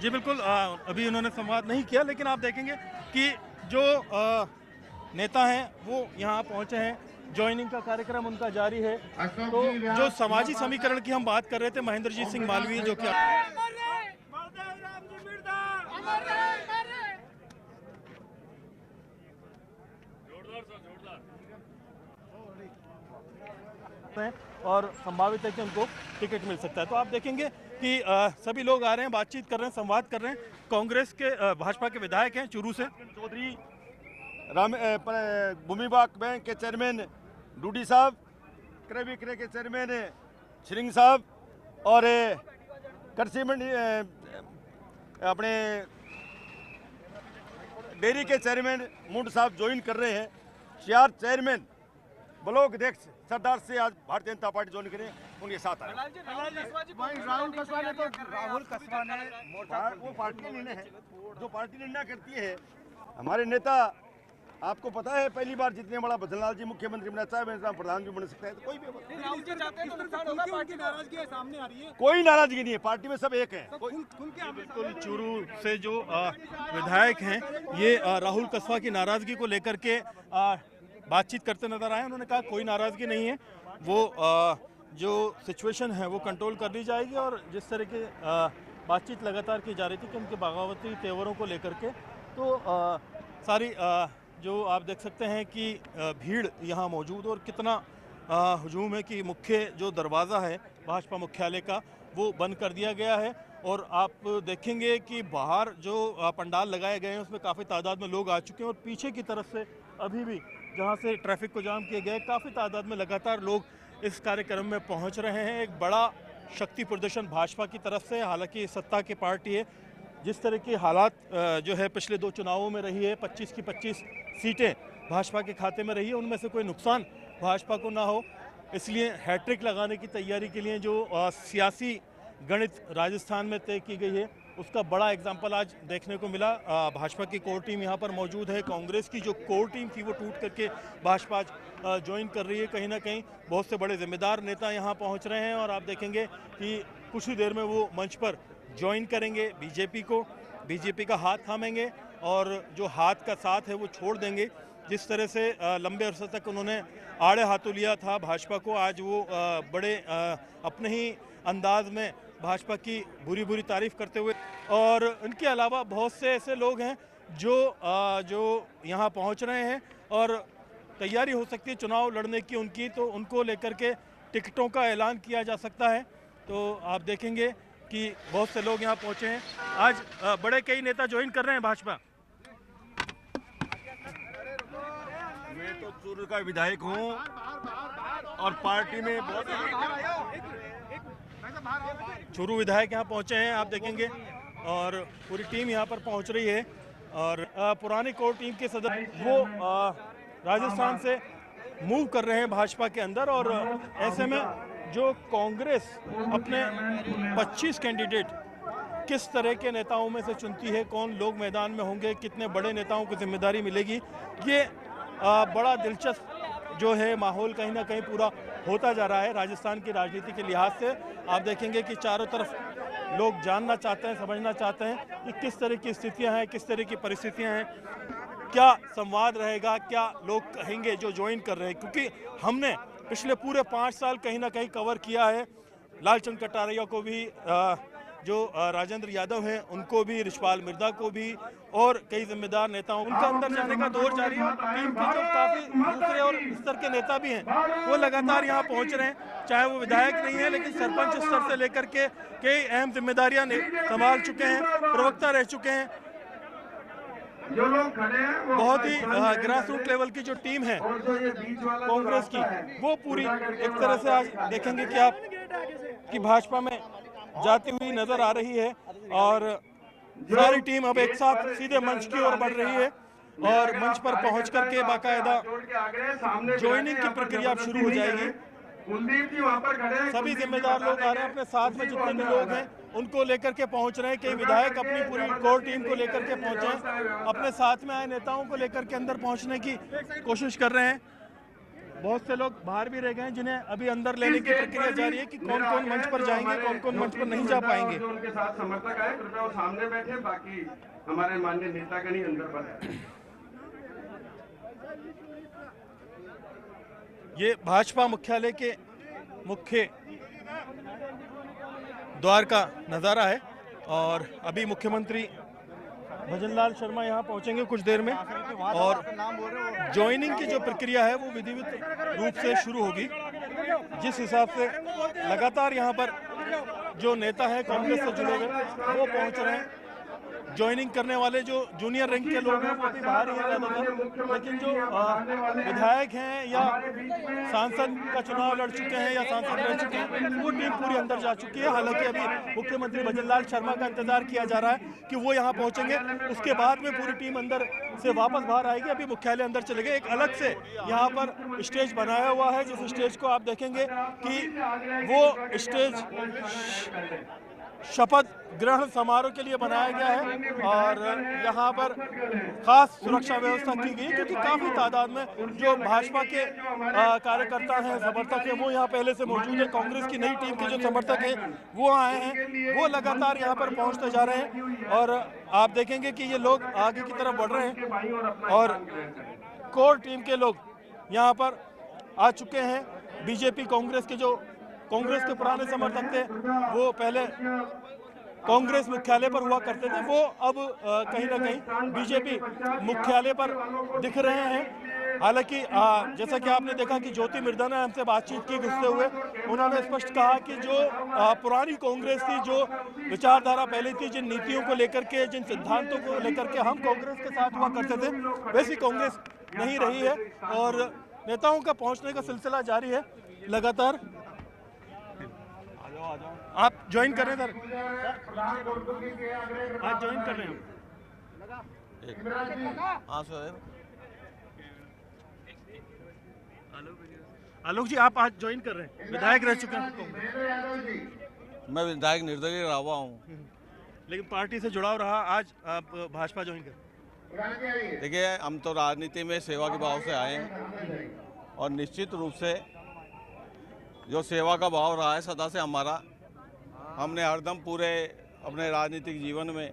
जी बिल्कुल। अभी उन्होंने संवाद नहीं किया, लेकिन आप देखेंगे कि जो नेता हैं वो यहाँ पहुँचे हैं। ज्वाइनिंग का कार्यक्रम उनका जारी है। तो जो समाजी समीकरण की हम बात कर रहे थे, महेंद्रजीत सिंह मालवीय जो कि और संभावित है कि उनको टिकट मिल सकता है। तो आप देखेंगे कि सभी लोग आ रहे हैं, बातचीत कर रहे हैं, संवाद कर रहे हैं। कांग्रेस के भाजपा के विधायक हैं चूरू से चौधरी भूमि बैंक के चेयरमैन डूडी साहब, क्रय विक्रय के चेयरमैन श्रिंग साहब और कृषि मंडी अपने डेयरी के चेयरमैन मुंड साहब ज्वाइन कर रहे हैं। 4 चेयरमैन ब्लॉक अध्यक्ष सरदार से आज भारतीय जनता पार्टी ज्वाइन करें, उनके साथ आए। राहुल कस्बा ने वो पार्टी निर्णय है, जो पार्टी निर्णय करती है। हमारे नेता आपको पता है पहली बार जितने बड़ा भजनलाल जी मुख्यमंत्री बनना चाहे प्रधानमंत्री बन सकता है, तो कोई भी सामने आ रही है। कोई नाराजगी नहीं है, पार्टी में सब एक है। बिल्कुल। चूरू से जो विधायक हैं ये राहुल कस्बा की नाराजगी को लेकर के बातचीत करते नजर आए। उन्होंने कहा कोई नाराजगी नहीं है, वो जो सिचुएशन है वो कंट्रोल कर ली जाएगी और जिस तरह की बातचीत लगातार की जा रही थी कि उनके बगावती तेवरों को लेकर के, तो सारी जो आप देख सकते हैं कि भीड़ यहाँ मौजूद और कितना हजूम है कि मुख्य जो दरवाज़ा है भाजपा मुख्यालय का वो बंद कर दिया गया है। और आप देखेंगे कि बाहर जो पंडाल लगाए गए हैं उसमें काफ़ी तादाद में लोग आ चुके हैं और पीछे की तरफ से अभी भी जहाँ से ट्रैफिक को जाम किया गया है काफ़ी तादाद में लगातार लोग इस कार्यक्रम में पहुँच रहे हैं। एक बड़ा शक्ति प्रदर्शन भाजपा की तरफ से। हालांकि सत्ता की पार्टी है, जिस तरह के हालात जो है पिछले 2 चुनावों में रही है, 25 की 25 सीटें भाजपा के खाते में रही है, उनमें से कोई नुकसान भाजपा को ना हो, इसलिए हैट्रिक लगाने की तैयारी के लिए जो सियासी गणित राजस्थान में तय की गई है, उसका बड़ा एग्जाम्पल आज देखने को मिला। भाजपा की कोर टीम यहाँ पर मौजूद है। कांग्रेस की जो कोर टीम थी वो टूट करके भाजपा आज ज्वाइन कर रही है। कहीं ना कहीं बहुत से बड़े जिम्मेदार नेता यहाँ पहुँच रहे हैं और आप देखेंगे कि कुछ ही देर में वो मंच पर ज्वाइन करेंगे बीजेपी का हाथ थामेंगे और जो हाथ का साथ है वो छोड़ देंगे। जिस तरह से लंबे अरसे तक उन्होंने आड़े हाथों लिया था भाजपा को, आज वो बड़े अपने ही अंदाज में भाजपा की बुरी तारीफ करते हुए, और इनके अलावा बहुत से ऐसे लोग हैं जो यहाँ पहुँच रहे हैं और तैयारी हो सकती है चुनाव लड़ने की उनकी, तो उनको लेकर के टिकटों का ऐलान किया जा सकता है। तो आप देखेंगे कि बहुत से लोग यहाँ पहुँचे हैं। आज बड़े कई नेता ज्वाइन कर रहे हैं भाजपा। मैं तो चूरू का विधायक हूँ और पार्टी में बहुत चूरू विधायक यहाँ पहुँचे हैं, आप देखेंगे, और पूरी टीम यहाँ पर पहुँच रही है। और पुरानी कोर टीम के सदस्य वो राजस्थान से मूव कर रहे हैं भाजपा के अंदर, और ऐसे में जो कांग्रेस अपने 25 कैंडिडेट किस तरह के नेताओं में से चुनती है, कौन लोग मैदान में होंगे, कितने बड़े नेताओं को जिम्मेदारी मिलेगी, ये बड़ा दिलचस्प जो है माहौल कहीं ना कहीं पूरा होता जा रहा है राजस्थान की राजनीति के लिहाज से। आप देखेंगे कि चारों तरफ लोग जानना चाहते हैं, समझना चाहते हैं कि किस तरह की स्थितियां हैं, किस तरह की परिस्थितियां हैं, क्या संवाद रहेगा, क्या लोग कहेंगे जो ज्वाइन कर रहे हैं। क्योंकि हमने पिछले पूरे 5 साल कहीं ना कहीं कवर किया है। लालचंद कटारिया को भी, जो राजेंद्र यादव हैं उनको भी, रिछपाल मिर्धा को भी, और कई जिम्मेदार नेताओं, उनका अंदर जाने का दौर जारी है। टीम की जो काफ़ी दूसरे और स्तर के नेता भी हैं वो लगातार यहाँ पहुँच रहे हैं, चाहे वो विधायक नहीं है लेकिन सरपंच स्तर से लेकर के कई अहम जिम्मेदारियाँ संभाल चुके हैं, प्रवक्ता रह चुके हैं। जो लोग खड़े हैं बहुत ही ग्रास रूट लेवल की जो टीम है कांग्रेस की, वो पूरी एक तरह से आज देखेंगे कि आप कि भाजपा में जाती हुई नजर आ रही है, और सारी टीम अब एक साथ सीधे मंच की ओर बढ़ रही है और मंच पर पहुंच करके बाकायदा ज्वाइनिंग की प्रक्रिया अब शुरू हो जाएगी। सभी जिम्मेदार लोग आ रहे हैं, अपने साथ में जितने भी लोग हैं उनको लेकर के पहुंच रहे हैं। कई विधायक अपनी पूरी कोर टीम को लेकर के पहुंचे हैं, अपने साथ में आए नेताओं को लेकर के अंदर पहुंचने की कोशिश कर रहे हैं। बहुत से लोग बाहर भी रह गए हैं जिन्हें अभी अंदर लेने की प्रक्रिया जारी है कि कौन कौन मंच पर जाएंगे, कौन कौन मंच पर नहीं जा पाएंगे। उनके साथ समर्थक आए, कृपया वो सामने बैठे, बाकी हमारे माननीय नेतागण ही अंदर पर है। ये भाजपा मुख्यालय के मुख्य द्वार का नज़ारा है और अभी मुख्यमंत्री भजनलाल शर्मा यहाँ पहुँचेंगे कुछ देर में, और ज्वाइनिंग की जो प्रक्रिया है वो विधिवत रूप से शुरू होगी। जिस हिसाब से लगातार यहाँ पर जो नेता है कांग्रेस से जुड़े हुए वो पहुँच रहे हैं, ज्वाइनिंग करने वाले जो जूनियर रैंक के लोग हैं वो भी बाहर ही हैं, लेकिन जो विधायक हैं या सांसद का चुनाव लड़ चुके हैं या सांसद रह चुके हैं वो टीम पूरी अंदर जा चुकी है। हालांकि अभी मुख्यमंत्री भजनलाल शर्मा का इंतजार किया जा रहा है कि वो यहाँ पहुँचेंगे, उसके बाद में पूरी टीम अंदर से वापस बाहर आएगी। अभी मुख्यालय अंदर चले गए, एक अलग से यहाँ पर स्टेज बनाया हुआ है, जिस स्टेज को आप देखेंगे कि वो स्टेज शपथ ग्रहण समारोह के लिए बनाया गया है और यहाँ पर खास सुरक्षा व्यवस्था की गई क्योंकि काफ़ी तादाद में जो भाजपा के कार्यकर्ता हैं, समर्थक हैं, वो यहाँ पहले से मौजूद है। कांग्रेस की नई टीम के जो समर्थक हैं वो आए हैं, वो लगातार यहाँ पर पहुँचते जा रहे हैं और आप देखेंगे कि ये लोग आगे की तरफ बढ़ रहे हैं और कोर टीम के लोग यहाँ पर आ चुके हैं। बीजेपी कांग्रेस के जो कांग्रेस के पुराने समर्थक थे वो पहले कांग्रेस मुख्यालय पर हुआ करते थे, वो अब कहीं ना कहीं बीजेपी मुख्यालय पर दिख रहे हैं। हालांकि जैसा कि आपने देखा कि ज्योति मिर्धा ने हमसे बातचीत की गुस्से हुए, उन्होंने स्पष्ट कहा कि जो पुरानी कांग्रेस थी, जो विचारधारा पहले थी, जिन नीतियों को लेकर के, जिन सिद्धांतों को लेकर के हम कांग्रेस के साथ हुआ करते थे, वैसी कांग्रेस नहीं रही है और नेताओं का पहुँचने का सिलसिला जारी है लगातार। आप ज्वाइन कर रहे हैं सर? आज ज्वाइन कर रहे हैं हाँ सर। आलोक जी, आप आज ज्वाइन कर रहे हैं, विधायक रह चुके हैं कांग्रेस। मैं विधायक निर्दलीय रहा हुआ हूँ, लेकिन पार्टी से जुड़ाव रहा, आज आप भाजपा ज्वाइन कर। देखिए हम तो राजनीति में सेवा के भाव से आए हैं और निश्चित रूप से जो सेवा का भाव रहा है सदा से हमारा, हमने हरदम पूरे अपने राजनीतिक जीवन में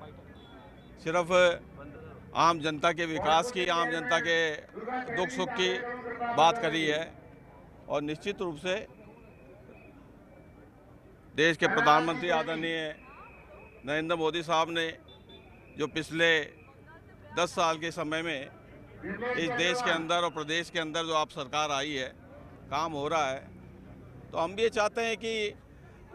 सिर्फ आम जनता के विकास की, आम जनता के दुख सुख की बात करी है। और निश्चित रूप से देश के प्रधानमंत्री आदरणीय नरेंद्र मोदी साहब ने जो पिछले 10 साल के समय में इस देश के अंदर और प्रदेश के अंदर जो आप सरकार आई है, काम हो रहा है, तो हम भी ये चाहते हैं कि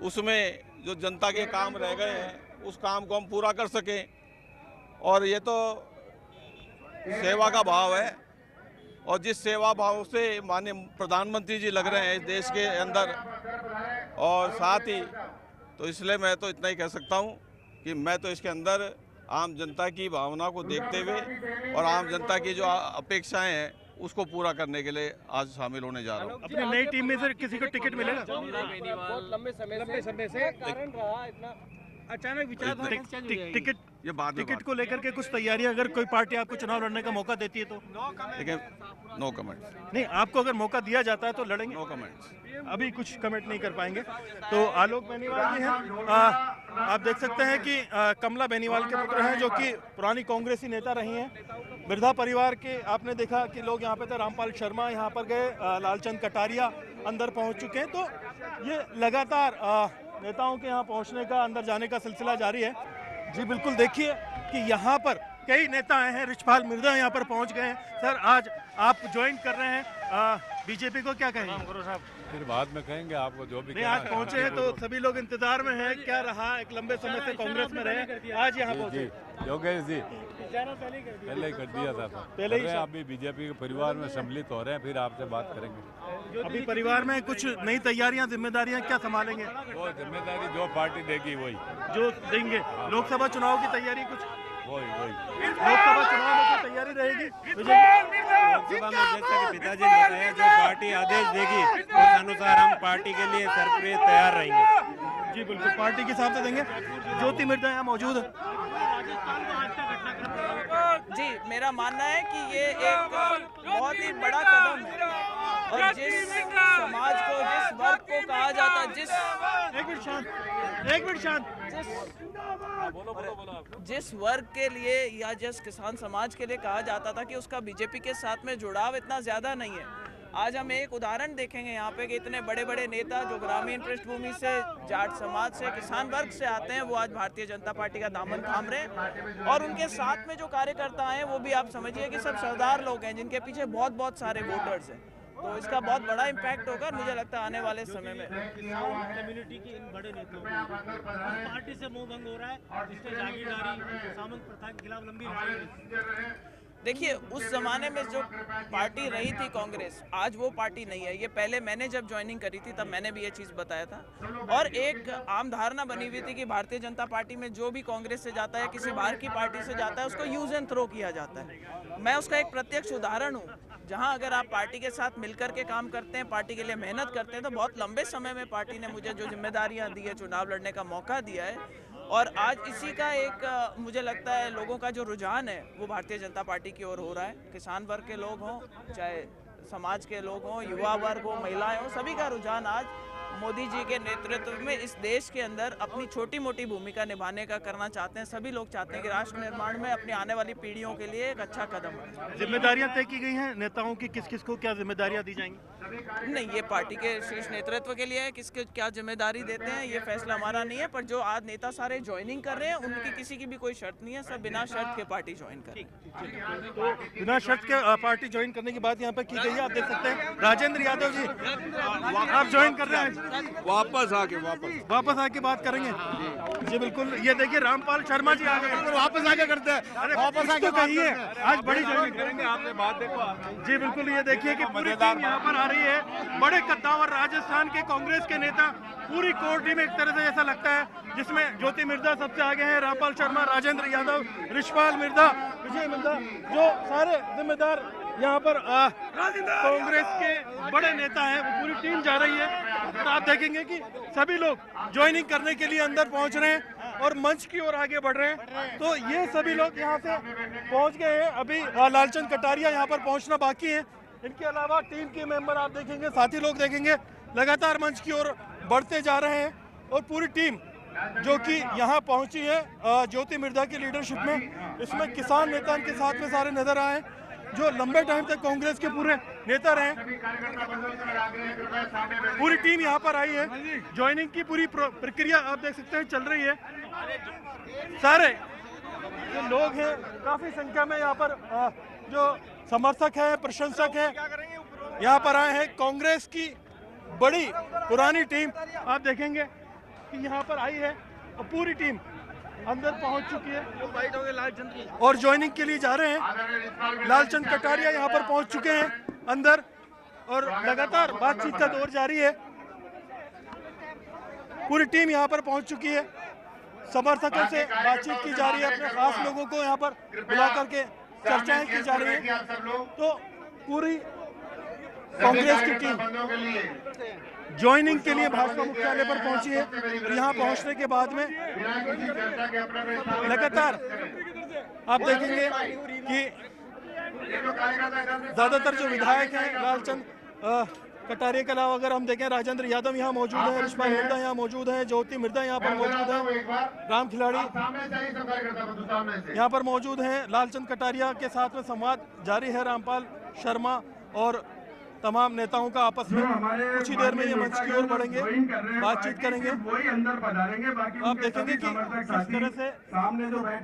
उसमें जो जनता के काम रह गए हैं उस काम को हम पूरा कर सकें। और ये तो सेवा का भाव है, और जिस सेवा भाव से माननीय प्रधानमंत्री जी लग रहे हैं इस देश के अंदर, और साथ ही तो इसलिए मैं तो इतना ही कह सकता हूँ कि मैं तो इसके अंदर आम जनता की भावना को देखते हुए और आम जनता की जो अपेक्षाएं हैं उसको पूरा करने के लिए आज शामिल होने जा रहा हूँ। अपनी नई टीम में से किसी को टिकट मिलेगा? बहुत लंबे समय से कारण रहा, इतना अचानक विचार टिकट को लेकर के कुछ तैयारियां, अगर कोई पार्टी आपको चुनाव लड़ने का मौका देती है तो? लेकिन नो कमेंट। नहीं, आपको अगर मौका दिया जाता है तो लड़ेंगे? No comment. अभी कुछ कमेंट नहीं कर पाएंगे। तो आलोक बेनीवाल जी हैं, आप देख सकते हैं कि कमला बेनीवाल के पुत्र हैं, जो कि पुरानी कांग्रेसी नेता रही हैं, बिरधा परिवार के। आपने देखा कि लोग यहाँ पे थे, रामपाल शर्मा यहाँ पर गए, लालचंद कटारिया अंदर पहुँच चुके हैं। तो ये लगातार नेताओं के यहाँ पहुँचने का, अंदर जाने का सिलसिला जारी है। जी बिल्कुल, देखिए कि यहाँ पर कई नेता आए हैं। रिछपाल मिर्जा यहाँ पर पहुँच गए हैं। सर, आज आप ज्वाइन कर रहे हैं बीजेपी को, क्या कहेंगे? गुरु साहब, फिर बाद में कहेंगे आपको जो भी। नहीं, आज पहुँचे हैं तो सभी लोग इंतजार में हैं। क्या रहा, एक लंबे समय से कांग्रेस में रहे, आज यहाँ पहुँचे। योगेश जी पहले ही कर दिया था, पहले ही। अभी बीजेपी के परिवार में सम्मिलित हो रहे हैं, फिर आपसे बात करेंगे। अभी परिवार में कुछ नई तैयारियां, जिम्मेदारियां क्या संभालेंगे? वो जिम्मेदारी जो पार्टी देगी वही जो देंगे। लोकसभा चुनाव की तैयारी कुछ वही लोकसभा चुनाव में क्या तैयारी रहेगी? लोकसभा में जैसा कि पिताजी ने बताया, जो पार्टी आदेश देगी उस अनुसार हम पार्टी के लिए सर्वप्रिय तैयार रहेंगे। जी बिल्कुल, पार्टी के हिसाब से देंगे। ज्योति मिर्जा यहाँ मौजूद है। जी, मेरा मानना है कि ये एक बहुत ही बड़ा कदम है, और जिस समाज को, जिस वर्ग को कहा जाता, जिस वर्ग के लिए या जिस किसान समाज के लिए कहा जाता था कि उसका बीजेपी के साथ में जुड़ाव इतना ज्यादा नहीं है, आज हम एक उदाहरण देखेंगे यहाँ पे कि इतने बड़े बड़े नेता जो ग्रामीण पृष्ठभूमि से, जाट समाज से, किसान वर्ग से आते हैं, वो आज भारतीय जनता पार्टी का दामन थाम रहे हैं। और उनके साथ में जो कार्यकर्ता हैं वो भी आप समझिए कि सब सरदार लोग हैं, जिनके पीछे बहुत बहुत सारे वोटर्स हैं। तो इसका बहुत बड़ा इम्पैक्ट होगा, मुझे लगता है आने वाले समय में। कम्युनिटी के इन बड़े नेताओं पार्टी से मुंह भंग हो रहा है, इससे जागीरदारी, सामंत प्रथा के खिलाफ लंबी लड़ाई। देखिए, उस जमाने में जो पार्टी रही थी कांग्रेस, आज वो पार्टी नहीं है। ये पहले मैंने जब ज्वाइनिंग करी थी तब मैंने भी ये चीज़ बताया था, और एक आम धारणा बनी हुई थी कि भारतीय जनता पार्टी में जो भी कांग्रेस से जाता है, किसी बाहर की पार्टी से जाता है, उसको यूज एंड थ्रो किया जाता है। मैं उसका एक प्रत्यक्ष उदाहरण हूँ, जहाँ अगर आप पार्टी के साथ मिलकर के काम करते हैं, पार्टी के लिए मेहनत करते हैं, तो बहुत लंबे समय में पार्टी ने मुझे जो जिम्मेदारियाँ दी है, चुनाव लड़ने का मौका दिया है, और आज इसी का एक मुझे लगता है लोगों का जो रुझान है वो भारतीय जनता पार्टी की ओर हो रहा है। किसान वर्ग के लोग हों, चाहे समाज के लोग हों, युवा वर्ग हो, महिलाएं हों, सभी का रुझान आज मोदी जी के नेतृत्व में इस देश के अंदर अपनी छोटी मोटी भूमिका निभाने का करना चाहते हैं। सभी लोग चाहते हैं कि राष्ट्र निर्माण में अपनी आने वाली पीढ़ियों के लिए एक अच्छा कदम है। जिम्मेदारियां तय की गई हैं नेताओं की, किस किस को क्या जिम्मेदारियां दी जाएंगी? नहीं, ये पार्टी के शीर्ष नेतृत्व के लिए है, किसके क्या जिम्मेदारी देते हैं ये फैसला हमारा नहीं है। पर जो आज नेता सारे ज्वाइनिंग कर रहे हैं, उनकी किसी की भी कोई शर्त नहीं है, सब बिना शर्त के पार्टी ज्वाइन कर। तो बिना शर्त के पार्टी ज्वाइन करने की बात यहाँ पे की गई है। आप देख सकते हैं राजेंद्र यादव जी, आप ज्वाइन कर रहे हैं? वापस आके बात करेंगे। जी बिल्कुल, ये देखिए रामपाल शर्मा जी आ गए। वापस आके करते हैं, वापस आके कहिए, आज बड़ी ज्वाइनिंग करेंगे, आपने बात देखो। जी बिल्कुल, ये देखिए कि पूरी टीम यहाँ पर आ रही रही है। बड़े कद्दावर राजस्थान के कांग्रेस के नेता, पूरी कोर टीम एक तरह से ऐसा लगता है, जिसमें ज्योति मिर्धा सबसे आगे हैं, रामपाल शर्मा, राजेंद्र यादव, रिशपाल मिर्धा, विजय मिर्धा, जो सारे जिम्मेदार यहाँ पर कांग्रेस के बड़े नेता हैं, वो पूरी टीम जा रही है। और आप देखेंगे कि सभी लोग ज्वाइनिंग करने के लिए अंदर पहुंच रहे हैं और मंच की ओर आगे बढ़ रहे हैं। तो ये सभी लोग यहाँ से पहुंच गए हैं। अभी लालचंद कटारिया यहाँ पर पहुंचना बाकी है। इनके अलावा टीम के मेंबर आप देखेंगे, साथी लोग देखेंगे, लगातार मंच की ओर बढ़ते जा रहे हैं। और पूरी टीम जो कि यहाँ पहुंची है ज्योति मिर्धा की लीडरशिप में, इसमें किसान नेता इनके साथ में सारे नजर आए, जो लंबे टाइम तक कांग्रेस के पूरे नेता रहे। पूरी टीम यहाँ पर आई है। ज्वाइनिंग की पूरी प्रक्रिया आप देख सकते हैं चल रही है। सारे जो लोग हैं, काफी संख्या में यहाँ पर जो समर्थक है, प्रशंसक है, यहाँ पर आए हैं। कांग्रेस की बड़ी पुरानी टीम आप देखेंगे कि यहाँ पर आई है और पूरी टीम अंदर पहुंच चुकी है और ज्वाइनिंग के लिए जा रहे हैं। लालचंद कटारिया यहाँ पर पहुंच चुके हैं अंदर और लगातार बातचीत का दौर जारी है। पूरी टीम यहाँ पर पहुंच चुकी है, समर्थकों से बातचीत की जा रही है, अपने खास लोगों को यहाँ पर बुला करके चर्चाएं की जा रही है। तो पूरी कांग्रेस की टीम ज्वाइनिंग के लिए भाजपा मुख्यालय पर पहुंची है। यहाँ पहुंचने के बाद में लगातार आप देखेंगे कि ज्यादातर जो विधायक हैं, लालचंद कटारिया के अलावा अगर हम देखें, राजेंद्र यादव यहाँ मौजूद है, रिशपाल मिर्धा यहाँ मौजूद है, ज्योति मिर्धा यहाँ पर मौजूद है, राम खिलाड़ी यहाँ पर मौजूद हैं। लालचंद कटारिया के साथ में संवाद जारी है, रामपाल शर्मा और तमाम नेताओं का आपस में। कुछ ही देर में ये मंच की ओर बढ़ेंगे, बातचीत करेंगे। आप देखेंगे कि किस तरह से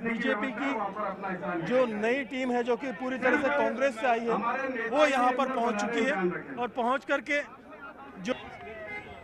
बीजेपी की जो नई टीम है, जो कि पूरी तरह से कांग्रेस से आई है, वो यहाँ पर पहुँच चुकी है और पहुँच करके जो